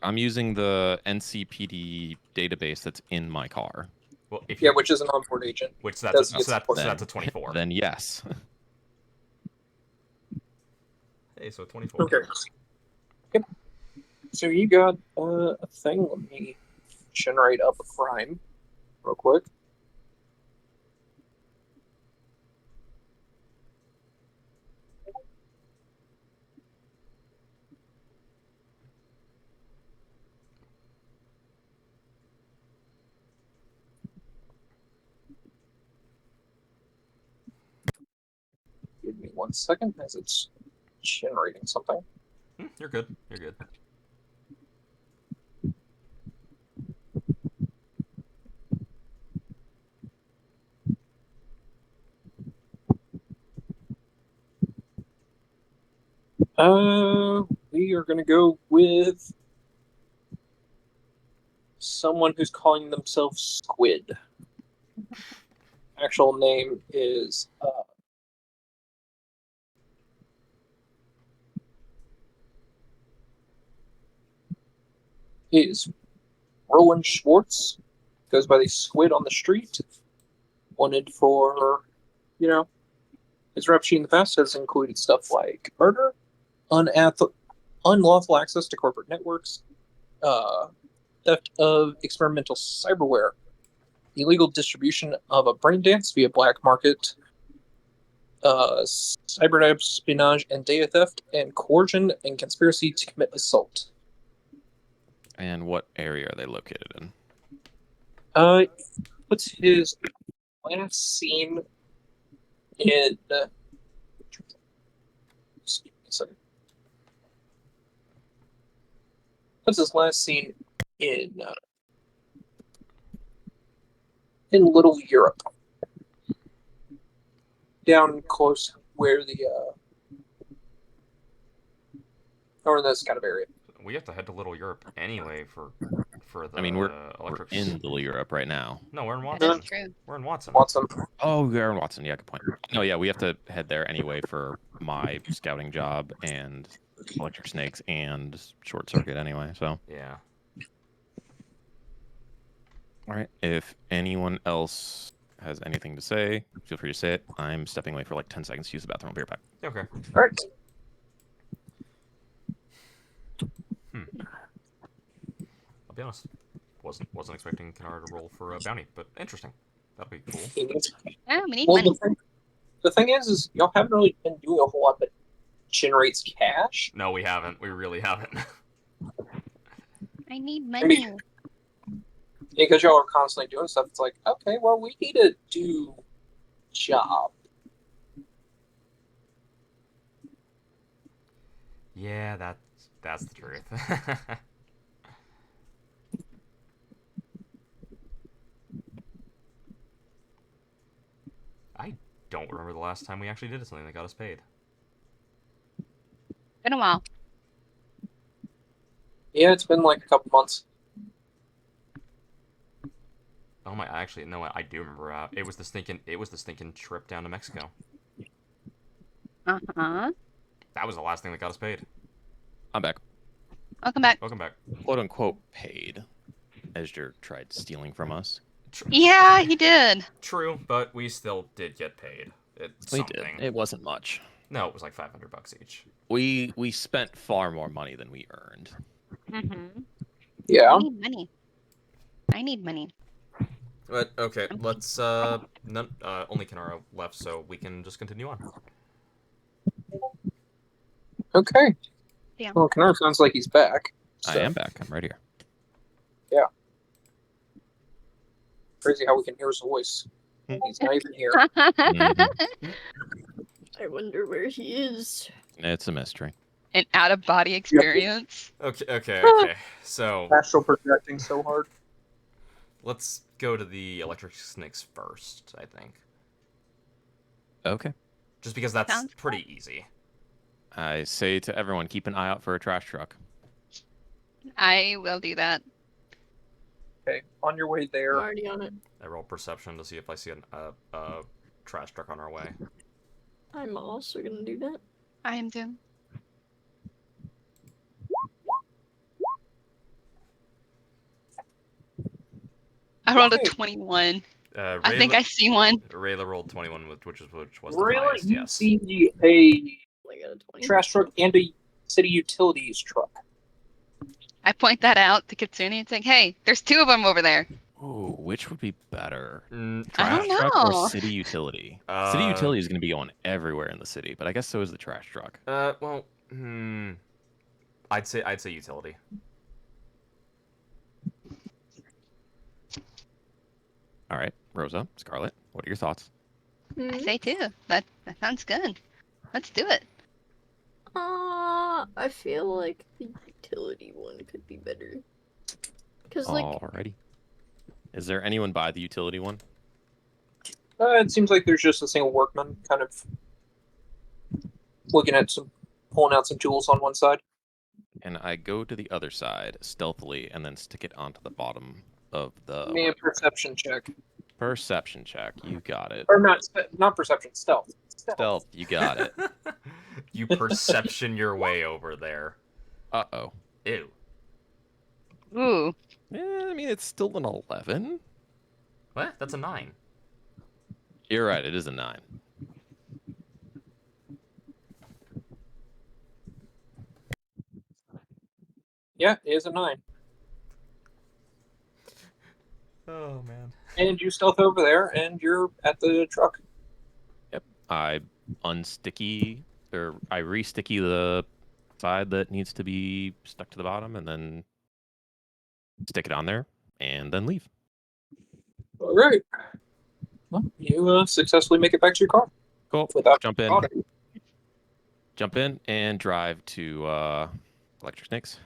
I'm using the NCPD database that's in my car. Well, if Yeah, you, which is an onboard agent. which does so get that's support. a 24. Then yes. Hey, so 24. Okay. Yep. So you got a thing. Let me generate up a crime real quick. Give me 1 second as it's generating something. You're good. You're good. We are gonna go with someone who's calling themselves Squid. Actual name is is Roland Schwartz. Goes by the Squid on the Street. Wanted for, his rap sheet in the past has included stuff like murder, unlawful access to corporate networks, theft of experimental cyberware, illegal distribution of a brain dance via black market, cyber espionage and data theft, and coercion and conspiracy to commit assault. And what area are they located in? What's his last scene in? Excuse me a second. What's his last scene in Little Europe? Down close where the or in this kind of area. We have to head to Little Europe anyway for the I mean, we're electric. in Little Europe right now. No, we're in That Watson. is true. We're in Watson. Watson. Oh, we are in Watson. Yeah, good point. No, yeah, we have to head there anyway for my scouting job and electric snakes and short circuit anyway. So, Yeah. all right. If anyone else has anything to say, feel free to say it. I'm stepping away for like 10 seconds to use the bathroom. I'll be right back. Okay. All right. I'll be honest. Wasn't expecting Kennard to roll for a bounty, but interesting. That'll be cool. Yeah, we need Well, money. the thing is y'all haven't really been doing a whole lot that generates cash. No, we haven't. We really haven't. I need money. Because y'all are constantly doing stuff. It's like, okay, well, we need to do job. Yeah, that's the truth. I don't remember the last time we actually did something that got us paid. Been a while. Yeah, it's been like a couple months. Oh my! Actually, no, I do remember. It was the stinking trip down to Mexico. Uh-huh. That was the last thing that got us paid. I'm back. Welcome back. Welcome back. Quote unquote paid. Ezra tried stealing from us. Yeah, he did. True, but we still did get paid. It's We something. did. It wasn't much. No, it was like $500 each. We spent far more money than we earned. Mm-hmm. Yeah. I need money. I need money. But okay, let's only Kenara left, so we can just continue on. Okay. Damn. Well, Kennard sounds like he's back. I am back. I'm right here. Crazy how we can hear his voice. He's not even here. Mhm. I wonder where he is. It's a mystery. An out-of-body experience. Okay. So Astral projecting so hard. let's go to the electric snakes first, I think. Okay. Just because that's Sounds pretty easy. I say to everyone, keep an eye out for a trash truck. I will do that. Okay, on your way I'm there. already on it. I roll perception to see if I see a trash truck on our way. I'm also gonna do that. I am too. I rolled a Okay. 21. Rayla, I think I see one. Rayla rolled 21, which was the Really? highest. You Yes. see a I got a 20. trash truck and a city utilities truck. I point that out to Kitsune and say, hey, there's two of them over there. Ooh, which would be better? Mm, I don't Trash truck know. or city utility? City utility is going to be going everywhere in the city, but I guess so is the trash truck. well, I'd say utility. All right, Rosa, Scarlet, what are your thoughts? I say too. That sounds good. Let's do it. I feel like the utility one could be better. Cause like Alrighty. Is there anyone by the utility one? It seems like there's just a single workman kind of pulling out some tools on one side. And I go to the other side stealthily and then stick it onto the bottom of the Give me a perception check. perception check. You got it. Or not perception, stealth. Stealth, you got it. You perception your way over there. Uh-oh. Ew. Ooh. I mean, it's still an 11. What? That's a 9. You're right. It is a 9. Yeah, it is a 9. Oh man. And you stealth over there, and you're at the truck. Yep. I unsticky, or I re-sticky the side that needs to be stuck to the bottom, and then stick it on there, and then leave. All right. Well, you successfully make it back to your car Cool. without Jump in. spotting. Jump in and drive to Electric Snakes.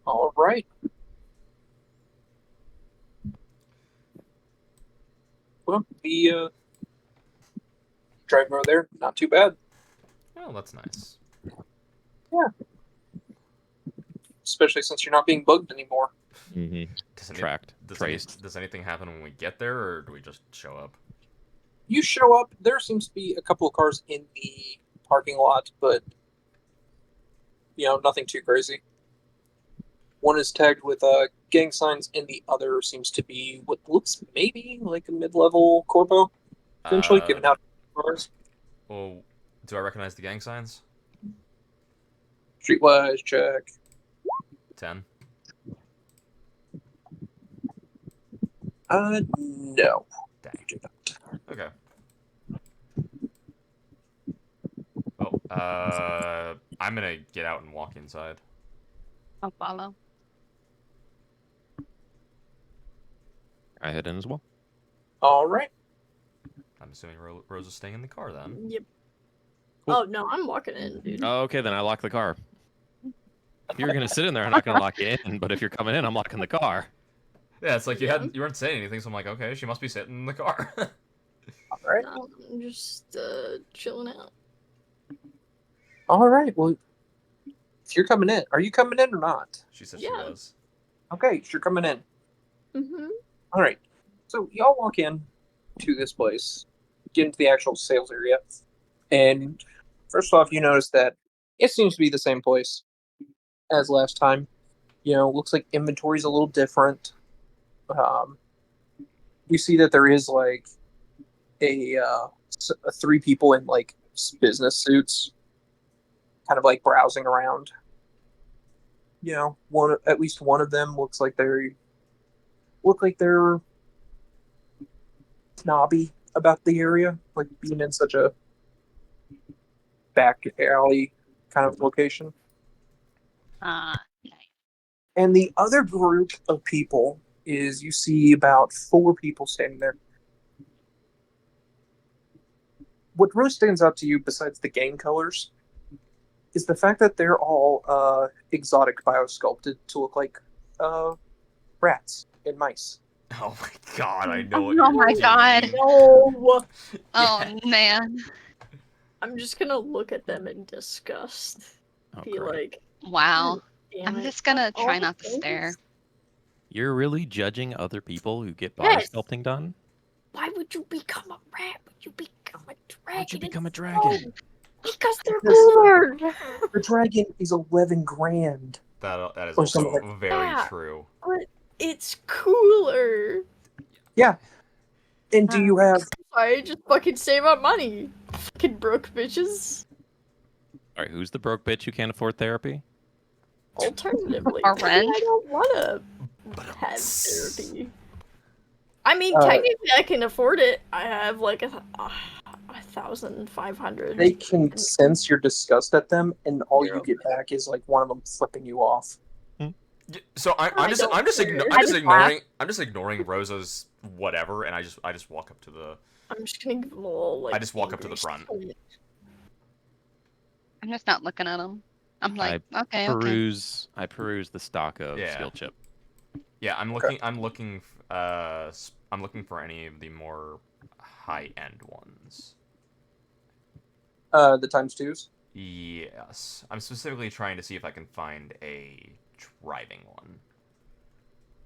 All right. Well, the driving over there, not too bad. Oh, that's nice. Especially since you're not being bugged anymore. Mm-hmm. Does, any, Tracked, does, any, traced. does anything happen when we get there, or do we just show up? You show up. There seems to be a couple of cars in the parking lot, but nothing too crazy. One is tagged with gang signs, and the other seems to be what looks maybe like a mid-level corpo, potentially, given how cars. Well, do I recognize the gang signs? Streetwise check. 10. No. Dang. You do not. Okay. Well, I'm gonna get out and walk inside. I'll follow. I head in as well. All right. I'm assuming Rose is staying in the car then. Yep. Cool. Oh no, I'm walking in, dude. Oh, okay, then I lock the car. If you're gonna sit in there, I'm not gonna lock you in. But if you're coming in, I'm locking the car. Yeah, it's like you Yeah. weren't saying anything, so I'm like, okay, she must be sitting in the car. All right. No, I'm just chilling out. All right. Well, if you're coming in, are you coming in or not? She said she Yeah. was. Okay, you're coming in. Mm-hmm. All right. So y'all walk in to this place, get into the actual sales area, and first off, you notice that it seems to be the same place as last time. Looks like inventory's a little different. You see that there is like a 3 people in like business suits, kind of like browsing around. At least one of them looks like they're snobby about the area, like being in such a back alley kind of location. Nice. And the other group of people is you see about 4 people standing there. What really stands out to you, besides the gang colors, is the fact that they're all exotic biosculpted to look like rats and mice. Oh my god, I know what Oh you're my doing. god. No. Oh man. I'm just gonna look at them in disgust. Oh, Be great. like, Wow. damn I'm it. just gonna All try the not to things? stare. You're really judging other people who get body Yes. sculpting done? Why would you become a rat? Would you become a dragon? Why'd you become a It's dragon? so- Because they're Because- cooler. The dragon is 11 grand. That is Or also something very that. true. But it's cooler. Yeah. And do you have I just fucking save up money. Fucking broke bitches. All right, who's the broke bitch who can't afford therapy? Alternatively, Or maybe rent? I don't wanna have therapy. I mean, Uh, technically, I can afford it. I have like 1,500. they can sense your disgust at them, and all you Zero. get back is like one of them flipping you off. So I I'm just don't I'm just care. igno- I I'm just just ignoring I'm just ignoring Rosa's whatever, and I just walk up to the. I'm just gonna give a little like. I just walk up to the angry front. salute. I'm just not looking at them. I'm like, okay, okay. I peruse the stock of Yeah. skill chip. Yeah, I'm looking for any of the more high end ones. The times twos. Yes, I'm specifically trying to see if I can find a driving one.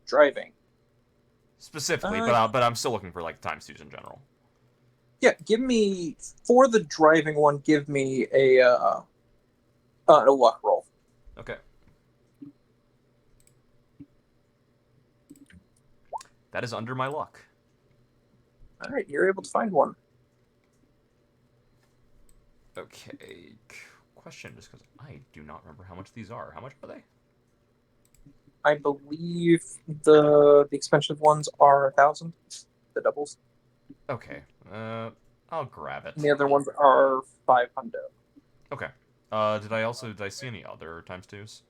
Driving. Specifically, Uh, but I'm still looking for like times twos in general. Yeah, give me for the driving one. Give me a luck roll. Okay. That is under my luck. All right, you're able to find one. Okay. Question, just because I do not remember how much these are. How much are they? I believe the expensive ones are 1,000. The doubles. Okay. I'll grab it. And the other ones are 500. Okay. Did I see any other times twos?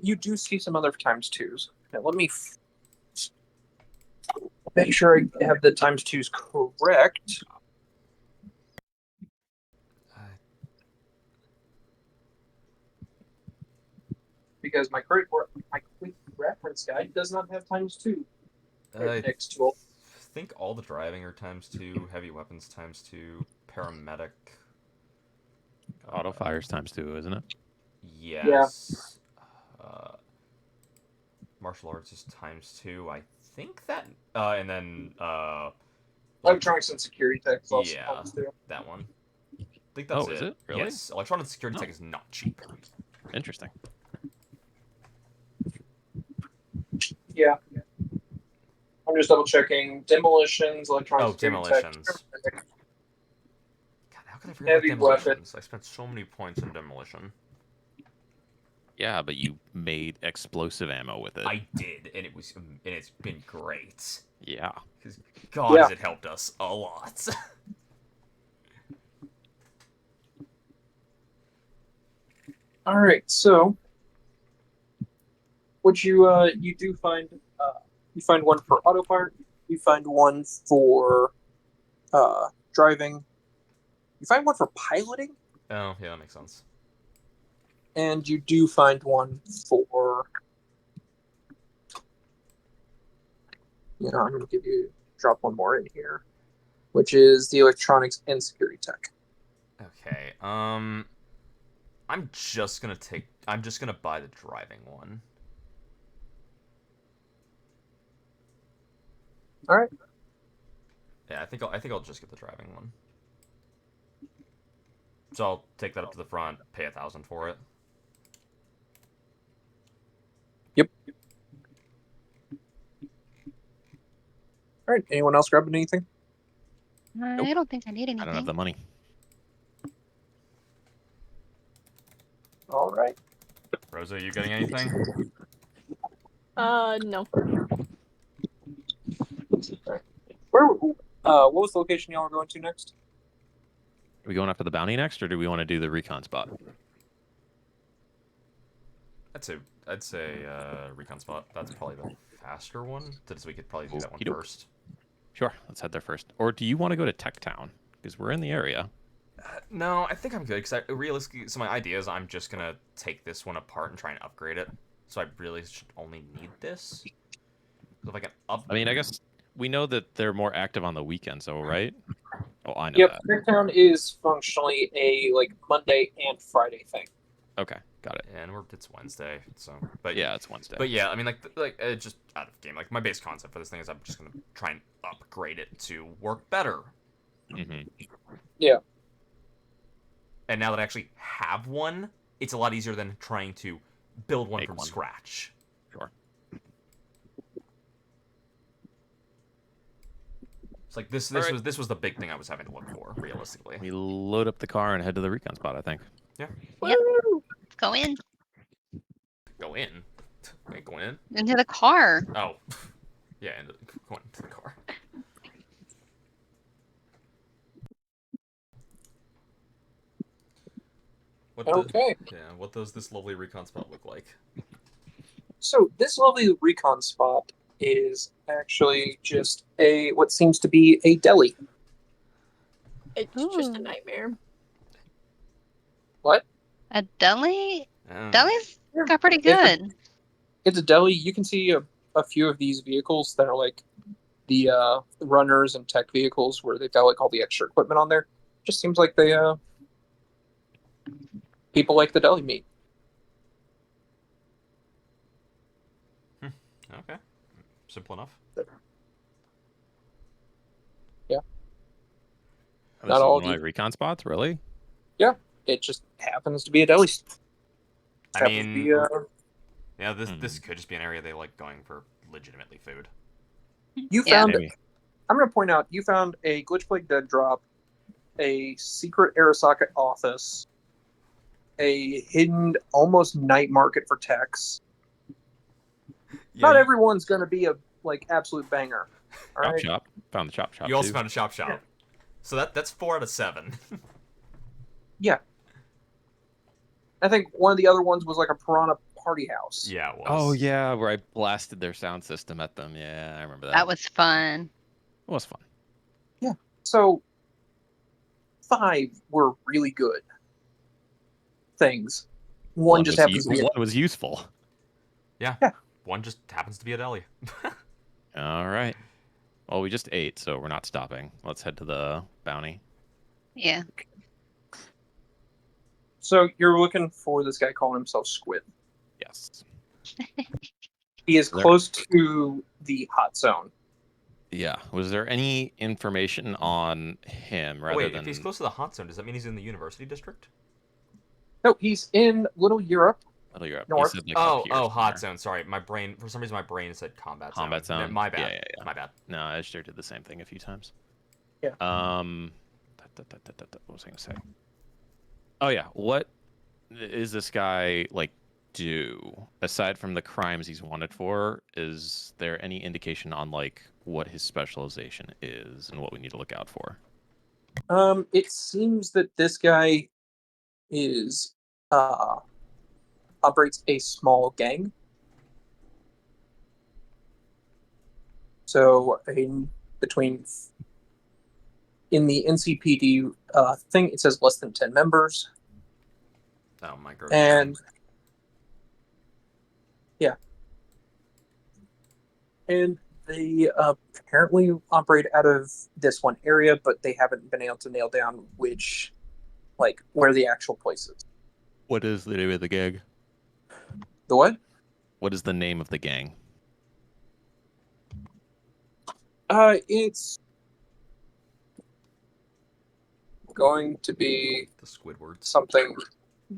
You do see some other times twos. Now let me make sure I have the times twos correct. Because my quick reference guide does not have times two next to it. I think all the driving are times two, heavy weapons times two, paramedic. Auto fires times 2, isn't it? Yes. Martial arts is times 2. I think that. And then. Electronics and security tech is also Yeah, times two. that one. I think that's is it? Really? Yes. Electronic security tech is not cheap. Interesting. Yeah. I'm just double checking. Demolitions, electronic Oh, security demolitions. tech. God, how could I forget Heavy about demolitions? I spent so many points in demolition. Yeah, but you made explosive ammo with it. I did, and it's been great. Yeah. Because God, has it helped us a lot. All right, so what you do find you find one for auto fire, you find one for driving, you find one for piloting, Oh, yeah, that makes sense. and you do find one for I'm going to drop one more in here, which is the electronics and security tech. Okay. I'm just gonna buy the driving one. All right. Yeah, I think I'll just get the driving one. So I'll take that up to the front, pay 1,000 for it. Yep. All right. Anyone else grabbing anything? I don't think I need anything. I don't have the money. All right. Rosa, are you getting anything? No. What was the location y'all were going to next? Are we going after the bounty next, or do we want to do the recon spot? I'd say recon spot. That's probably the faster one. So we could probably do that one Okey-doke. first. Sure, let's head there first. Or do you want to go to Tech Town? Because we're in the area. No, I think I'm good. Because realistically, so my idea is I'm just gonna take this one apart and try and upgrade it. So I really should only need this. So if I can I mean, I guess we know that they're more active on the weekends, though, right? Oh, I know Yep, that. Crackdown is functionally a Monday and Friday thing. Okay, got it. And it's Wednesday, so but Yeah, it's Wednesday. But yeah, I mean, just out of game. Like my base concept for this thing is I'm just gonna try and upgrade it to work better. Mm-hmm. Yeah. And now that I actually have one, it's a lot easier than trying to build one Make from one. scratch. Sure. It's like this was the big thing I was having to look for, realistically. We load up the car and head to the recon spot, I think. Yeah. Yep. Let's go in. Go in. Wait, going in? Into the car. Oh. Yeah, going into the car. What does this lovely recon spot look like? So this lovely recon spot is actually just what seems to be a deli. It's just a Ooh. nightmare. What? A deli? Um, Deli's Yeah. got pretty good. It's a deli. You can see a few of these vehicles that are like the runners and tech vehicles where they've got all the extra equipment on there. Just seems like they people like the deli meat. Okay. Simple enough. This Not is all one of my recon spots, really? It just happens to be a deli. I mean, Yeah, this could just be an area they like going for legitimately food. You Yeah. found. Maybe. I'm going to point out. You found a Glitch Plague Dead Drop, a secret Arasaka office, a hidden almost night market for techs. Yeah, Not everyone's going to be a like absolute banger. All Chop right. shop. Found the chop shop. you also too. found a shop. So that's 4 out of 7. I think one of the other ones was like a piranha party house. Yeah, it was. Oh yeah, where I blasted their sound system at them. Yeah, I remember that. That was fun. It was fun. So 5 were really good things. One just happens to be. One was useful. One just happens to be a deli. All right. Well, we just ate, so we're not stopping. Let's head to the bounty. Yeah. So you're looking for this guy calling himself Squid. Yes. He is There- close to the hot zone. Yeah. Was there any information on him rather Wait, than? if he's close to the hot zone, does that mean he's in the university district? No, he's in Little Europe. Oh, you're up. North. You said, like, up here hot somewhere. zone. Sorry, my brain. For some reason, my brain said combat zone. Combat zone? My bad. Yeah. My bad. No, I sure did the same thing a few times. Yeah. What was I gonna say? Oh yeah. What is this guy like do aside from the crimes he's wanted for? Is there any indication on like what his specialization is and what we need to look out for? It seems that this guy is operates a small gang. So in the NCPD thing, it says less than 10 members, Oh my god. and they apparently operate out of this one area, but they haven't been able to nail down where the actual place is. What is the name of the gang? The what? What is the name of the gang? It's going to be the Squidwards. something.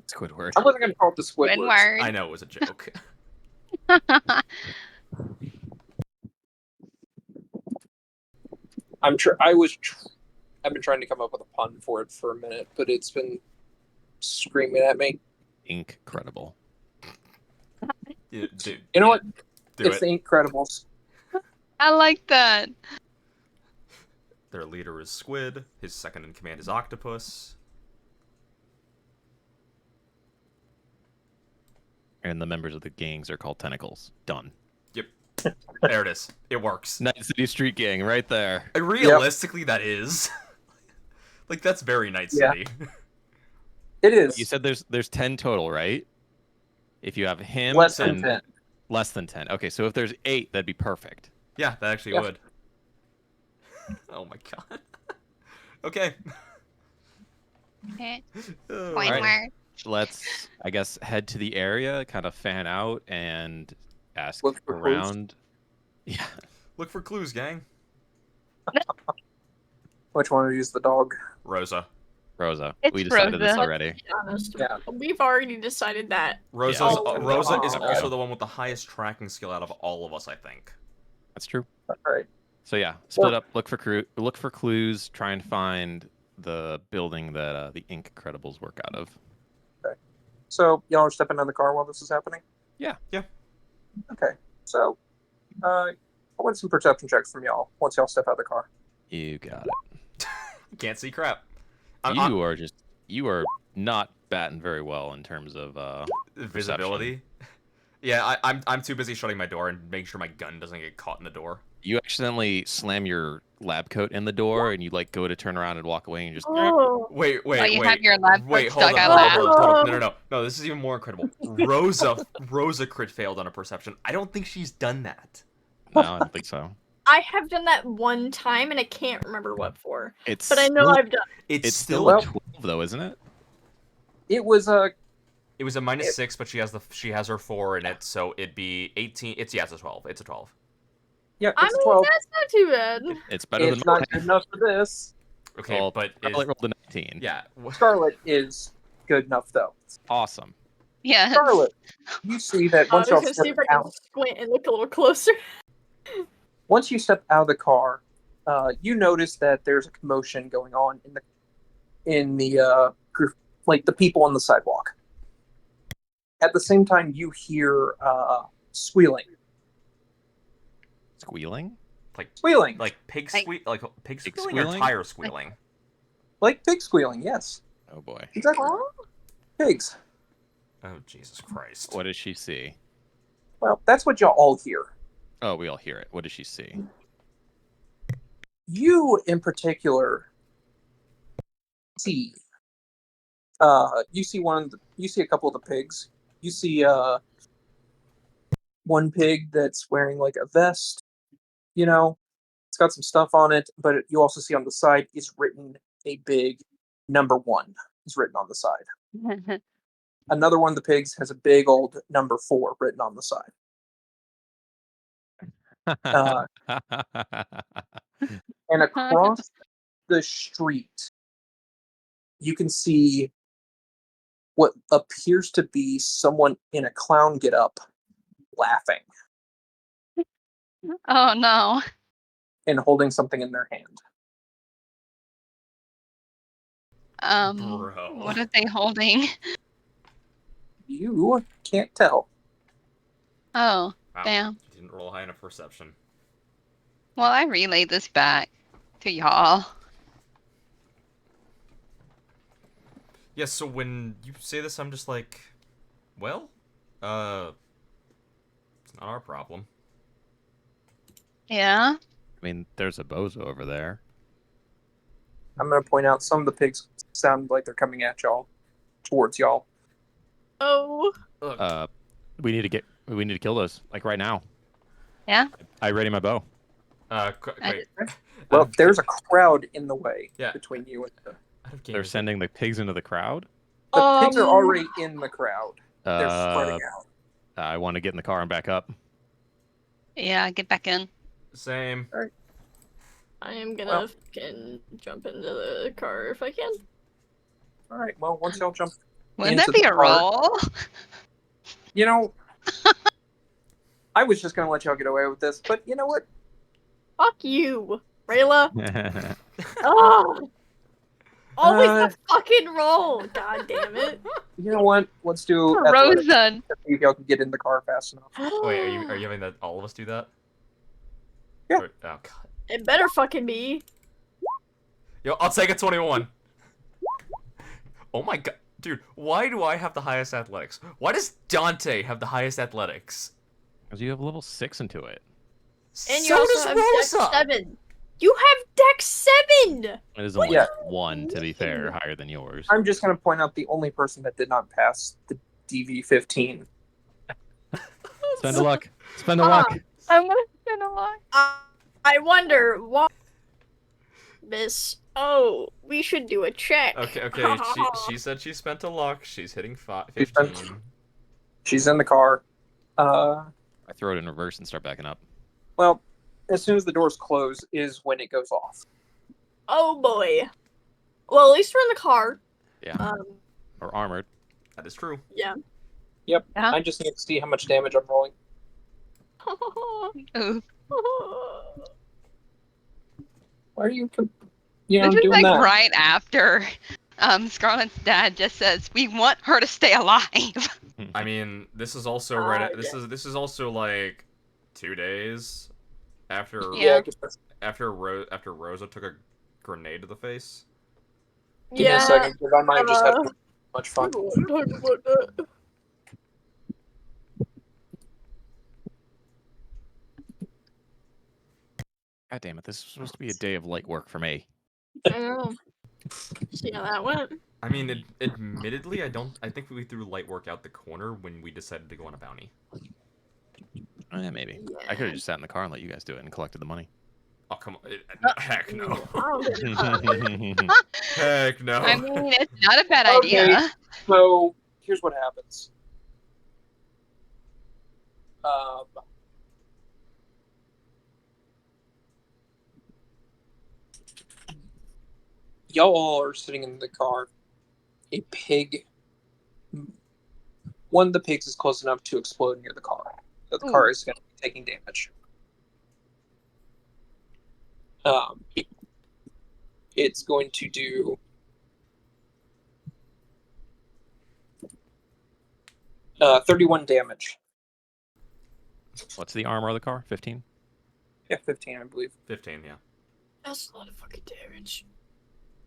Squidward. I wasn't going to call it the Squidward. Squidward. I know it was a joke. I'm sure I've been trying to come up with a pun for it for a minute, but it's been screaming at me. Incredible. Dude, You know what? do It's it. the Incredibles. I like that. Their leader is Squid. His second in command is Octopus. And the members of the gangs are called Tentacles. Done. There it is. It works. Night City Street Gang, right there. Realistically, that is. Like, that's very Night Yeah. City. It is. You said there's 10 total, right? If you have him Less than and 10. less than 10. Okay, so if there's 8, that'd be perfect. Yeah, that actually Yeah. would. Oh my god. Okay. Okay. Oh, Point Alright. where. Let's, I guess, head to the area, kind of fan out, and ask Look for clues. around. Yeah. Look for clues, gang. Which one is the dog? Rosa. Rosa. It's We decided this Rosa. already. To be honest, Yeah. we've already decided that. Rosa Oh, is oh, also okay. the one with the highest tracking skill out of all of us, I think. That's true. All right. So yeah, split up, look for clues, try and find the building that the Incredibles work out of. So y'all are stepping in the car while this is happening? Yeah. Yeah. Okay. So I want some perception checks from y'all once y'all step out of the car. You got it. Can't see crap. You are not batting very well in terms of Visibility. Yeah, I'm too busy shutting my door and making sure my gun doesn't get caught in the door. You accidentally slam your lab coat in the door, and you like go to turn around and walk away, and you just Oh, Wait, Oh, you wait. have your lab Wait, coat hold stuck up, out hold loud. up, hold up. No, this is even more incredible. Rosa crit failed on a perception. I don't think she's done that. no, I don't think so. I have done that one time, and I can't remember what for. It's But I know still, I've done. it's still Well- a 12 though, isn't it? It was It was a -6, but she has her 4 in it, so it'd be 18. It's a 12. It's a 12. yeah, I it's mean, 12. that's not too bad. It's better It's than not mine. good enough for this. Okay, Well, but Scarlet rolled a 19. yeah. Scarlet is good enough though. Awesome. Yes. Charlotte, you see that I once was y'all gonna step see if I can out, squint and look a little closer. once you step out of the car, you notice that there's a commotion going on in the group, like the people on the sidewalk. At the same time, you hear squealing. Squealing? Squealing. Like pig Like- squeak, like pig Pig squealing or squealing? tire squealing. Like pig squealing, yes. Oh boy. Exactly. Oh, Pigs. Oh Jesus Christ! What does she see? Well, that's what y'all all hear. Oh, we all hear it. What does she see? You, in particular, see. You see you see a couple of the pigs. You see one pig that's wearing like a vest. You know, it's got some stuff on it, but you also see on the side is written a big #1 is written on the side. Another one of the pigs has a big old #4 written on the side. And across the street, you can see what appears to be someone in a clown getup laughing Oh no. and holding something in their hand. Bro. What are they holding? You can't tell. Oh, Wow. damn. Didn't roll high enough perception. Well, I relayed this back to y'all. Yeah. So when you say this, I'm just like, well, it's not our problem. Yeah. I mean, there's a bozo over there. I'm going to point out some of the pigs sound like they're coming at y'all, towards y'all. oh. We need to kill those like right now. Yeah. I ready my bow. Wait. Well, there's a crowd in the way Yeah. between you and They're sending the pigs into the crowd. the pigs are already in the crowd. They're spreading out. I want to get in the car and back up. Yeah, get back in. Same. I am gonna Well- fucking jump into the car if I can. All right. Well, once y'all jump, Wouldn't into that be the a car. roll? you know, I was just going to let y'all get away with this, but you know what? Fuck you, Rayla. Oh, always the fucking roll. God damn it. You know what? Let's do athletics. Frozen. See if y'all can get in the car fast enough. Wait, are you having that all of us do that? Yeah. Wait, oh god. It better fucking be. Yo, I'll take a 21. Oh my god. Dude, why do I have the highest athletics? Why does Dante have the highest athletics? Because you have level 6 into it. And you So also does have Rosa! Dex 7. You have Dex 7! It is only Yeah. 1, to be fair, higher than yours. I'm just going to point out the only person that did not pass the DV15. Spend a luck. Spend a Ah. luck. I'm gonna lie. I wonder why. Miss. Oh, we should do a check. Okay, she said she spent a luck. She's hitting She spent- 15. She's in the car. I throw it in reverse and start backing up. Well, as soon as the doors close is when it goes off. Oh boy. Well, at least we're in the car. Yeah. Or armored. That is true. Yeah. Yep. Yeah. I just need to see how much damage I'm rolling. Ooh. Why are you, This is doing like that? right after Scarlett's dad just says, "We want her to stay alive." I mean, this is also this is also like 2 days after Yeah. after Rosa took a grenade to the face. Give me a second, because I might have just had too much fun. Talk about that. God damn it, this is supposed to be a day of light work for me. I know. See how that went? I mean, admittedly, I think we threw light work out the corner when we decided to go on a bounty. Yeah, maybe. I could have just sat in the car and let you guys do it and collected the money. Oh come on! Heck no! Oh, Heck no! I mean, it's not a bad Okay. idea. So, here's what happens. Y'all all are sitting in the car. A pig one of the pigs is close enough to explode near the car. So the Ooh. car is going to be taking damage. It's going to do 31 damage. What's the armor of the car? 15? Yeah, 15, I believe. 15, yeah. That's a lot of fucking damage.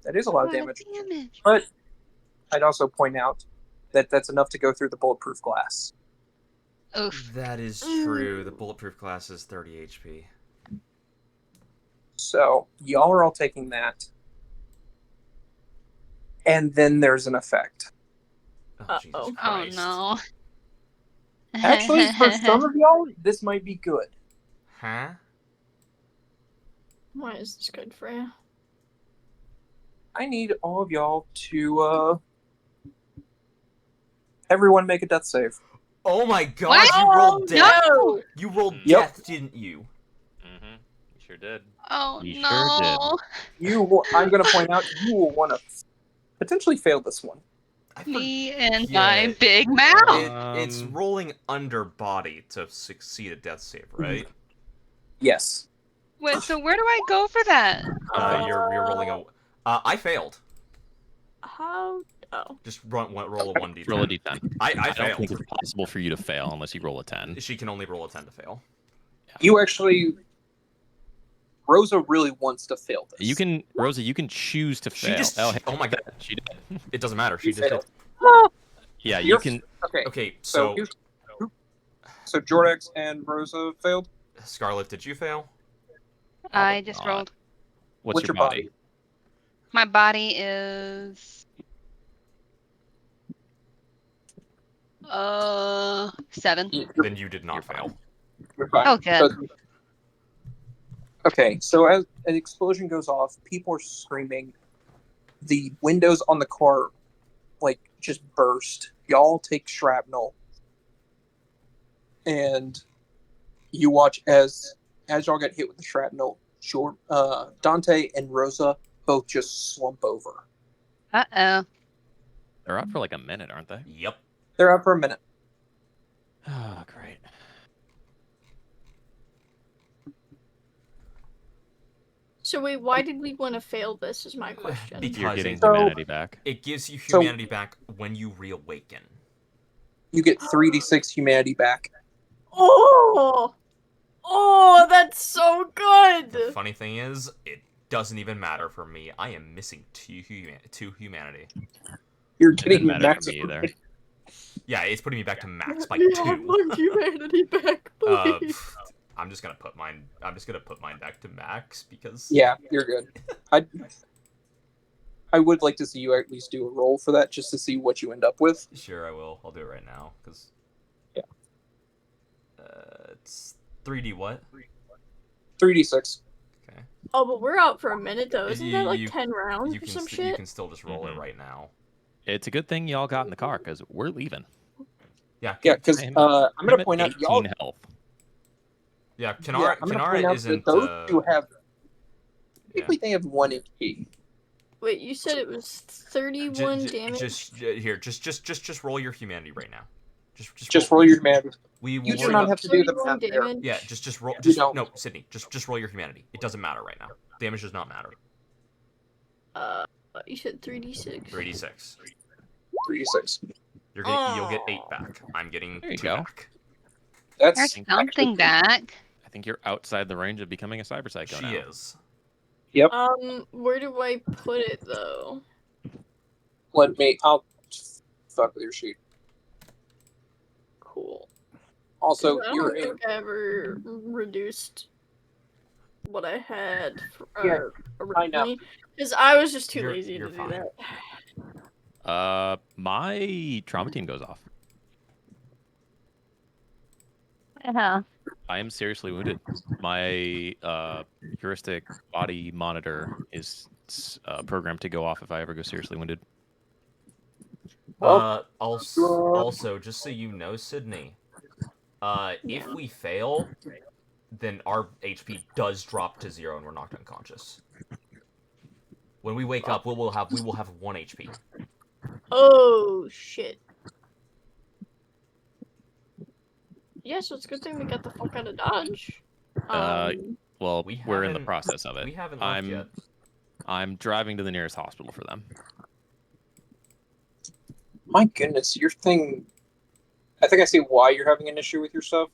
That is a lot of damage. Damage. But I'd also point out that that's enough to go through the bulletproof glass. Oof. That is true. The bulletproof glass is 30 HP. So y'all are all taking that. And then there's an effect. Oh, Jesus Uh-oh. Oh Christ. no. Actually, for some of y'all, this might be good. Huh? Why is this good for you? I need all of y'all to everyone make a death save. Oh my god, What? you rolled death! No! You rolled Yep. death, didn't you? Mm-hmm. You sure did. Oh We sure no. I'm going to point out you will want to potentially fail this one. I Me and Yeah. my big mouth. It's rolling under body to succeed a death save, right? Yes. Wait, so where do I go for that? You're rolling a. I failed. How? Oh. Just roll a 1d10. Roll a d10. I I don't failed. think it's possible for you to fail unless you roll a 10. She can only roll a 10 to fail. You actually. Rosa really wants to fail this. You can, Rosa, you can choose to She fail. just- oh, she- hey, oh my God. She did. It doesn't matter. She You just failed. did. Yeah, you You're- can. Okay. Okay, So, so here's, so Jordax and Rosa failed. Scarlet, did you fail? I just not. rolled. What's your body? My body is 7. Then you did not You're fine. fail. You're fine. Oh, good. Okay, so as an explosion goes off, people are screaming. The windows on the car, just burst. Y'all take shrapnel, and you watch as y'all get hit with the shrapnel. Dante and Rosa both just slump over. Uh-oh. They're out for like a minute, aren't they? Yep. They're out for a minute. Oh, great. So wait, why did we want to fail this? Is my question. Because You're getting So- humanity back. it gives you So- humanity back when you reawaken. You get 3d6 humanity back. Oh, that's so The good. funny thing is, it doesn't even matter for me. I am missing two humanity. You're It getting didn't matter max for me either. Yeah, it's putting me back to max by Yeah, 2. my humanity back, please. I'm just gonna put mine back to max because Yeah, you're good. I would like to see you at least do a roll for that, just to see what you end up with. Sure, I will. I'll do it right now because Yeah. It's 3D what? 3d6. Okay. Oh, but we're out for a minute though. Isn't that like You- 10 rounds You or can some you shit? can still just roll it Mhm. right now. It's a good thing y'all got in the car because we're leaving. Yeah. Yeah, because I'm- I'm I'm gonna at point out 18 y'all. health. Yeah. I'm Kanara gonna point out isn't. that those two have. yeah. Typically, they have 1 HP. Wait, you said it was 31 damage? Just roll your humanity right now. Just roll your humanity. We will You do worry not about- have to do the 31 math there. damage? Yeah, just roll. You don't. No, Sydney. Just roll your humanity. It doesn't matter right now. Damage does not matter. You said 3d6. 3d6. 3d6. You'll get 8 back. I'm getting There you 2 go. back. That's There's actually something back. I think you're outside the range of becoming a cyber psycho She now. is. Where do I put it though? I'll fuck with your sheet. Cool. Also, 'Cause I you're don't in. think I ever reduced what I had Yeah, I know. originally. Because I was just too You're- lazy you're to do fine. that. My trauma team goes off. Yeah. I am seriously wounded. My heuristic body monitor is programmed to go off if I ever go seriously wounded. Also, just so you know, Sydney, if we fail, then our HP does drop to 0 and we're knocked unconscious. When we wake up, we will have 1 HP. Oh shit. Yeah, so it's a good thing we got the fuck out of Dodge. Well, We we're in the haven't- process of it. We haven't left yet. I'm driving to the nearest hospital for them. My goodness, your thing. I think I see why you're having an issue with your stuff.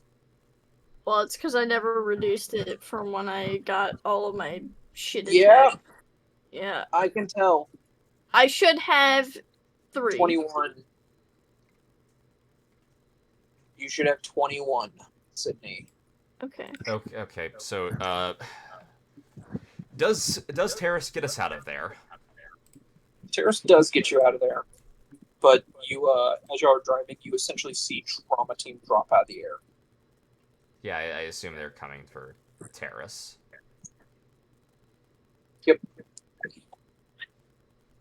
Well, it's because I never reduced it from when I got all of my shit Yeah. attacked. Yeah. I can tell. I should have 3. 21. You should have 21, Sydney. Okay. Okay. So, does Terrace get us out of there? Terrace does get you out of there, but you, as you are driving, you essentially see Trauma Team drop out of the air. Yeah, I assume they're coming for Terrace. Yep.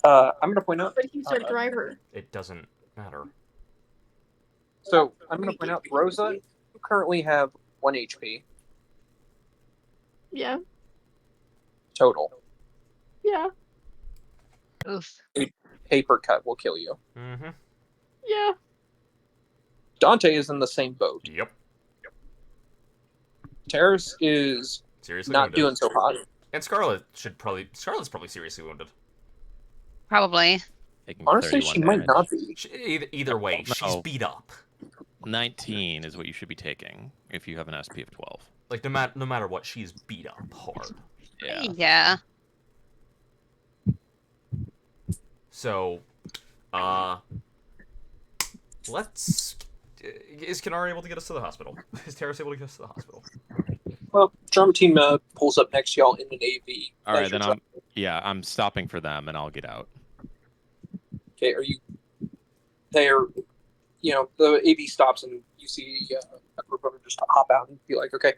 I'm going to point out. But he's our driver. It doesn't matter. So I'm going to point out, Rosa, you currently have 1 HP Yeah. total. Yeah. Oof. Paper cut will kill you. Mm-hmm. Yeah. Dante is in the same boat. Yep. Terrace is Seriously not wounded. doing so hot. And Scarlet's probably seriously wounded. Probably. Taking Honestly, 31 she might damage. not be. Either way, No. she's beat up. 19 is what you should be taking if you have an SP of 12. Like, no matter what, she's beat up hard. Yeah. Yeah. So, let's... Is Kenara able to get us to the hospital? Is Terrace able to get us to the hospital? Well, Trauma Team pulls up next to y'all in an AV. All right, as you're then I'm stopping for them and I'll get out. Okay, are you? They're, the AV stops and you see a group of them just hop out and be like, "Okay,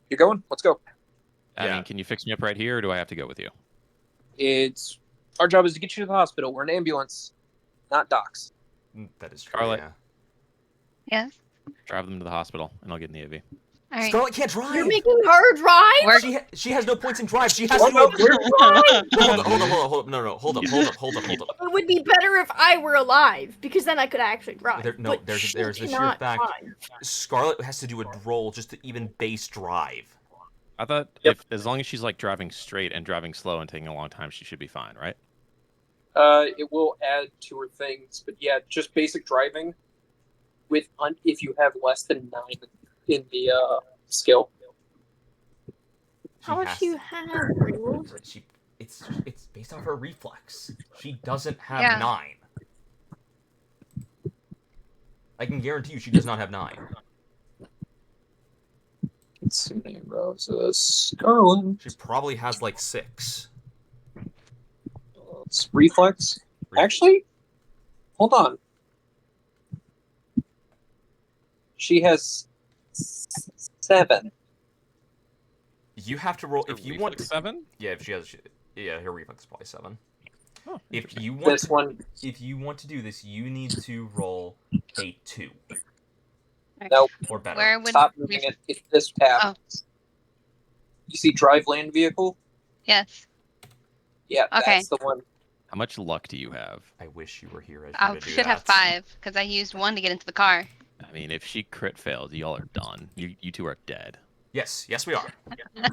you're going. Let's go." I Yeah. mean, can you fix me up right here, or do I have to go with you? It's our job is to get you to the hospital. We're an ambulance, not docs. That is true, Scarlet. yeah. Yes. Drive them to the hospital, and I'll get in the AV. All right. Scarlet can't drive! You're making her drive? Where- She has no points in drive. She has What no... about we're Hold up. No, hold up. It would be better if I were alive, because then I could actually drive. There's But she the sheer cannot fact. drive. Scarlet has to do a roll just to even base drive. I thought Yep. if as long as she's like driving straight and driving slow and taking a long time, she should be fine, right? It will add to her things, but yeah, just basic driving. With if you have less than 9 in the skill. How much do you have, Rue? It's based off her reflex. She doesn't have Yeah. 9. I can guarantee you she does not have 9. Let's see, Rosa Scarlet. She probably has like 6. It's reflex. Actually, hold on. She has 7. You have to roll if you want. 7. Yeah, if she has. Yeah, her reflex is probably 7. Oh, If you want, This one, if you want to do this, you need to roll a 2 nope. or better. Where would Stop moving it. It's this tab. Oh. You see drive land vehicle? Yes. Yeah, Okay. that's the one. How much luck do you have? I wish you were here as you I to do should have that. 5 because I used 1 to get into the car. I mean, if she crit fails, y'all are done. You two are dead. Yes, we are.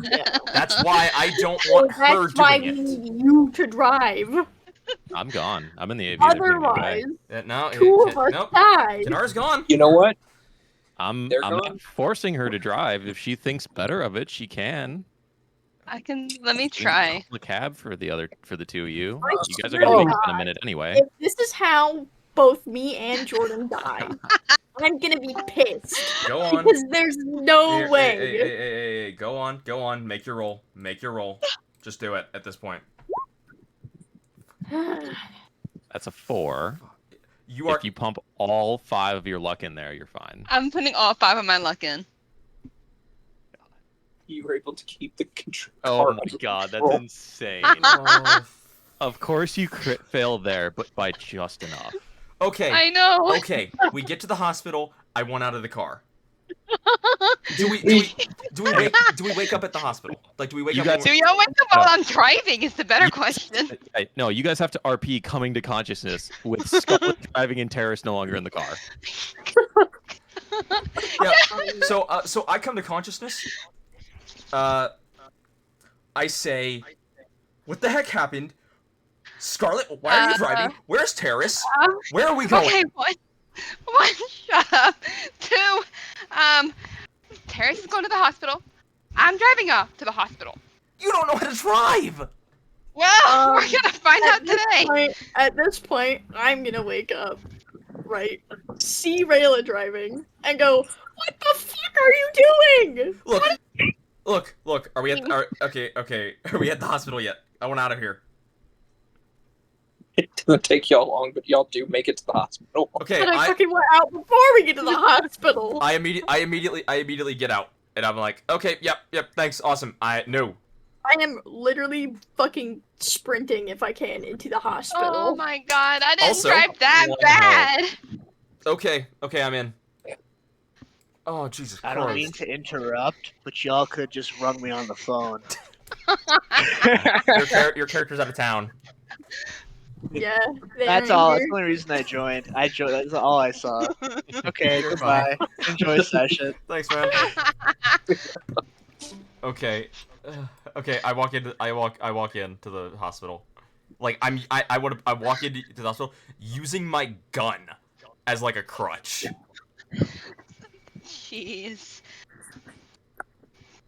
Yeah. That's why I don't want her That's why doing we it. need you to drive. I'm gone. I'm in the AV. They're bringing me away. Otherwise, No, two of us nope. died. Kenara's gone. You know what? I'm They're not gone. forcing her to drive. If she thinks better of it, she can. Let me We can try. call a cab for the two of you. I You guys are swear gonna to wake up in a God, minute anyway. If this is how both me and Jordan die, I'm gonna be pissed. Go on. Because there's no Here, way. Hey, go on. Make your roll. Just do it at this point. That's a 4. You are. If you pump all 5 of your luck in there, you're fine. I'm putting all 5 of my luck in. You were able to keep the control. Oh my god, that's Roll. insane. Oh, Of course you crit fail there, but by just enough. okay. I know. Okay. We get to the hospital. I want out of the car. Do we wake up at the hospital? Like, do we wake You up? guys- Do y'all wake up while I'm driving? Is the better question. No, you guys have to RP coming to consciousness with Scarlet driving and Terrace no longer in the car. Yeah. So I come to consciousness. I say, what the heck happened? Scarlet, why are you driving? Where's Terrace? Where are we going? Okay, one, shut up. Two, Terrace is going to the hospital. I'm driving off to the hospital. You don't know how to drive! Well, we're gonna find out today. At this point, I'm gonna wake up, right? See Rayla driving and go, "What the fuck are you doing?" Look. Are we at? Okay. Are we at the hospital yet? I want out of here. It doesn't take y'all long, but y'all do make it to the hospital. Okay. But I fucking went out before we get to the hospital. I immediately get out, and I'm like, okay, yep, thanks, awesome. No. I am literally fucking sprinting if I can into the hospital. Oh my god, I didn't Also- drive that bad. Okay, I'm in. Oh Jesus I Christ. don't mean to interrupt, but y'all could just rung me on the phone. Your character's out of town. Yeah, they That's are all. here. That's the only reason I joined. That's all I saw. Okay, Goodbye. goodbye. Enjoy session. Thanks, man. Okay. Okay, I walk into the hospital. Like I walk into the hospital using my gun as like a crutch. Jeez.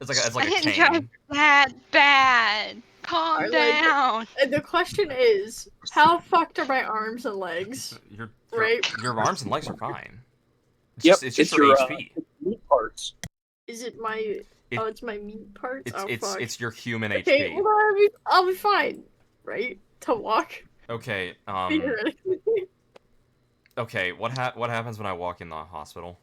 It's like I a didn't cane. drive that bad. Calm I like- down. And the question is, how fucked are my arms and legs? Your arms and legs are fine. Yep, It's just it's your your, HP. Meat parts. Is it my? It- it's my meat parts. Oh fuck. It's your human Okay, HP. well I'll be fine, right? To walk. Okay. Theoretically. Okay. What happens when I walk in the hospital?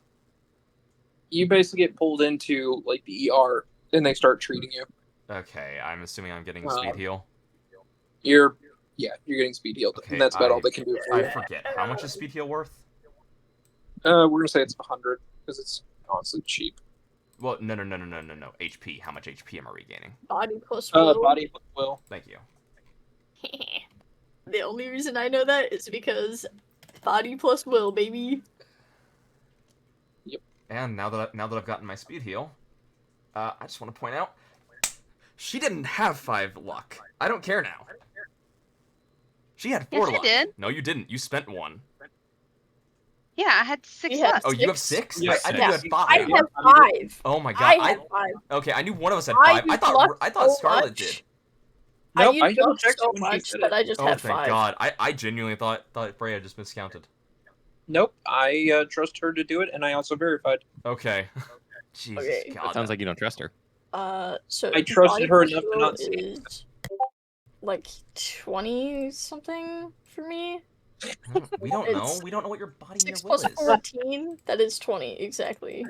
You basically get pulled into like the ER, and they start treating you. Okay. I'm assuming I'm getting a speed heal. You're getting speed healed, Okay, and that's about all they can do for I you. forget. How much is speed heal worth? We're gonna say it's 100 because it's honestly cheap. Well, no. HP. How much HP am I regaining? Body plus will. Body will. Thank you. The only reason I know that is because body plus will, baby. And now that I've gotten my speed heal, I just want to point out, she didn't have 5 luck. I don't care now. She had 4 Yes, luck. I did. No, you didn't. You spent 1. Yeah, I had 6 You had left. Oh, you have 6? 6? Yes, I knew yeah. you had 5. I have 5. Oh my god. I have 5. Okay, I knew one of us had I 5. I used thought luck so Scarlet much. did. Nope, I used luck double-checked so when she much said that it. I just Oh, had thank 5. god. I genuinely thought Freya just miscounted. Nope, I trust her to do it, and I also verified. Okay. Jesus Okay. god. That sounds like you don't trust her. So I trusted body her plus enough to will not say is like 20 something for me. We don't know. It's We don't know what your body and 6 your will plus is. 14, that is 20 exactly.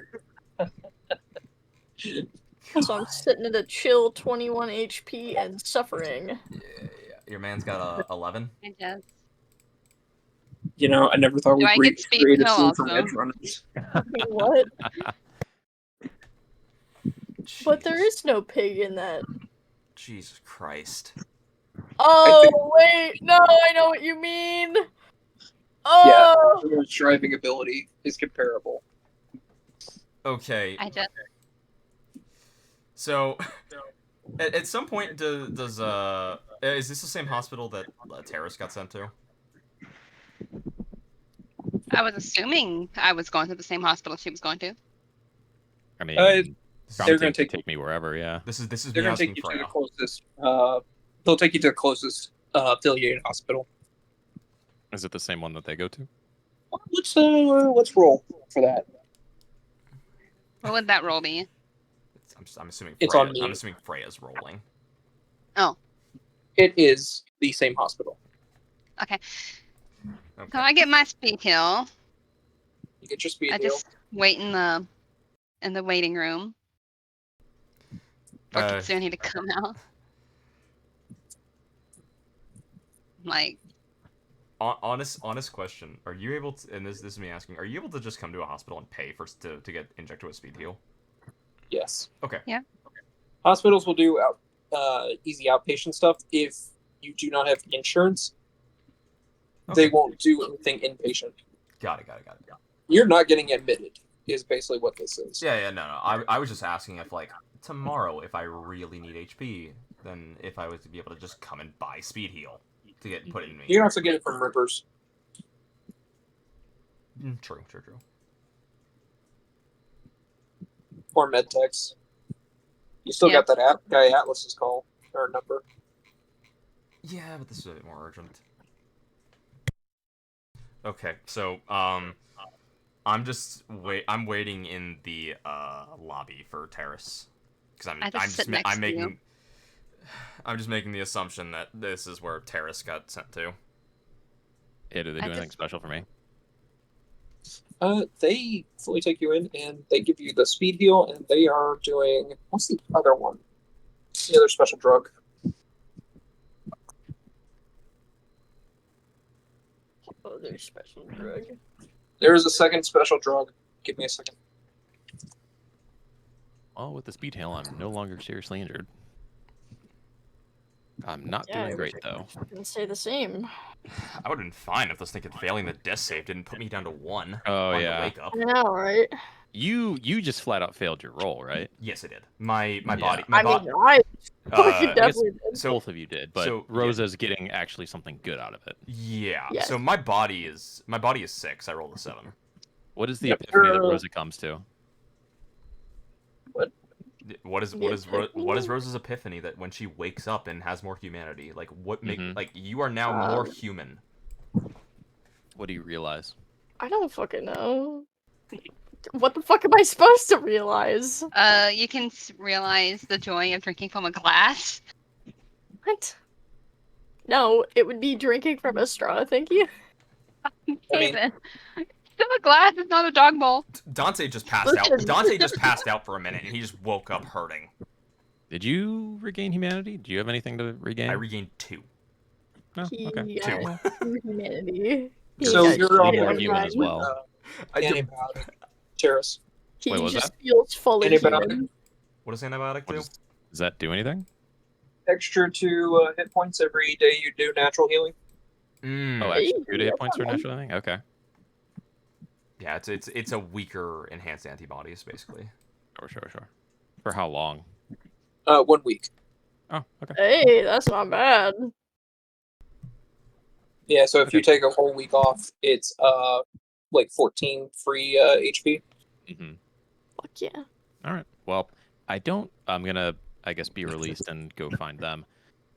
So I'm sitting at a chill 21 HP and suffering. Yeah. Your man's got a 11. I guess. You know, I never thought Do we'd I get speed create a kill scene from also? edge runners. What? But there Jesus. is no pig in that. Jesus Christ. Oh, wait, no, I know what you mean. Oh, Everyone's driving ability is comparable. Okay. I just. So, at some point, does is this the same hospital that Terrace got sent to? I was assuming I was going to the same hospital she was going to. I mean, they're gonna take me wherever. Yeah. This is They're me gonna take asking you to Freya. the closest. They'll take you to the closest affiliated hospital. Is it the same one that they go to? Let's roll for that. What would that roll be? I'm assuming It's Freya, on me. I'm assuming Freya's rolling. It is the same hospital. Okay. Okay. So I get my speed heal. You get your speed I heal. just wait in the waiting room for Uh, Kitsune to come out. Like, honest question. Are you able to? And this is me asking. Are you able to just come to a hospital and pay to get injected with speed heal? Yes. Okay. Yeah. Hospitals will do easy outpatient stuff. If you do not have insurance, they Okay. won't do anything inpatient. Got it. You're not getting admitted. is basically what this is. Yeah, no. I was just asking if, like, tomorrow, if I really need HP, then if I was to be able to just come and buy speed heal to get put in me. You can also get it from Rippers. True. Or Medtex. You still Yeah. got that guy Atlas's call or number. Yeah, but this is a bit more urgent. Okay, so I'm waiting in the lobby for Terrace because I just sit next to you. I'm just making the assumption that this is where Terrace got sent to. Yeah, do they do anything special for me? They fully take you in and they give you the speed heal, and they are doing what's the other one? The other special drug. Other special drug. There is a second special drug. Give me a second. Well, with the speed hail, I'm no longer seriously injured. I'm not doing great, though. I can say the same. I would have been fine if this thing could failing the death save didn't put me down to 1 Oh, on yeah. the wake up. I know, right? You just flat out failed your roll, right? Yes, I did. My body. I My mean, body. I fucking definitely did. So Both of you did, but so, yeah. Rosa's getting actually something good out of it. Yeah. Yes. So my body is 6. I rolled a 7. What is the Yep. epiphany that Rosa comes to? What is Rosa's epiphany that when she wakes up and has more humanity? Like what make like you are now more human. What do you realize? I don't fucking know. What the fuck am I supposed to realize? You can realize the joy of drinking from a glass. What? No, it would be drinking from a straw, thank you. I mean, Still a glass, it's not a dog bowl. Dante just passed out. Listen. Dante just passed out for a minute and he just woke up hurting. Did you regain humanity? Do you have anything to regain? I regained 2. Oh, He okay. got humanity. He So got you're all more humanity. human as well. Antibiotic. Terrace. He Wait, what was just feels fully Antibiotic. human. What does antibiotic do? Does that do anything? Extra 2 hit points every day you do natural healing. Mm. Oh, actually, 2 Yeah, hit points for fine. natural thing? Okay. Yeah, it's a weaker enhanced antibodies basically. Sure. For how long? 1 week. Oh, okay. Hey, that's not bad. Yeah, so if you take a whole week off, it's like 14 free HP. Mm-hmm. Fuck yeah. All right. Well, I'm gonna, I guess, be released and go find them.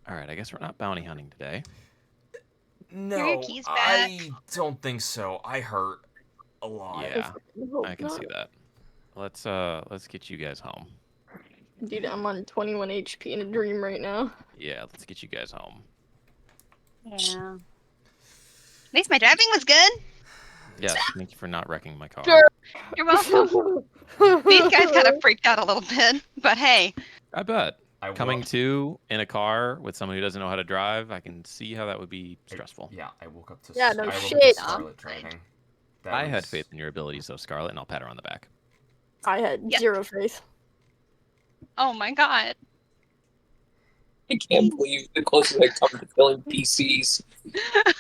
All right. I guess we're not bounty hunting today. Here are your No, keys I don't think so. I hurt a lot. Yeah, Hope I can not. see that. Let's get you guys home. Dude, I'm on 21 HP in a dream right now. Yeah, let's get you guys home. Yeah. At least my driving was good. Yes, thank you for not wrecking my car. Sure. You're welcome. These guys kind of freaked out a little bit, but hey. I bet. I Coming woke- to in a car with someone who doesn't know how to drive, I can see how that would be stressful. Yeah, I woke up to Yeah, no I woke up to shit. Scarlet driving. That I had was- faith in your abilities, though, Scarlet, and I'll pat her on the back. I had Yep. 0 faith. Oh my god. I can't believe the closest I come to killing PCs.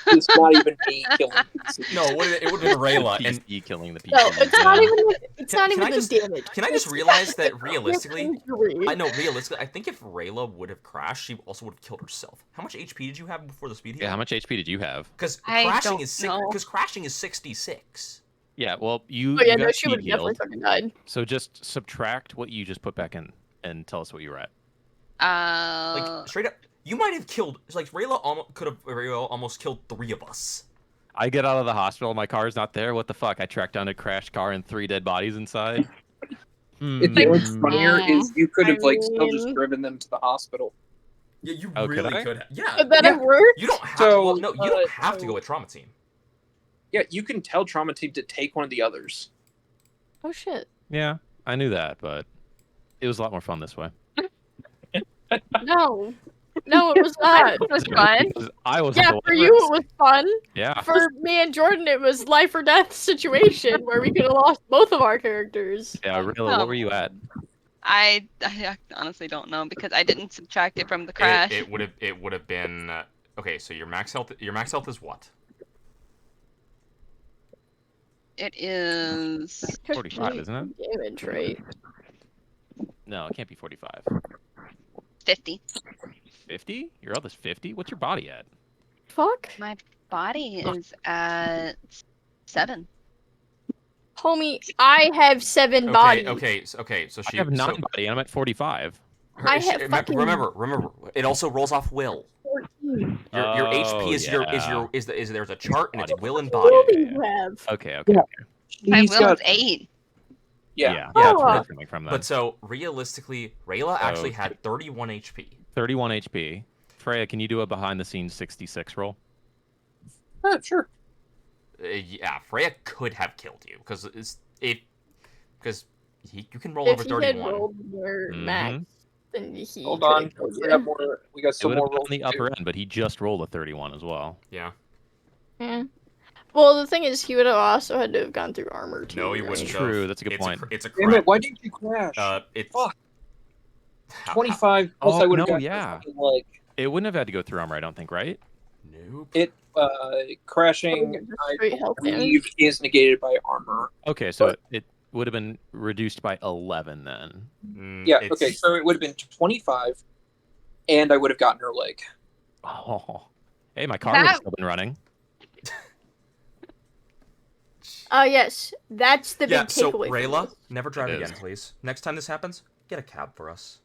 It's not even me killing PCs. No, it would have been Rayla. And PC killing the PC. No, it's not even. It's Can- not can even I the just- damage. can I just It's realize that the realistically- injury. I know, realistically, I think if Rayla would have crashed, she also would have killed herself. How much HP did you have before the speed heal? Yeah, how much HP did you have? Because I crashing don't is know. because crashing is 66. Yeah, well, you, Oh yeah, you no, got she would speed have definitely healed, fucking died. so just subtract what you just put back in and tell us what you were at. Like straight up, you might have killed. Like Rayla almost killed 3 of us. I get out of the hospital, my car's not there. What the fuck? I tracked down a crashed car and 3 dead bodies inside. What's funnier is you could have I still just mean- driven them to the hospital. Yeah, you Oh, could really I? could. Yeah, Could that Yeah. have worked? you don't have. So, well, no, you don't have to so- go with trauma team. Yeah, you can tell Trauma Team to take one of the others. Oh shit. Yeah, I knew that, but it was a lot more fun this way. No. No, it was not. It was fun. Because I wasn't Yeah, the for one you it was fun. Yeah. For me and Jordan, it was life or death situation where we could have lost both of our characters. Yeah, Rilla, Oh. what were you at? I honestly don't know because I didn't subtract it from the crash. It would have been okay. So your max health is what? It is 45, isn't it? Damage, right? No, it can't be 45. 50. 50? Your health is 50? What's your body at? Fuck. My body is at 7. Homie, I have 7 bodies. Okay, so I she have 9 so body and I'm at 45. I have fucking remember, it also rolls off will. 14. Your HP is yeah. there's a chart and it's will and What body. do you have? Okay. Yeah. My He's will got is 8. yeah. That's Oh. where it's coming from then. But so realistically, Rayla actually had 31 HP. 31 HP. Freya, can you do a behind the scenes 66 roll? Sure. Yeah, Freya could have killed you because you can roll If over he had 31. rolled more max, then he Hold could on. have killed We got you. more. We got It some would have more been rolls. on the to upper do. end, but he just rolled a 31 as well. Yeah. Yeah. Well, the thing is, he would have also had to have gone through armor too. No, he right? wouldn't. True, that's a good it's point. It's a Damn crap. it! Why didn't you crash? It's Fuck. how- 25 plus Oh, I would have no, got yeah. like It wouldn't have had to go through armor, I don't think, right? Nope. it crashing. Just I straight health believe is negated by armor. Okay, so it would have been reduced by 11 then. Yeah. It's- Okay. So it would have been 25, and I would have gotten her leg. Oh. Hey, my car would have That- still been running. Yes, that's the Yeah, big so takeaway. from Rayla, this. never drive It is. again, please. Next time this happens, get a cab for us.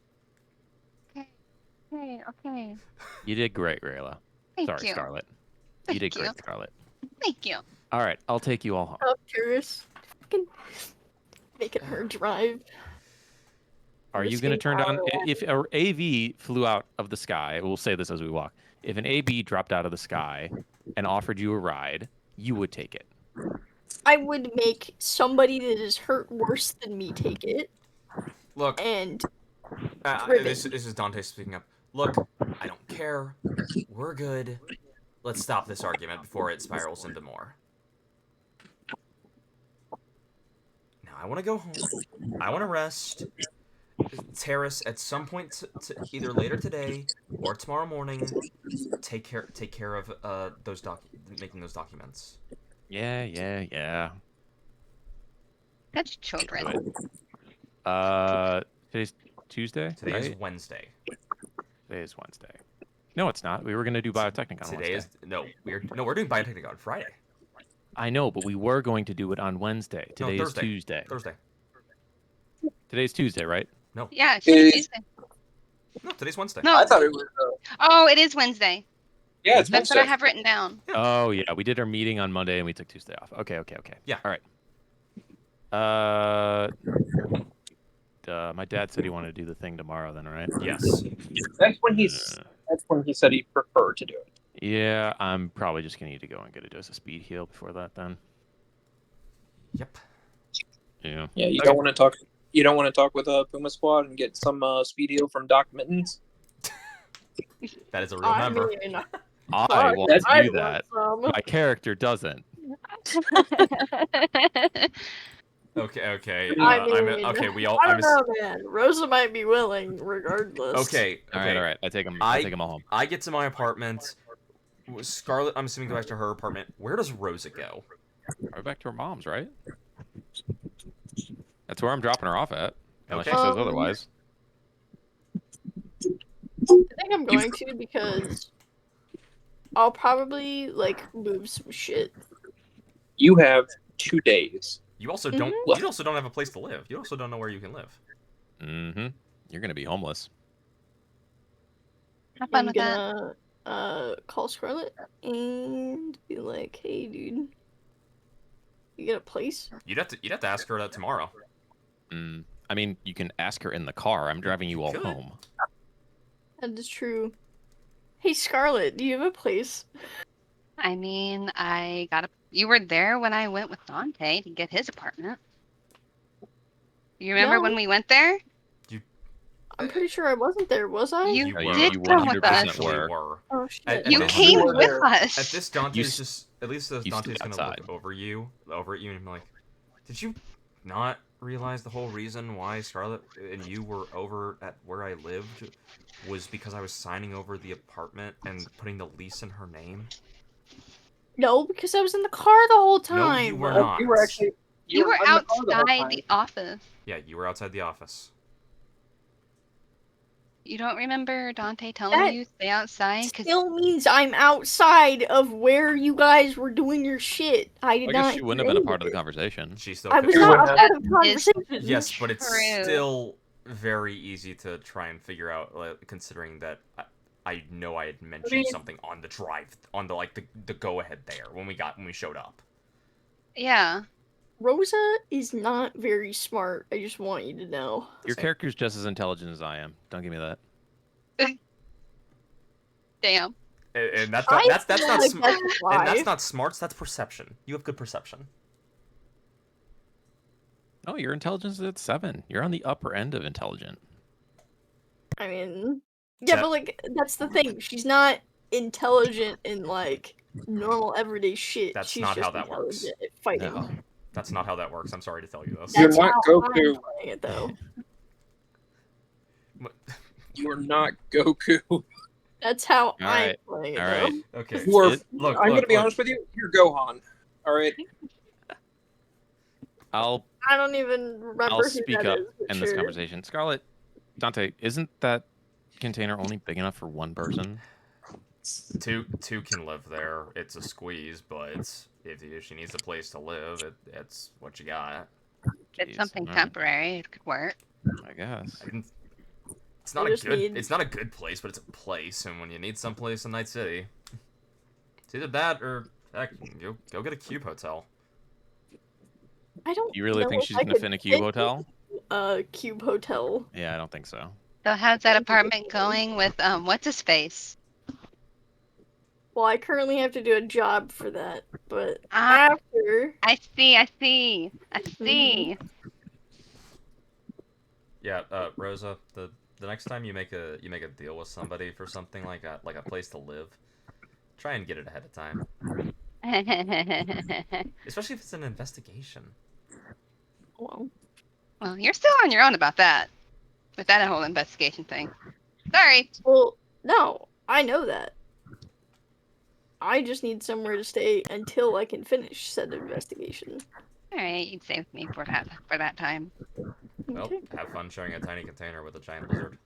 Okay. You did great, Rayla. Thank Sorry, you. Scarlet. Thank You did you. great, Scarlet. Thank you. All right, I'll take you all home. Oh, curious. Fucking making her drive. Are you going to turn down if an AV flew out of the sky? We'll say this as we walk. If an AB dropped out of the sky and offered you a ride, you would take it. I would make somebody that is hurt worse than me take it, Look, and this is Dante speaking up. Look, I don't care. We're good. Let's stop this argument before it spirals into more. Now I want to go home. I want to rest. Terrace, at some point, either later today or tomorrow morning, take care of making those documents. Yeah. That's children. Do it. Today's Tuesday? Today right? is Wednesday. Today is Wednesday. No, it's not. We were going to do Biotechnic on Today Wednesday. we're doing Biotechnic on Friday. I know, but we were going to do it on Wednesday. Today is Thursday. Tuesday. Thursday. Today's Tuesday, right? Yeah, It is- Tuesday. No, today's Wednesday. No. I thought it was. Oh, it is Wednesday. Yeah, it's That's Wednesday. what I have written down. Yeah. Oh, yeah. We did our meeting on Monday and we took Tuesday off. Okay. Yeah. All right. My dad said he wanted to do the thing tomorrow then, right? Yes. That's when he said he preferred to do it. Yeah, I'm probably just going to need to go and get a dose of speed heal before that then. Yep. Yeah. Yeah, you Okay. don't want to talk. You don't want to talk with Puma Squad and get some speed heal from Doc Mittens. That is a real member. mean, I want that's- to do that. My character doesn't. Okay. I mean, okay. I don't know, man. Rosa might be willing, regardless. Okay. All right. I take him. I- take him all home. I get to my apartment. Scarlet, I'm assuming, go back to her apartment. Where does Rosa go? Right back to her mom's, right? That's where I'm dropping her off at. Unless Okay. she says otherwise. I think I'm going to because I'll probably move some shit. You have 2 days. You also don't. Mhm. You also don't have a place to live. You also don't know where you can live. Mm-hmm. You're gonna be homeless. Have fun I'm with that. gonna call Scarlet and be like, "Hey, dude, you get a place?" You'd have to ask her that tomorrow. I mean, you can ask her in the car. I'm driving you all Good. home. That is true. Hey, Scarlet, do you have a place? I mean, you were there when I went with Dante to get his apartment. You remember No. when we went there? I'm pretty sure I wasn't there, was I? You No, did you come with 100% us. Actually were. were. Oh shit. At You this- came You were with there. us. At this, Dante You is just at least you Dante's stood gonna outside. look over at you, and be like, "Did you not realize the whole reason why Scarlet and you were over at where I lived was because I was signing over the apartment and putting the lease in her name?" No, because I was in the car the whole No, time. you were Oh, not. you were actually You were not in the car the whole outside time. the office. Yeah, you were outside the office. You don't remember Dante telling That you stay outside? Cause Still means I'm outside of where you guys were doing your shit. I did I not. guess she wouldn't hear have been a any part of the it. conversation. She still I could. was You not would a have. part of the That is conversation. Yes, but it's True. still very easy to try and figure out, like, considering that I know I had mentioned mean- something on the drive, on the like the go ahead there when we showed up. yeah. Rosa is not very smart. I just want you to know. Your Same. character's just as intelligent as I am. Don't give me that. Damn. And that's I not that's feel not like sm- that's a and that's lie. not smarts. That's perception. You have good perception. Oh, your intelligence is at 7. You're on the upper end of intelligent. I mean, yeah, Chat- but like that's the thing. She's not intelligent in like normal everyday shit. That's She's not just how that works. intelligent at fighting. No. That's not how that works. I'm sorry to tell you this. You're That's not how I'm Goku. playing it though. You are not Goku. That's how I'm Alright, playing it alright. though. Okay. You are. It- Look, I'm look, gonna be look. honest with you. You're Gohan. All right. I'll I don't even remember I'll who speak that up is, but in this sure. conversation. Scarlet, Dante, isn't that container only big enough for one person? Two can live there. It's a squeeze, but if she needs a place to live, it's what you got. It's Jeez, something alright, temporary. It could work. I guess. I didn't. It's I not a just good. need- It's not a good place, but it's a place. And when you need someplace in Night City, it's either that or heck, go get a cube hotel. I don't. You really know think if she's I gonna could fin a cube fit hotel? a cube hotel. Yeah, I don't think so. So how's that apartment going with what's his face? Well, I currently have to do a job for that, but Ah, after I see. Yeah, Rosa. The next time you make a deal with somebody for something like a place to live, try and get it ahead of time. Especially if it's an investigation. well, Well, you're still on your own about that. With that whole investigation thing. Sorry. well, no, I know that. I just need somewhere to stay until I can finish said investigation. Alright, you'd stay with me for that time. Well, Okay. have fun sharing a tiny container with a giant lizard.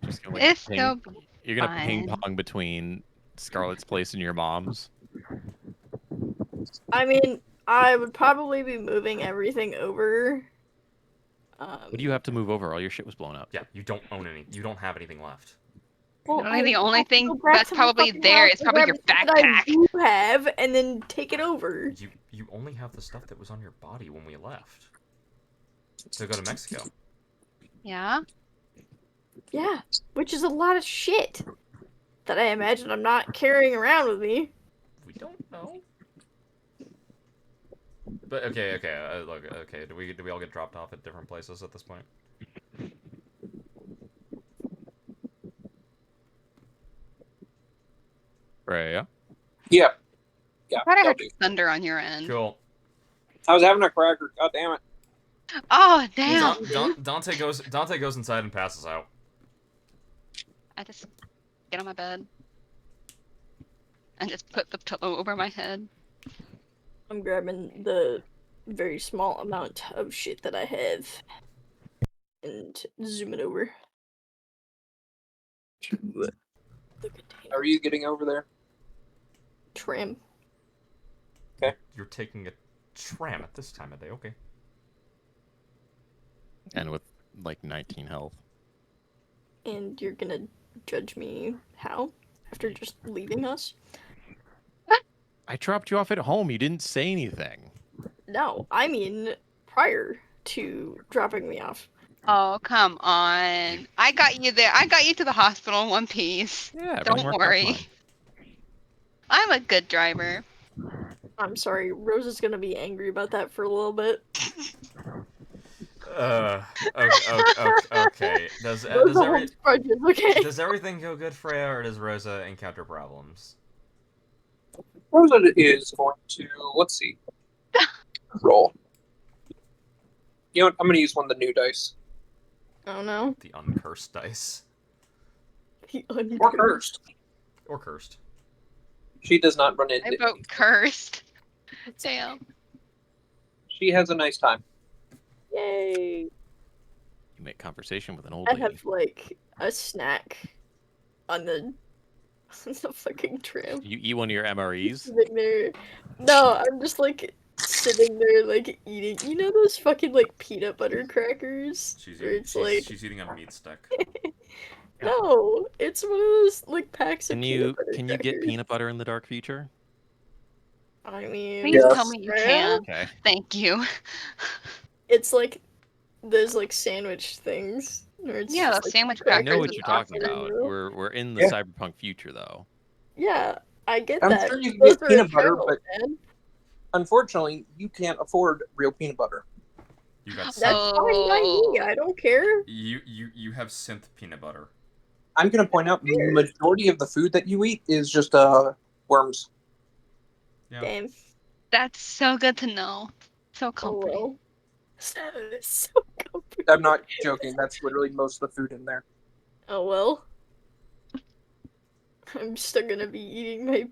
Just gonna, It's ping, still you're gonna ping fine. pong between Scarlet's place and your mom's. I mean, I would probably be moving everything over. What do you have to move over? All your shit was blown up. Yeah, you don't own any. You don't have anything left. Well, Literally the only have to thing go back that's to my probably fucking there house is and probably grab your the stuff that I backpack. do have, and then take it over. You only have the stuff that was on your body when we left. To go to Mexico. Yeah? Yeah, which is a lot of shit that I imagine I'm not carrying around with me. We don't know. But okay. Look, okay. Do we all get dropped off at different places at this point? Freya. Yeah. Yeah. I thought I I'll heard do. thunder on your end. Cool. I was having a cracker. God damn it. Oh, damn! Dante goes inside and passes out. I just get on my bed and just put the pillow over my head. I'm grabbing the very small amount of shit that I have and zoom it over to the container. Are you getting over there? Tram. You're taking a tram at this time of day. Okay. And with like 19 health. And you're gonna judge me how? After just leaving us? I dropped you off at home. You didn't say anything. No, I mean prior to dropping me off. Oh, come on. I got you there. I got you to the hospital in one piece. Yeah, everything Don't worked out worry. fine. I'm a good driver. I'm sorry, Rose is gonna be angry about that for a little bit. Okay. Rosa holds grudges, okay? Does everything go good, Freya, or does Rosa encounter problems? Rosa is going to, let's see, roll. You know what? I'm going to use one of the new dice. Oh no. The uncursed dice. The Or cursed. Or cursed. She does not run I into. vote cursed. Damn. She has a nice time. Yay! You make conversation with an old I lady. have like a snack on the fucking tram. You eat one of your MREs? Sitting there. No, I'm just like sitting there like eating. You know those fucking like peanut butter crackers? Where it's like she's eating a meat stick. no, it's one of those like packs of Can peanut you butter can you get crackers. peanut butter in the dark future? I mean, Please Yes. tell me you yeah. can. Okay. Thank you. It's like those like sandwich things. Where it's Yeah, just, those like, sandwich I know crackers what is you're talking awesome. about. We're in the Yeah. cyberpunk future though. Yeah, I get I'm that. sure you can Those get are peanut butter, eternal, but man. unfortunately, you can't afford real peanut butter. You got That's synth. fine by me. Oh. I don't care. You have synth peanut butter. I'm going to point out the Weird. majority of the food that you eat is just worms. Yeah. Damn. That's so good to know. So Oh comforting. well. So comforting. I'm not joking. That's literally most of the food in there. Oh well. I'm still gonna be eating my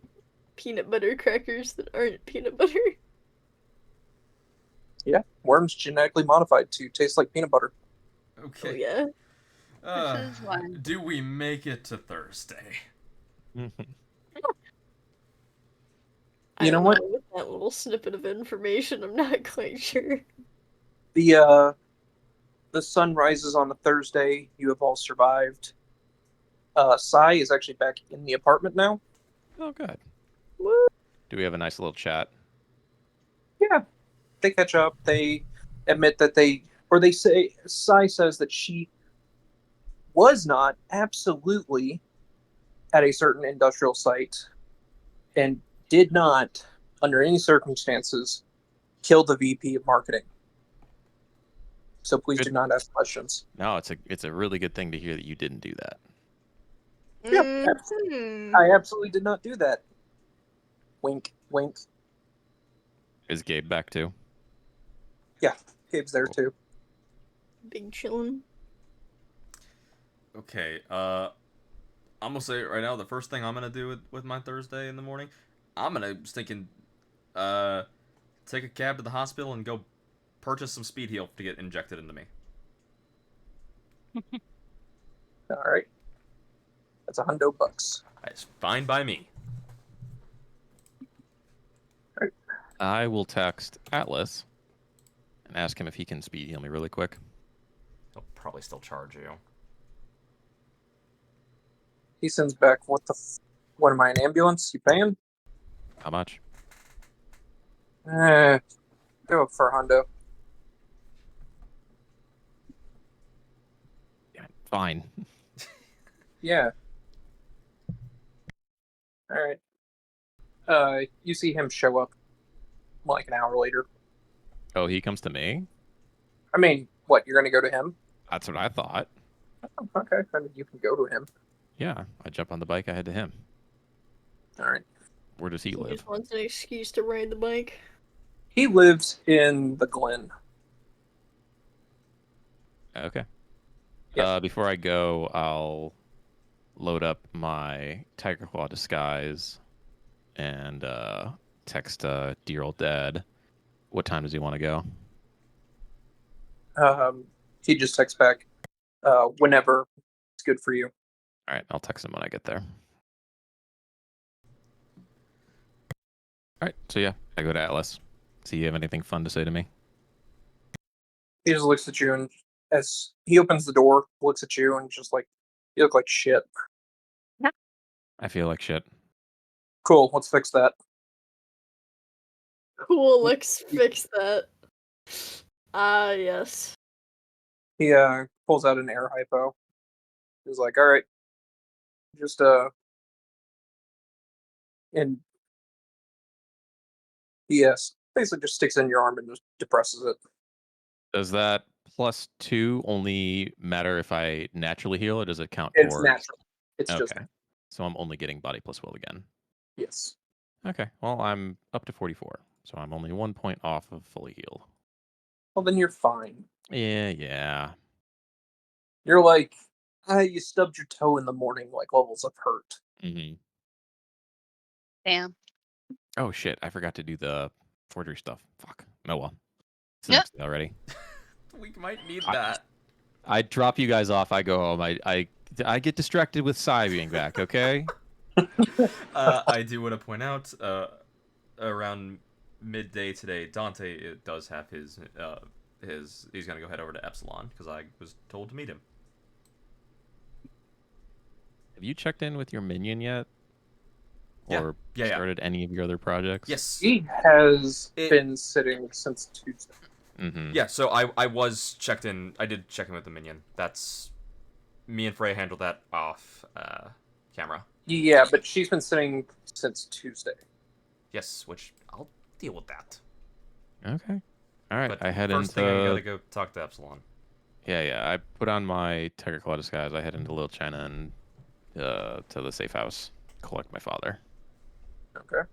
peanut butter crackers that aren't peanut butter. Yeah, worms genetically modified to taste like peanut butter. Oh Okay. yeah. This is one. Do we make it to Thursday? I You know don't what? With that little snippet of information, I'm not quite sure. The sun rises on a Thursday. You have all survived. Sai is actually back in the apartment now. Oh, good. Woo. Do we have a nice little chat? Yeah, they catch up. They admit that they say, Sai says that she was not absolutely at a certain industrial site and did not, under any circumstances, kill the VP of marketing. So please Good. do not ask questions. No, it's a really good thing to hear that you didn't do that. Yeah, Mhm. I absolutely did not do that. Wink, wink. Is Gabe back too? Yeah, Gabe's there too. Big chillin'. Okay. I'm gonna say it right now. The first thing I'm gonna do with my Thursday in the morning, I'm gonna just thinking, take a cab to the hospital and go purchase some speed heal to get injected into me. All right, that's $100. That's fine by me. I will text Atlas and ask him if he can speed heal me really quick. He'll probably still charge you. He sends back, what am I, an ambulance? You paying? How much? Go for a hundo. Yeah, fine. Yeah. All right. You see him show up like an hour later. Oh, he comes to me? I mean, what, you're gonna go to him? That's what I thought. Oh, okay, I mean, you can go to him. Yeah, I jump on the bike, I head to him. All right. Where does he He live? just wants an excuse to ride the bike. He lives in the Glen. Okay. Yes. Before I go, I'll load up my Tiger Claw disguise and text dear old dad. What time does he want to go? He just texts back, whenever it's good for you. All right, I'll text him when I get there. All right, so yeah, I go to Atlas. See, you have anything fun to say to me? He just looks at you, and as he opens the door, looks at you, and just like, you look like shit. I feel like shit. Cool, let's fix that. Cool, let's fix that. Ah, yes. He pulls out an air hypo. He's like, all right, just and he basically just sticks it in your arm and just depresses it. Does that +2 only matter if I naturally heal, or does it count It's towards... natural. It's just Okay, so I'm only getting body plus will again. yes. Okay, well, I'm up to 44, so I'm only 1 point off of fully healed. Well, then you're fine. Yeah. You're like, you stubbed your toe in the morning, like levels of hurt. Mm-hmm. Damn. Oh shit! I forgot to do the forgery stuff. Fuck. Oh well. It's the Yep. next day already. We might need I- that. I drop you guys off. I go home. I get distracted with Sai being back. Okay. I do want to point out, around midday today, Dante does have his he's gonna go head over to Epsilon because I was told to meet him. Have you checked in with your minion yet? Yeah. Or Yeah. started any of your other projects? Yes. He has It- been sitting since Tuesday. Mm-hmm. Yeah. So I was checked in. I did check in with the minion. That's me and Frey handled that off camera. Yeah, but she's been sitting since Tuesday. Yes, which I'll deal with that. Okay. All right. But I head first into. thing I gotta go talk to Epsilon. Yeah. I put on my technical disguise. I head into Little China and to the safe house. Collect my father. Okay.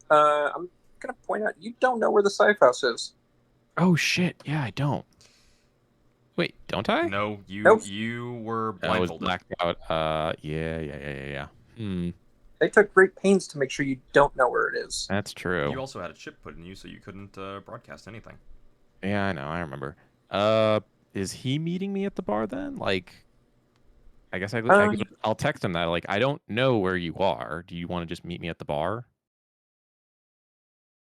I'm gonna point out you don't know where the safe house is. Oh shit! Yeah, I don't. Wait, don't I? No, Nope. you were I was blindfolded. blacked out. Yeah. They took great pains to make sure you don't know where it is. That's true. You also had a chip put in you, so you couldn't broadcast anything. Yeah, I know. I remember. Is he meeting me at the bar then? Like, I guess I'll text him that. Like, I don't know where you are. Do you want to just meet me at the bar?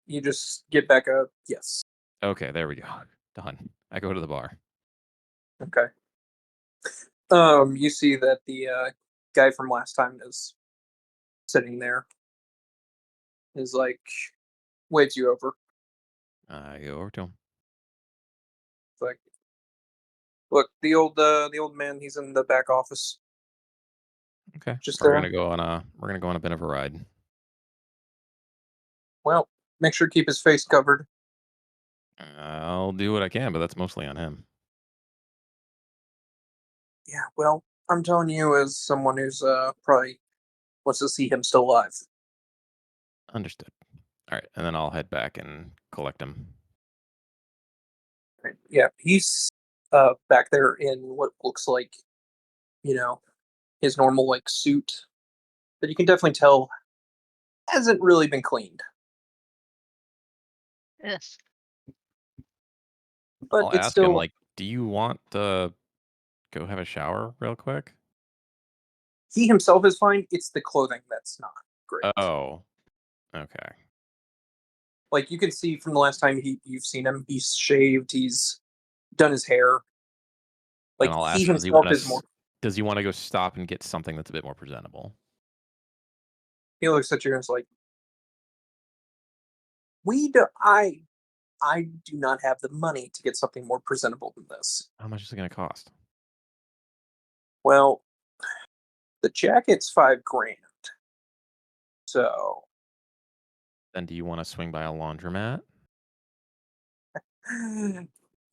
You just get back a yes. Okay, there we go. Done. I go to the bar. Okay. You see that the guy from last time is sitting there. Is like waves you over. I go over to him. It's like, look, the old man. He's in the back office. Okay. Just we're gonna go on a bit of a ride. well, make sure to keep his face covered. I'll do what I can, but that's mostly on him. Yeah, well, I'm telling you as someone who's probably wants to see him still alive. Understood. All right, and then I'll head back and collect him. Right. Yeah, he's back there in what looks like, his normal like suit that you can definitely tell hasn't really been cleaned. Yes. But I'll it's ask him still like, do you want to go have a shower real quick? he himself is fine. It's the clothing that's not great. Oh, okay. Like you can see from the last time you've seen him, he's shaved, he's done his hair. Then Like I'll he ask, himself is more. does he want to go stop and get something that's a bit more presentable? He looks at you and is like, "We do. I do not have the money to get something more presentable than this." How much is it going to cost? Well, the jacket's $5,000. So Then do you want to swing by a laundromat?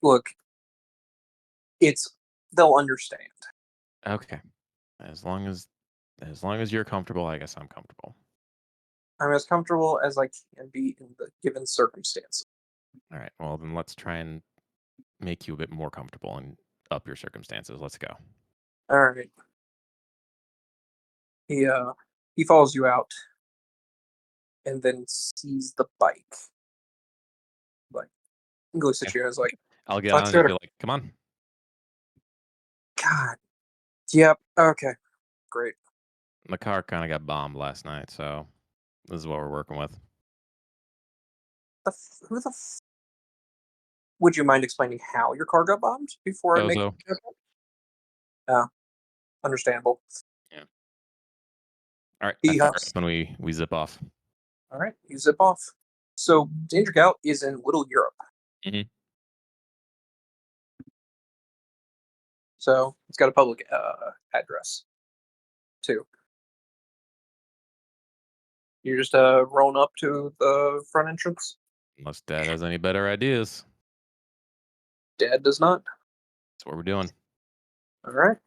look, they'll understand. Okay. As long as you're comfortable, I guess I'm comfortable. I'm as comfortable as I can be in the given circumstances. All right. Well, then let's try and make you a bit more comfortable and up your circumstances. Let's go. All right. He follows you out and then sees the bike. Like he looks at you and is like, I'll get Let's on go and to- be like, come on. God. Yep. Okay. Great. The car kind of got bombed last night, so this is what we're working with. Who the would you mind explaining how your car got bombed before I make Bozo. understandable. All right. He That's hops. when we zip off. All right, you zip off. So Danger Gal is in Little Europe. Mhm. So it's got a public address too. You're just rolling up to the front entrance. Unless Dad has any better ideas. Dad does not. That's what we're doing. All right.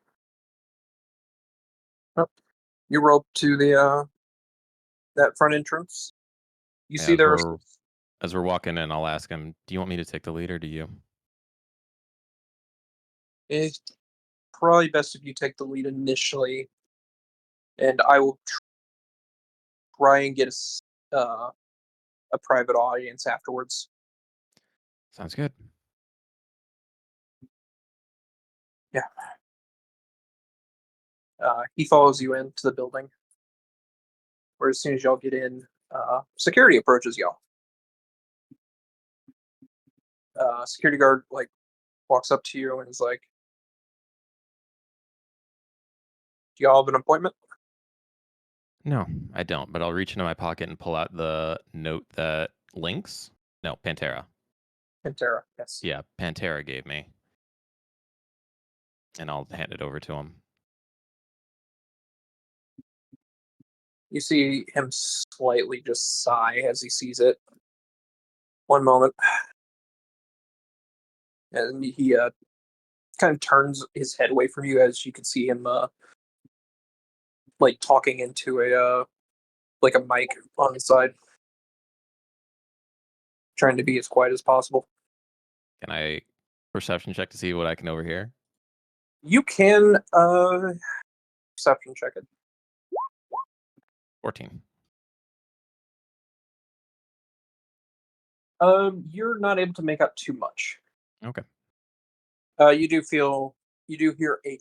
Well, you roll up to the that front entrance. You Yeah, see there. as we're walking in, I'll ask him, do you want me to take the lead or do you? It's probably best if you take the lead initially, and I will try and get a private audience afterwards. Sounds good. Yeah. He follows you into the building, where as soon as y'all get in, security approaches y'all. Security guard walks up to you and is like, "Do y'all have an appointment?" No, I don't, but I'll reach into my pocket and pull out the note that Lynx, no, Pantera. Pantera, yes. Yeah, Pantera gave me. And I'll hand it over to him. You see him slightly just sigh as he sees it. One moment. And he kind of turns his head away from you as you can see him talking into a mic on the side, trying to be as quiet as possible. Can I perception check to see what I can overhear? You can perception check it. 14. You're not able to make out too much. Okay. You do hear a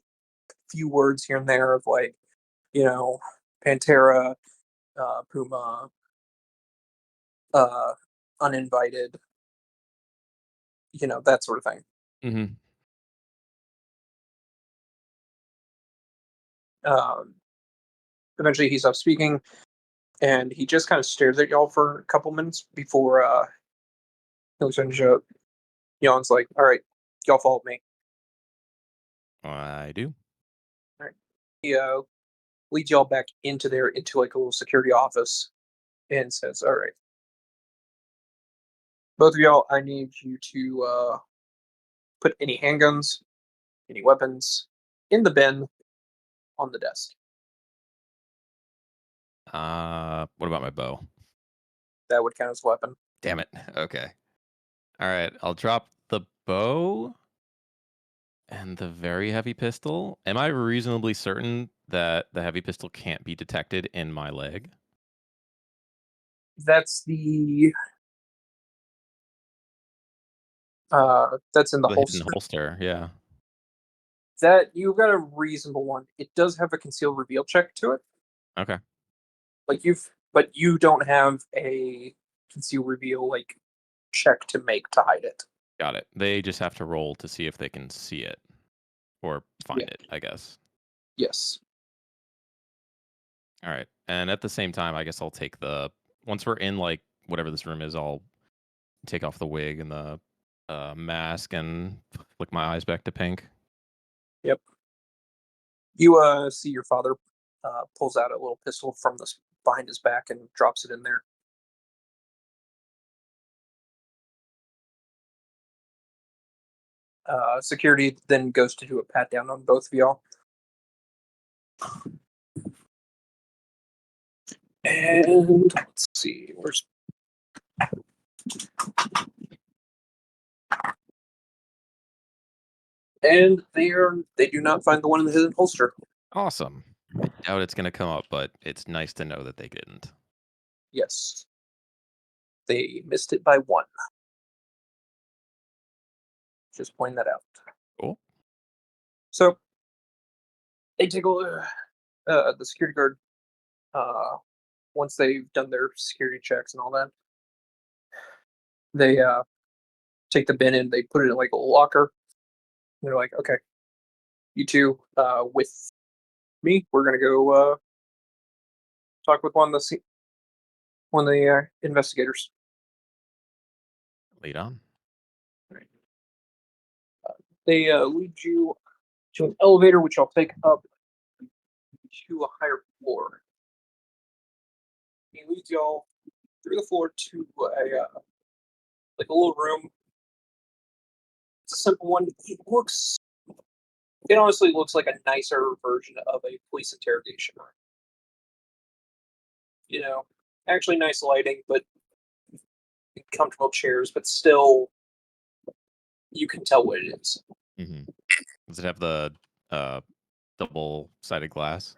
few words here and there of Pantera, Puma, uninvited, that sort of thing. Mm-hmm. Eventually he stops speaking, and he just kind of stares at y'all for a couple minutes before he looks at you. Yawns like, "All right, y'all follow me." I do. All right. He leads y'all back into a little security office and says, "All right, both of y'all, I need you to put any handguns, any weapons in the bin on the desk." What about my bow? That would count as a weapon. Damn it. Okay. All right. I'll drop the bow and the very heavy pistol. Am I reasonably certain that the heavy pistol can't be detected in my leg? That's that's in the The holster. hidden holster, yeah. That you've got a reasonable one. It does have a conceal reveal check to it. Okay. But you don't have a conceal reveal check to make to hide it. Got it. They just have to roll to see if they can see it or find Yeah. it, I guess. Yes. All right. And at the same time, I guess I'll take once we're in whatever this room is, I'll take off the wig and the mask and flick my eyes back to pink. Yep. You see your father pulls out a little pistol from behind his back and drops it in there. Security then goes to do a pat down on both of y'all. And let's see, where's and they do not find the one in the hidden holster. Awesome. I doubt it's gonna come up, but it's nice to know that they didn't. Yes. They missed it by one. Just point that out. Cool. So they take the security guard. Once they've done their security checks and all that, they take the bin and they put it in a locker. And they're like, "Okay, you two, with me, we're gonna go talk with one of the investigators." Lead on. They lead you to an elevator, which I'll take up to a higher floor. He leads y'all through the floor to a little room. It's a simple one. It honestly looks like a nicer version of a police interrogation room. Actually nice lighting, but comfortable chairs, but still you can tell what it is. Mm-hmm. Does it have the double-sided glass?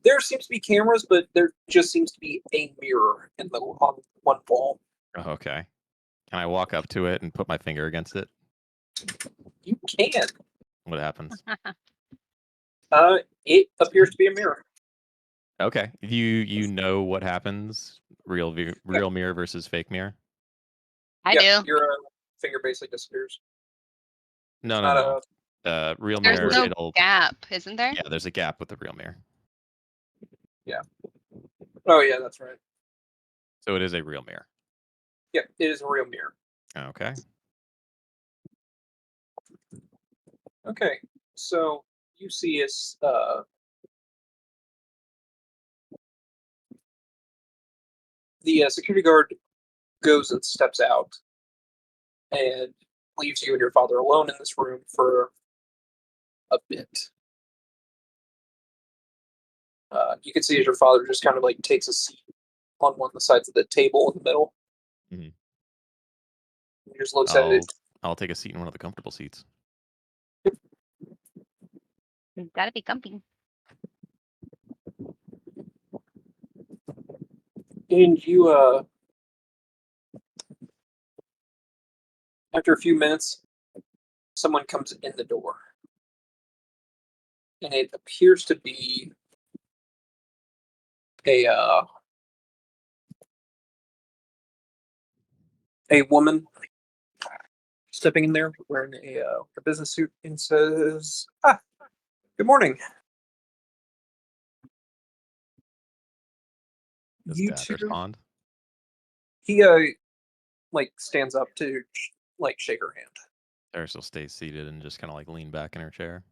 There seems to be cameras, but there just seems to be a mirror in the on one wall. Oh, okay. Can I walk up to it and put my finger against it? You can. What happens? It appears to be a mirror. Okay. You know what happens? Real mirror versus fake mirror? I Yeah, do. your finger basically disappears. No, Not no, no. Real There's mirror, no it'll gap, isn't there? yeah. There's a gap with the real mirror, Oh yeah, that's right. so it is a real mirror. Yeah, it is a real mirror. Okay. Okay, so you see is the security guard goes and steps out and leaves you and your father alone in this room for a bit. You can see as your father just kind of like takes a seat on one of the sides of the table in the middle. Mhm. He just looks at it. I'll take a seat in one of the comfortable seats. It's gotta be comfy. And you, after a few minutes, someone comes in the door. And it appears to be a woman stepping in there wearing a business suit and says, good morning. Does You Dad two? respond? He, like, stands up to, like, shake her hand. Eris will stay seated and just kind of like lean back in her chair.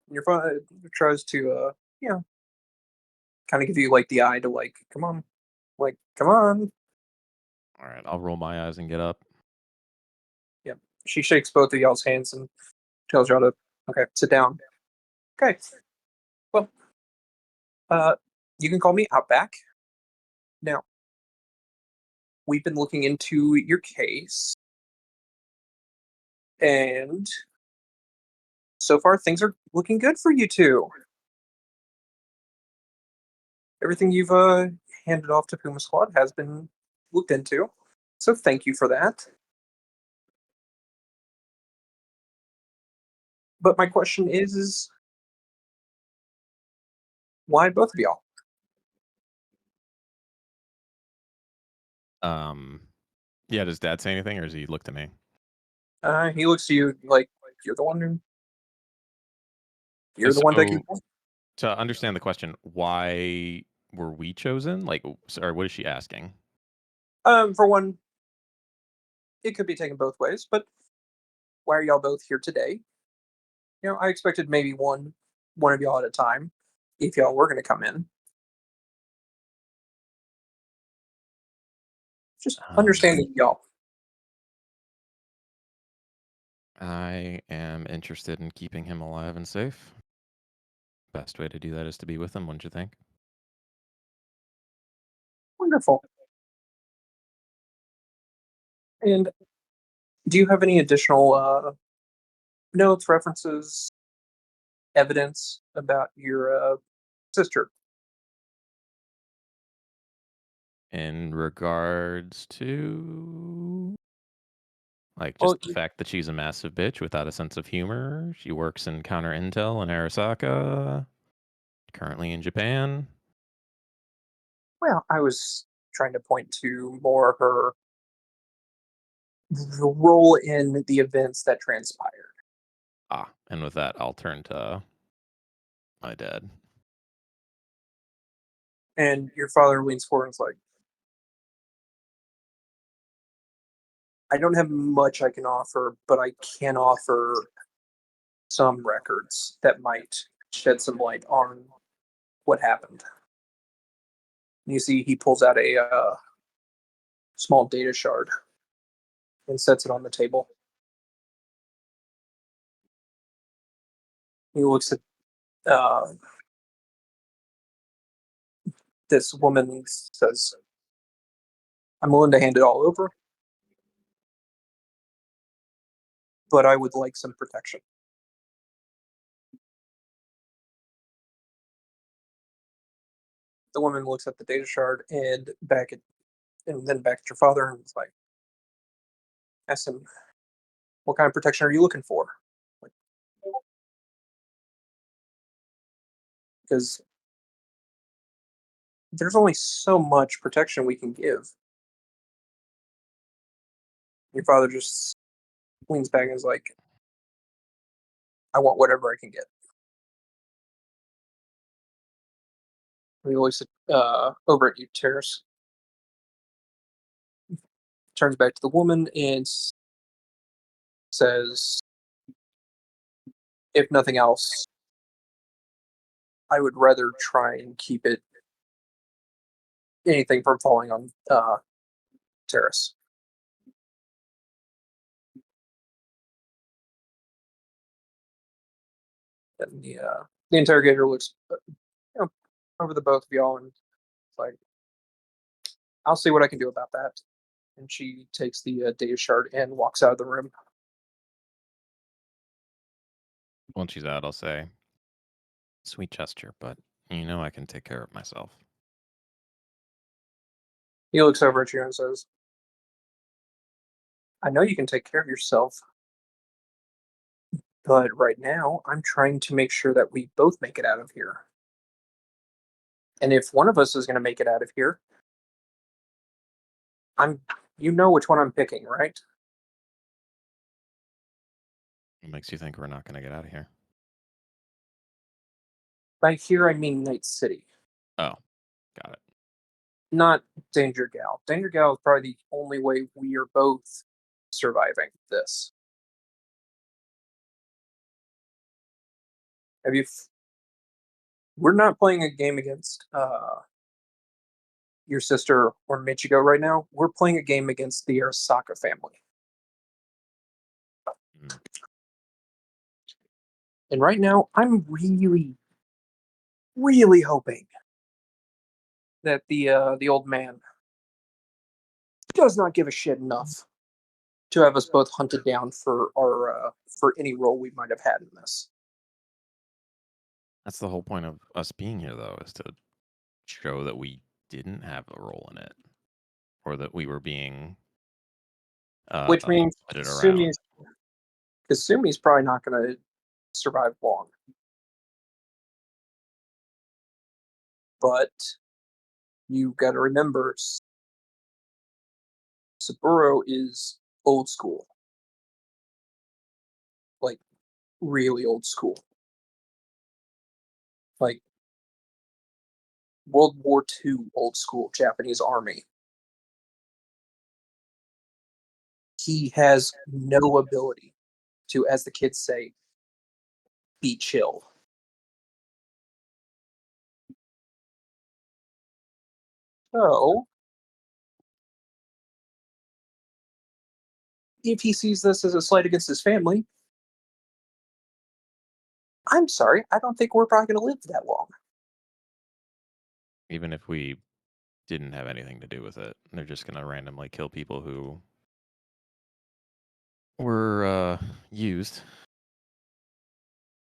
Your father tries to, kind of give you, like, the eye to, like, come on. Like, come on. All right, I'll roll my eyes and get up. Yeah. She shakes both of y'all's hands and tells y'all to, okay, sit down. Okay. Well, you can call me Outback. Now, we've been looking into your case, and so far things are looking good for you two. Everything you've handed off to Puma Squad has been looked into, so thank you for that. But my question is why both of y'all? Yeah. Does Dad say anything, or does he look to me? He looks to you like you're the one who you're the So, one that can. to understand the question, why were we chosen? Like, sorry, what is she asking? For one, it could be taken both ways, but why are y'all both here today? I expected maybe one of y'all at a time, if y'all were going to come in. Just understanding y'all. I am interested in keeping him alive and safe. Best way to do that is to be with him, wouldn't you think? Wonderful. And do you have any additional notes, references, evidence about your sister? In regards to, like, Well, just the fact that she's a massive bitch without a sense of humor. She works in counter intel in Arasaka, currently in Japan. well, I was trying to point to more her role in the events that transpired. And with that, I'll turn to my dad. And your father leans forward and is like, I don't have much I can offer, but I can offer some records that might shed some light on what happened. You see, he pulls out a small data shard and sets it on the table. He looks at this woman and says, I'm willing to hand it all over, but I would like some protection. The woman looks at the data shard and then back at your father and is like, asks him, "What kind of protection are you looking for?" Like, because there's only so much protection we can give. Your father just leans back and is like, "I want whatever I can get." He looks over at you, Terrace. Turns back to the woman and says, "If nothing else, I would rather try and keep anything from falling on Terrace." And the interrogator looks over the both of y'all and it's like, "I'll see what I can do about that." And she takes the data shard and walks out of the room. Once she's out, I'll say, "Sweet gesture, but you know I can take care of myself." He looks over at you and says, "I know you can take care of yourself, but right now I'm trying to make sure that we both make it out of here. And if one of us is going to make it out of here, you know which one I'm picking, right?" What makes you think we're not going to get out of here? By here, I mean Night City, Oh, got it. not Danger Gal. Danger Gal is probably the only way we are both surviving this. Have you? We're not playing a game against your sister or Michigo right now. We're playing a game against the Arasaka family. Mm. And right now, I'm really, really hoping that the old man does not give a shit enough to have us both hunted down for any role we might have had in this. That's the whole point of us being here, though, is to show that we didn't have a role in it, or that we were being Which means put it around. Kasumi's probably not going to survive long. But you got to remember, Saburo is old school. Like, really old school. Like, World War II old school Japanese army. He has no ability to, as the kids say, be chill. So, if he sees this as a slight against his family, I'm sorry, I don't think we're probably going to live that long. Even if we didn't have anything to do with it, they're just going to randomly kill people who were used.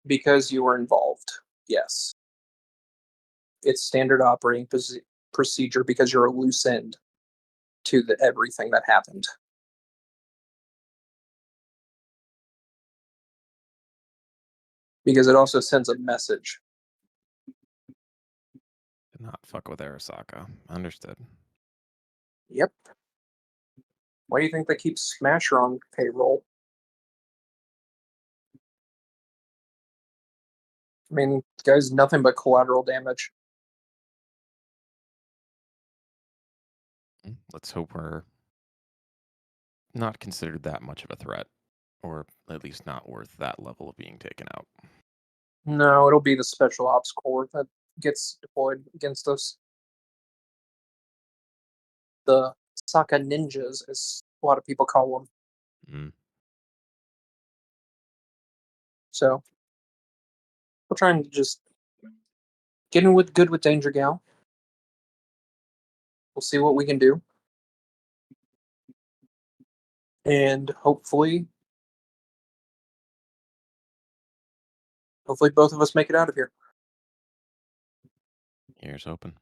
Because you were involved, yes. It's standard operating procedure because you're a loose end to everything that happened. Because it also sends a message. Did not fuck with Arasaka. Understood. Yep. Why do you think they keep Smasher on payroll? I mean, the guy's nothing but collateral damage. Let's hope we're not considered that much of a threat, or at least not worth that level of being taken out. No, it'll be the Special Ops Corps that gets deployed against us. The Saka Ninjas, as a lot of people call them. Mm. So, we're trying to just get in with good with Danger Gal. We'll see what we can do. And hopefully both of us make it out of here. Ears open.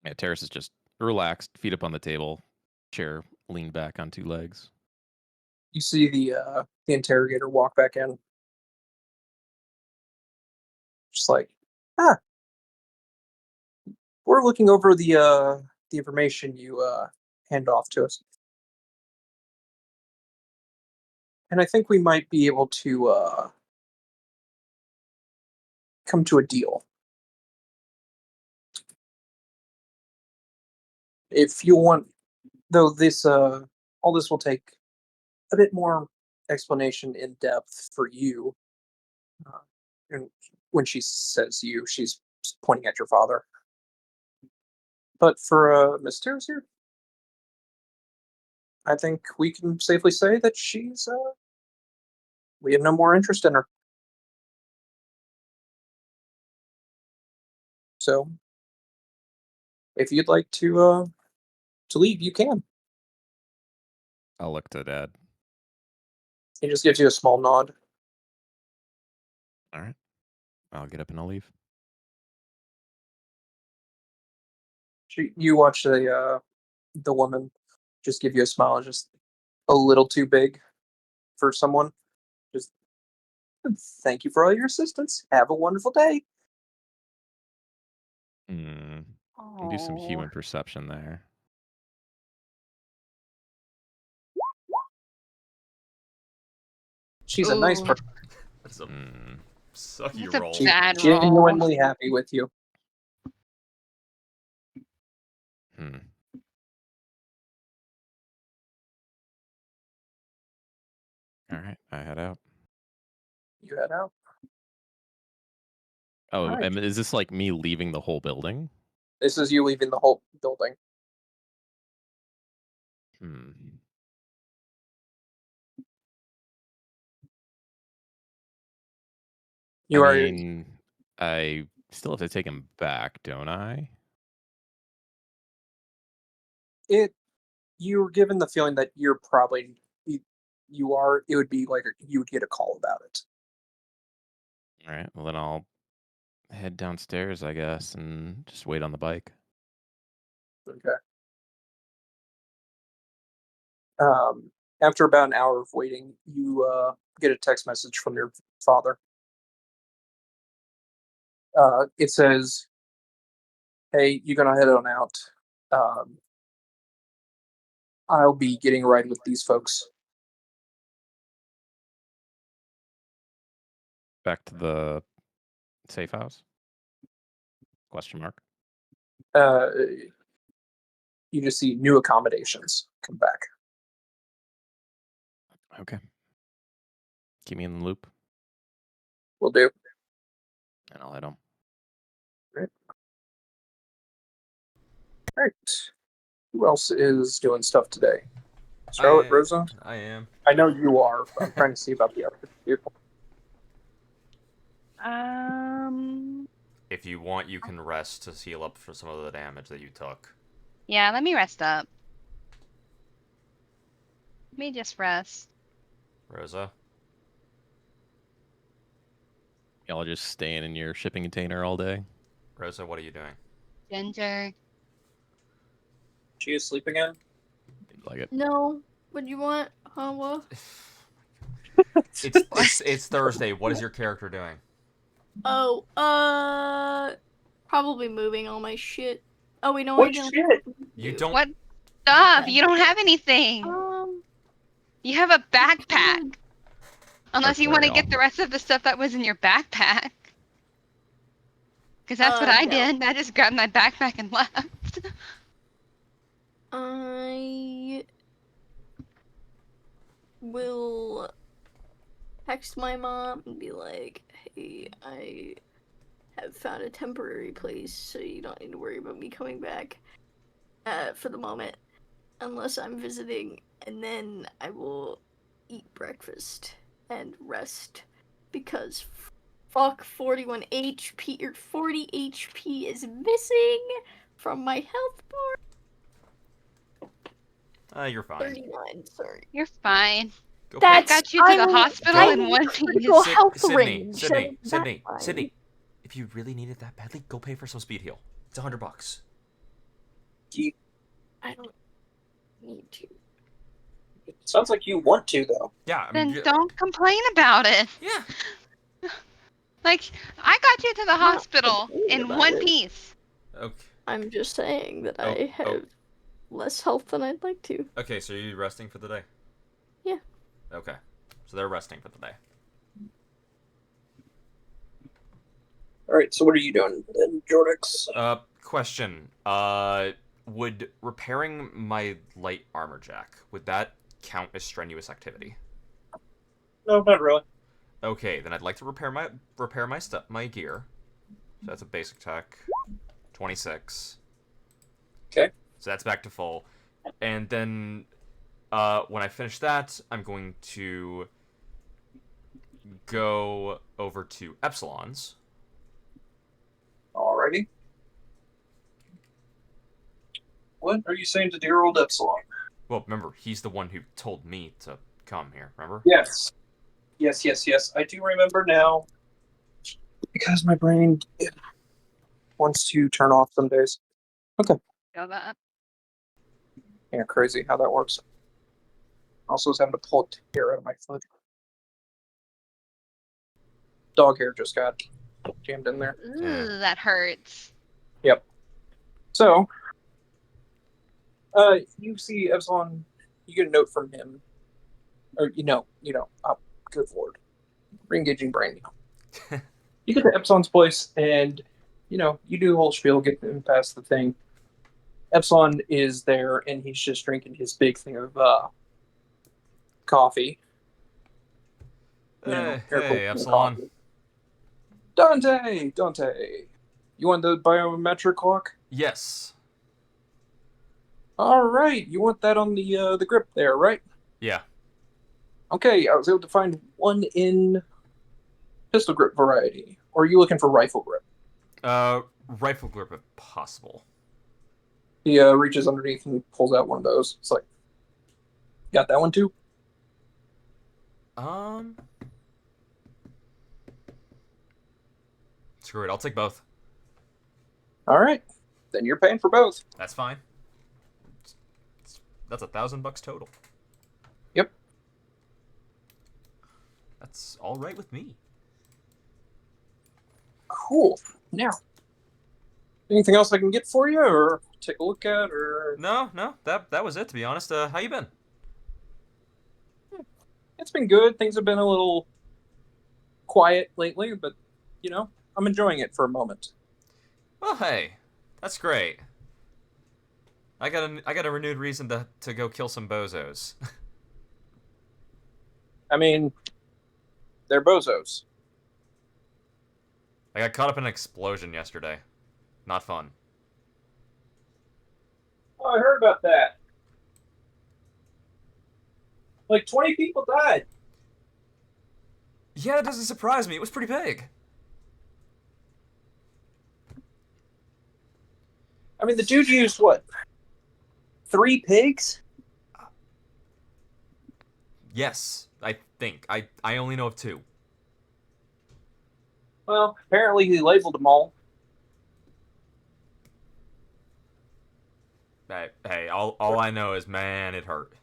Yeah, Terrace is just relaxed, feet up on the table, chair leaned back on two legs. You see the interrogator walk back in. Just like, ah, we're looking over the information you hand off to us, and I think we might be able to come to a deal. If you want, though, this all this will take a bit more explanation in depth for you. Uh, and when she says you, she's pointing at your father. But for Miss Terrace here, I think we can safely say that we have no more interest in her. So, if you'd like to leave, you can. I'll look to Dad. He just gives you a small nod. All right. I'll get up and I'll leave. You watch the woman just give you a smile, just a little too big for someone. Just thank you for all your assistance. Have a wonderful day. Do some human perception there. She's a nice Ooh. person. That's a sucky That's a roll. She's bad roll. genuinely happy with you. All right, I head out. You head out. Oh, All right. and is this like me leaving the whole building? This is you leaving the whole building. You are. I still have to take him back, don't I? You were given the feeling that you're probably you are. It would be like you would get a call about it. All right, well then I'll head downstairs, I guess, and just wait on the bike. Okay. After about an hour of waiting, you get a text message from your father. It says, "Hey, you're gonna head on out. I'll be getting a ride with these folks." Back to the safe house? Question mark. You just see new accommodations come back. Okay. Keep me in the loop, Will do. and I'll head home. Right. All right. Who else is doing stuff today? Charlotte, Rosa? I am. I know you are. But I'm trying to see about the other people. If you want, you can rest to heal up for some of the damage that you took. Yeah, let me rest up. Let me just rest. Rosa? Y'all just staying in your shipping container all day? Rosa, what are you doing? Ginger. She is sleeping in? Like it. No. What do you want, Hawa? It's Thursday. What is your character doing? Oh, probably moving all my shit. Oh, wait, no, What I don't. shit? You don't. What stuff? You don't have anything. You have a backpack. Unless you want to get the rest of the stuff that was in your backpack. Because that's what I no. did. I just grabbed my backpack and left. I will text my mom and be like, hey, I have found a temporary place, so you don't need to worry about me coming back for the moment, unless I'm visiting, and then I will eat breakfast and rest, because fuck 41 HP, or 40 HP is missing from my health bar. You're fine. 39, sorry. You're fine. Go I That's got you to the hospital Go. in one piece. critical health Sydney, range. Sydney, so that's Sydney, fine. Sydney. if you really need it that badly, go pay for some speed heal. It's $100. I don't need to. Sounds like you want to, though. Yeah, I Then mean, don't complain about it. yeah. Like, I got you to the Not hospital complaining in about one it. piece. Okay. I'm just saying that Oh, I have less health than I'd like to. Okay, so you're resting for the day? Yeah. Okay. So they're resting for the day. All right, so what are you doing then, Jordan? Question. Would repairing my light armor jack, would that count as strenuous activity? No, not really. Okay, then I'd like to repair my stuff, my gear. So that's a basic tech. 26. Okay. So that's back to full. And then when I finish that, I'm going to go over to Epsilon's. Alrighty. What are you saying to dear old Epsilon? Well, remember, he's the one who told me to come here, remember? Yes. Yes. I do remember now. Because my brain wants to turn off some days. Feel that. Yeah, crazy how that works. Also, was having to pull a hair out of my foot. Dog hair just got jammed in there. Yeah. Ooh, that hurts. So, you see Epsilon, you get a note from him. Or, oh, good lord. Re-engaging brain. You get to Epsilon's place, and, you do the whole spiel, get him past the thing. Epsilon is there, and he's just drinking his big thing of coffee. Hey, air quotes, Epsilon. coffee. Dante! You want the biometric clock? Yes. All right, you want that on the grip there, right? Yeah. Okay, I was able to find one in pistol grip variety. Or are you looking for rifle grip? Rifle grip if possible. He reaches underneath and pulls out one of those. It's like, got that one too? Screw it, I'll take both. All right, then you're paying for both. That's fine. That's $1,000 total. Yep. That's all right with me. Cool. Now, anything else I can get for you, or take a look at, or? No, that was it, to be honest. How you been? It's been good. Things have been a little quiet lately, but I'm enjoying it for a moment. Well, hey, that's great. I got a renewed reason to go kill some bozos. I mean, they're bozos. I got caught up in an explosion yesterday. Not fun. Oh, I heard about that. Like 20 people died. Yeah, that doesn't surprise me. It was pretty big. I mean, the dude used what? 3 pigs? Yes, I think. I only know of 2. Well, apparently he labeled them all. Hey, all I know is, man, it hurt.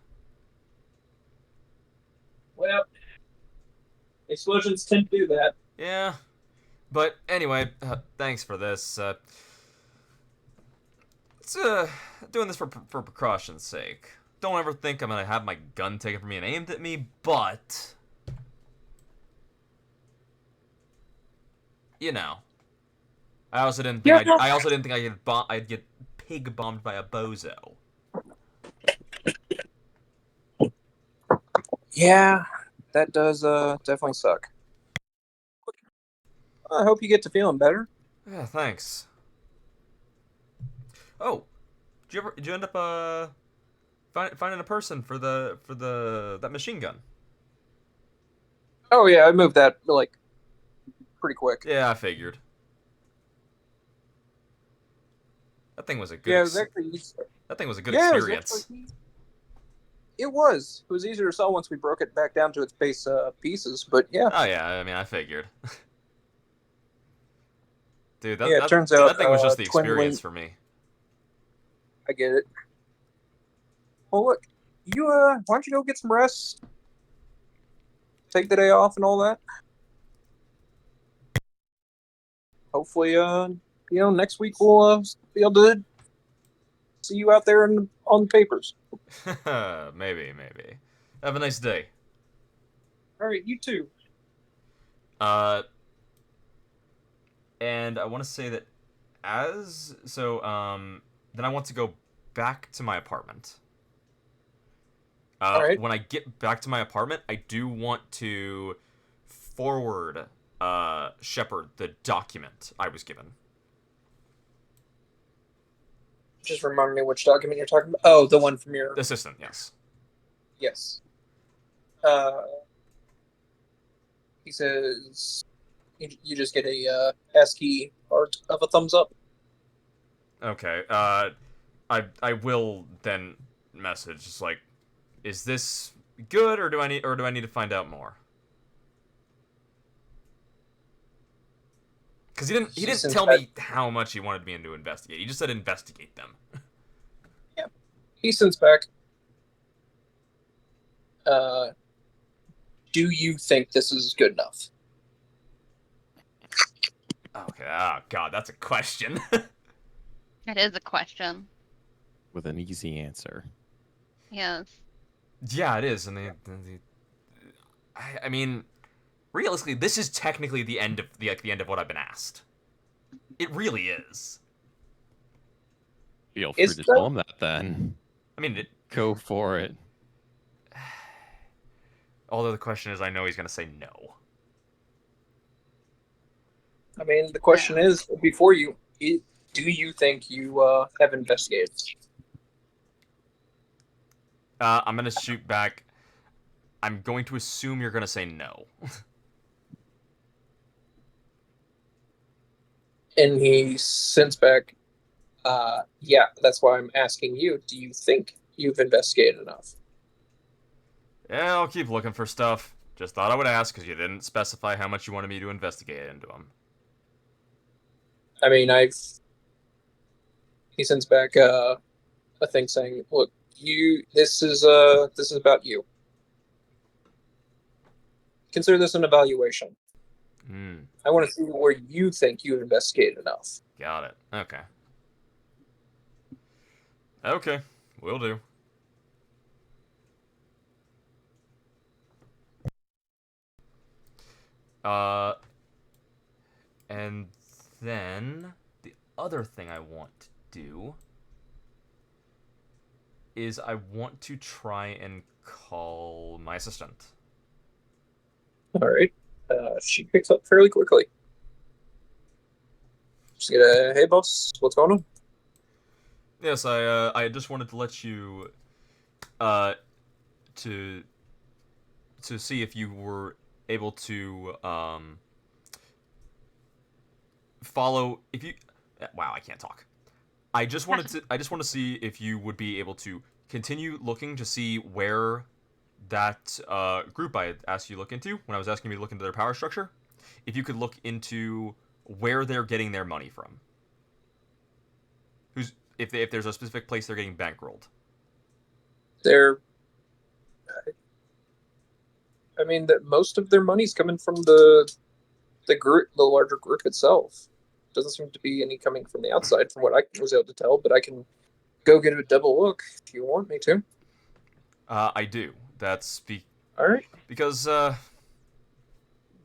Well, explosions tend to do that. Yeah, but anyway, thanks for this. It's doing this for precaution's sake. Don't ever think I'm gonna have my gun taken from me and aimed at me, but I also didn't think I'd get pig bombed by a bozo. Yeah, that does definitely suck. I hope you get to feeling better. Yeah, thanks. Oh, did you end up finding a person for that machine gun? Oh yeah, I moved that like pretty quick. Yeah, I figured. That thing was a good. Yeah, it was actually. That thing was a good Yeah, experience. It was. It was easier to sell once we broke it back down to its base pieces, but yeah. Oh yeah, I mean, I figured. Dude, Yeah, it turns out, that thing was just the Twin experience Link- for me. I get it. Well, look, you why don't you go get some rest? Take the day off and all that. Hopefully, next week we'll be able to see you out there on the papers. Maybe. Have a nice day. All right, you too. And I want to say that then I want to go back to my apartment. All right. When I get back to my apartment, I do want to forward Shepard the document I was given. Just remind me which document you're talking about. Oh, the one from your Assistant, yes. Yes. He says you just get a ASCII art of a thumbs up. Okay. I will then message just like, is this good or do I need to find out more? Because he didn't tell me how much he wanted me to investigate. He just said investigate them. Yeah. He sends back. Do you think this is good enough? Okay. Oh God, that's a question. That is a question. With an easy answer. Yes. Yeah, it is, and I mean, realistically, this is technically the end of the end of what I've been asked. It really is. Feel free to tell him that then. I mean, Go for it. Although the question is, I know he's gonna say no. I mean, the question is, before do you think you have investigated? I'm gonna shoot back. I'm going to assume you're gonna say no. And he sends back, yeah, that's why I'm asking you. Do you think you've investigated enough? Yeah, I'll keep looking for stuff. Just thought I would ask because you didn't specify how much you wanted me to investigate into them. I mean, he sends back a thing saying, "Look, this is about you. Consider this an evaluation. I want to see where you think you've investigated enough." Got it. Okay. Okay, will do. And then the other thing I want to do is I want to try and call my assistant. All right. She picks up fairly quickly. Just get a, hey boss, what's going on? Yes, I just wanted to let you to see if you were able to follow if you wow, I can't talk. I just want to see if you would be able to continue looking to see where that group I had asked you to look into when I was asking you to look into their power structure. If you could look into where they're getting their money from. If there's a specific place they're getting bankrolled. I mean, that most of their money's coming from the group, the larger group itself. Doesn't seem to be any coming from the outside, from what I was able to tell. But I can go get a double look if you want me to. I do. That's all right. Because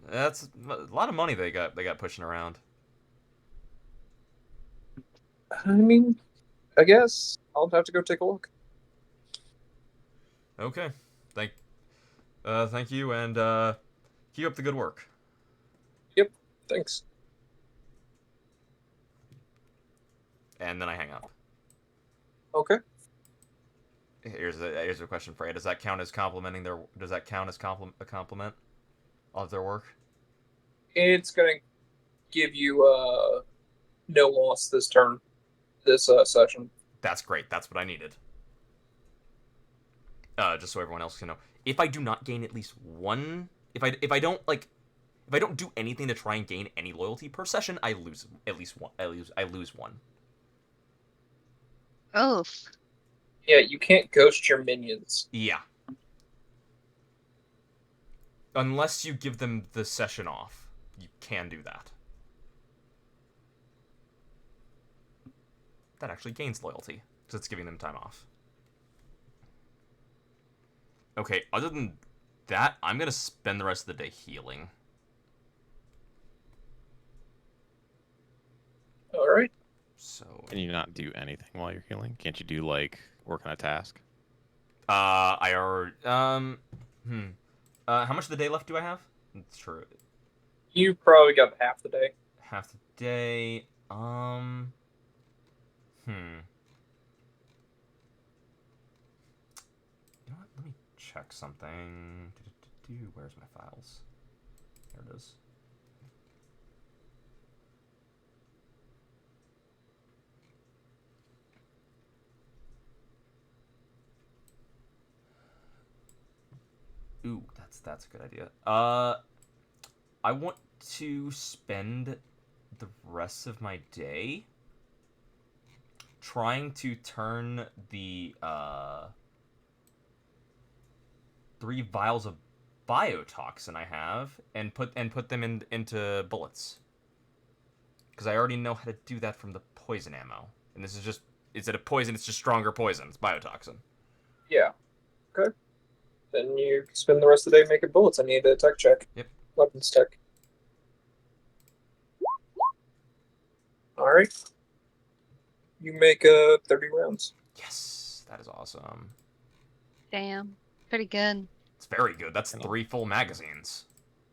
that's a lot of money they got pushing around. I mean, I guess I'll have to go take a look. Okay. Thank you, and keep up the good work. Yep. Thanks. And then I hang up. Okay. Here's a question for you. Does that count as complimenting their? Does that count as a compliment of their work? It's gonna give you no loss this turn, this session. That's great. That's what I needed. Just so everyone else can know. If I do not gain at least one, if I don't like If I don't do anything to try and gain any loyalty per session, I lose at least one. I lose one. Oof. Yeah, you can't ghost your minions. Yeah. Unless you give them the session off, you can do that. That actually gains loyalty, because it's giving them time off. Okay, other than that, I'm gonna spend the rest of the day healing. Alright. So... Can you not do anything while you're healing? Can't you do, like, work on a task? I already... how much of the day left do I have? That's true. You probably got half the day. Half the day... You know what? Let me check something. Where's my files? There it is. Ooh, that's a good idea. I want to spend the rest of my day trying to turn the 3 vials of biotoxin I have and put them into bullets. Because I already know how to do that from the poison ammo. And this is just, instead of poison, it's just stronger poison. It's biotoxin. Yeah. Okay. Then you spend the rest of the day making bullets. I need a tech check. Yep. Weapons tech. Alright. You make 30 rounds. Yes, that is awesome. Damn. Pretty good. It's very good. That's 3 full magazines.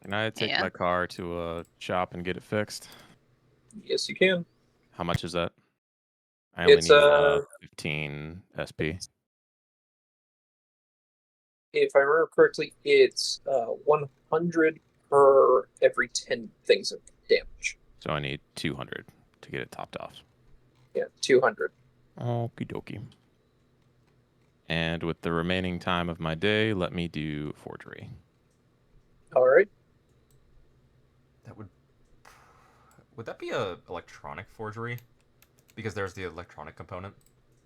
Can I take Yeah. my car to a shop and get it fixed? Yes, you can. How much is that? I only It's, need 15 SP. If I remember correctly, it's 100 per every 10 things of damage. So I need 200 to get it topped off. Yeah, 200. Okie dokie. And with the remaining time of my day, let me do forgery. Alright. That would that be a electronic forgery? Because there's the electronic component,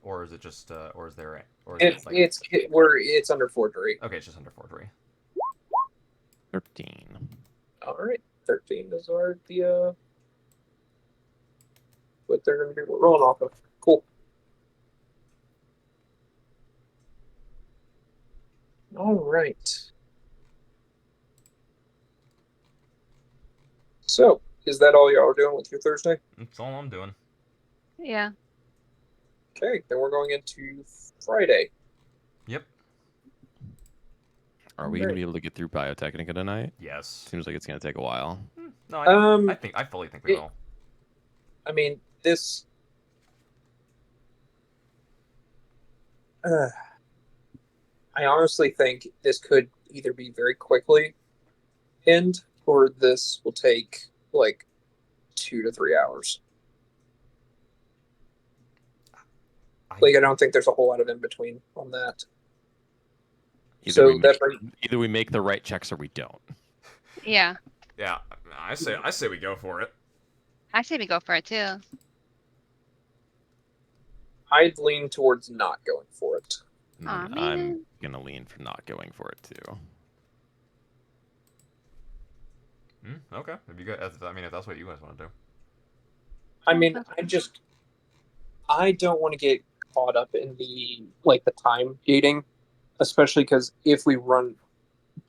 or is it just or is there It's under forgery. Okay, it's just under forgery. 13. Alright. 13 is the what they're gonna be rolling off of. Cool. Alright. So, is that all y'all are doing with your Thursday? That's all I'm doing. Yeah. Okay, then we're going into Friday. Yep. Are we going to be able to get through Biotechnica tonight? Yes. Seems like it's going to take a while. No, I fully think we will. I mean, this. I honestly think this could either be very quickly end, or this will take like 2 to 3 hours. Like, I don't think there's a whole lot of in between on that. Either we make the right checks or we don't. Yeah. Yeah, I say we go for it. I say we go for it too. I'd lean towards not going for it. Aw, I'm man. going to lean for not going for it too. Okay, if you guys, if that's what you guys want to do. I mean, I don't want to get caught up in the time gating, especially because if we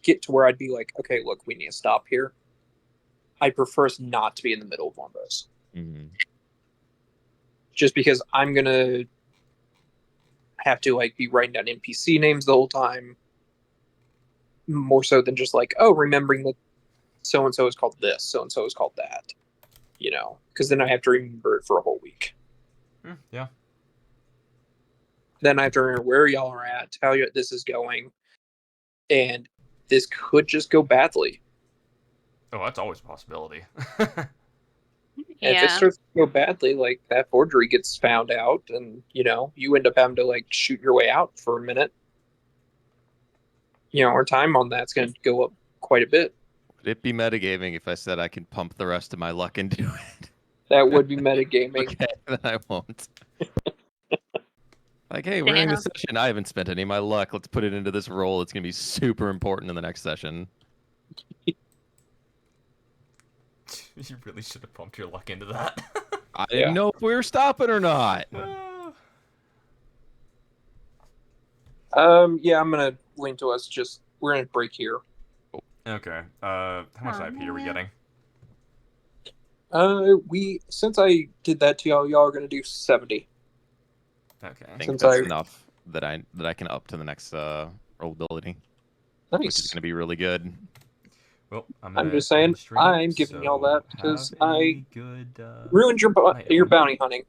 get to where I'd be like, okay, look, we need to stop here. I prefer us not to be in the middle of one of those. Mm-hmm. Just because I'm gonna have to be writing down NPC names the whole time, more so than just remembering that so and so is called this, so and so is called that. Because then I have to remember it for a whole week. Yeah. Then I have to remember where y'all are at, how this is going, and this could just go badly. Oh, that's always a possibility. And if it starts to go badly, that forgery gets found out, and you end up having to shoot your way out for a minute. Our time on that's going to go up quite a bit. Would it be metagaming if I said I can pump the rest of my luck into it? That would be metagaming. Okay, then I won't. Like, hey, we're in a session. I haven't spent any of my luck. Let's put it into this roll. It's gonna be super important in the next session. You really should have pumped your luck into that. I didn't know if we were stopping or not. Yeah, I'm gonna lean to us. Just we're in a break here. Okay. How much IP are we getting? Since I did that to y'all are gonna do 70. Okay. I think Since that's I- enough that I can up to the next rollability, Nice. which is gonna be really good. Well, I'm just saying, I'm giving y'all that because I good, ruined your night, your everyone. bounty hunting.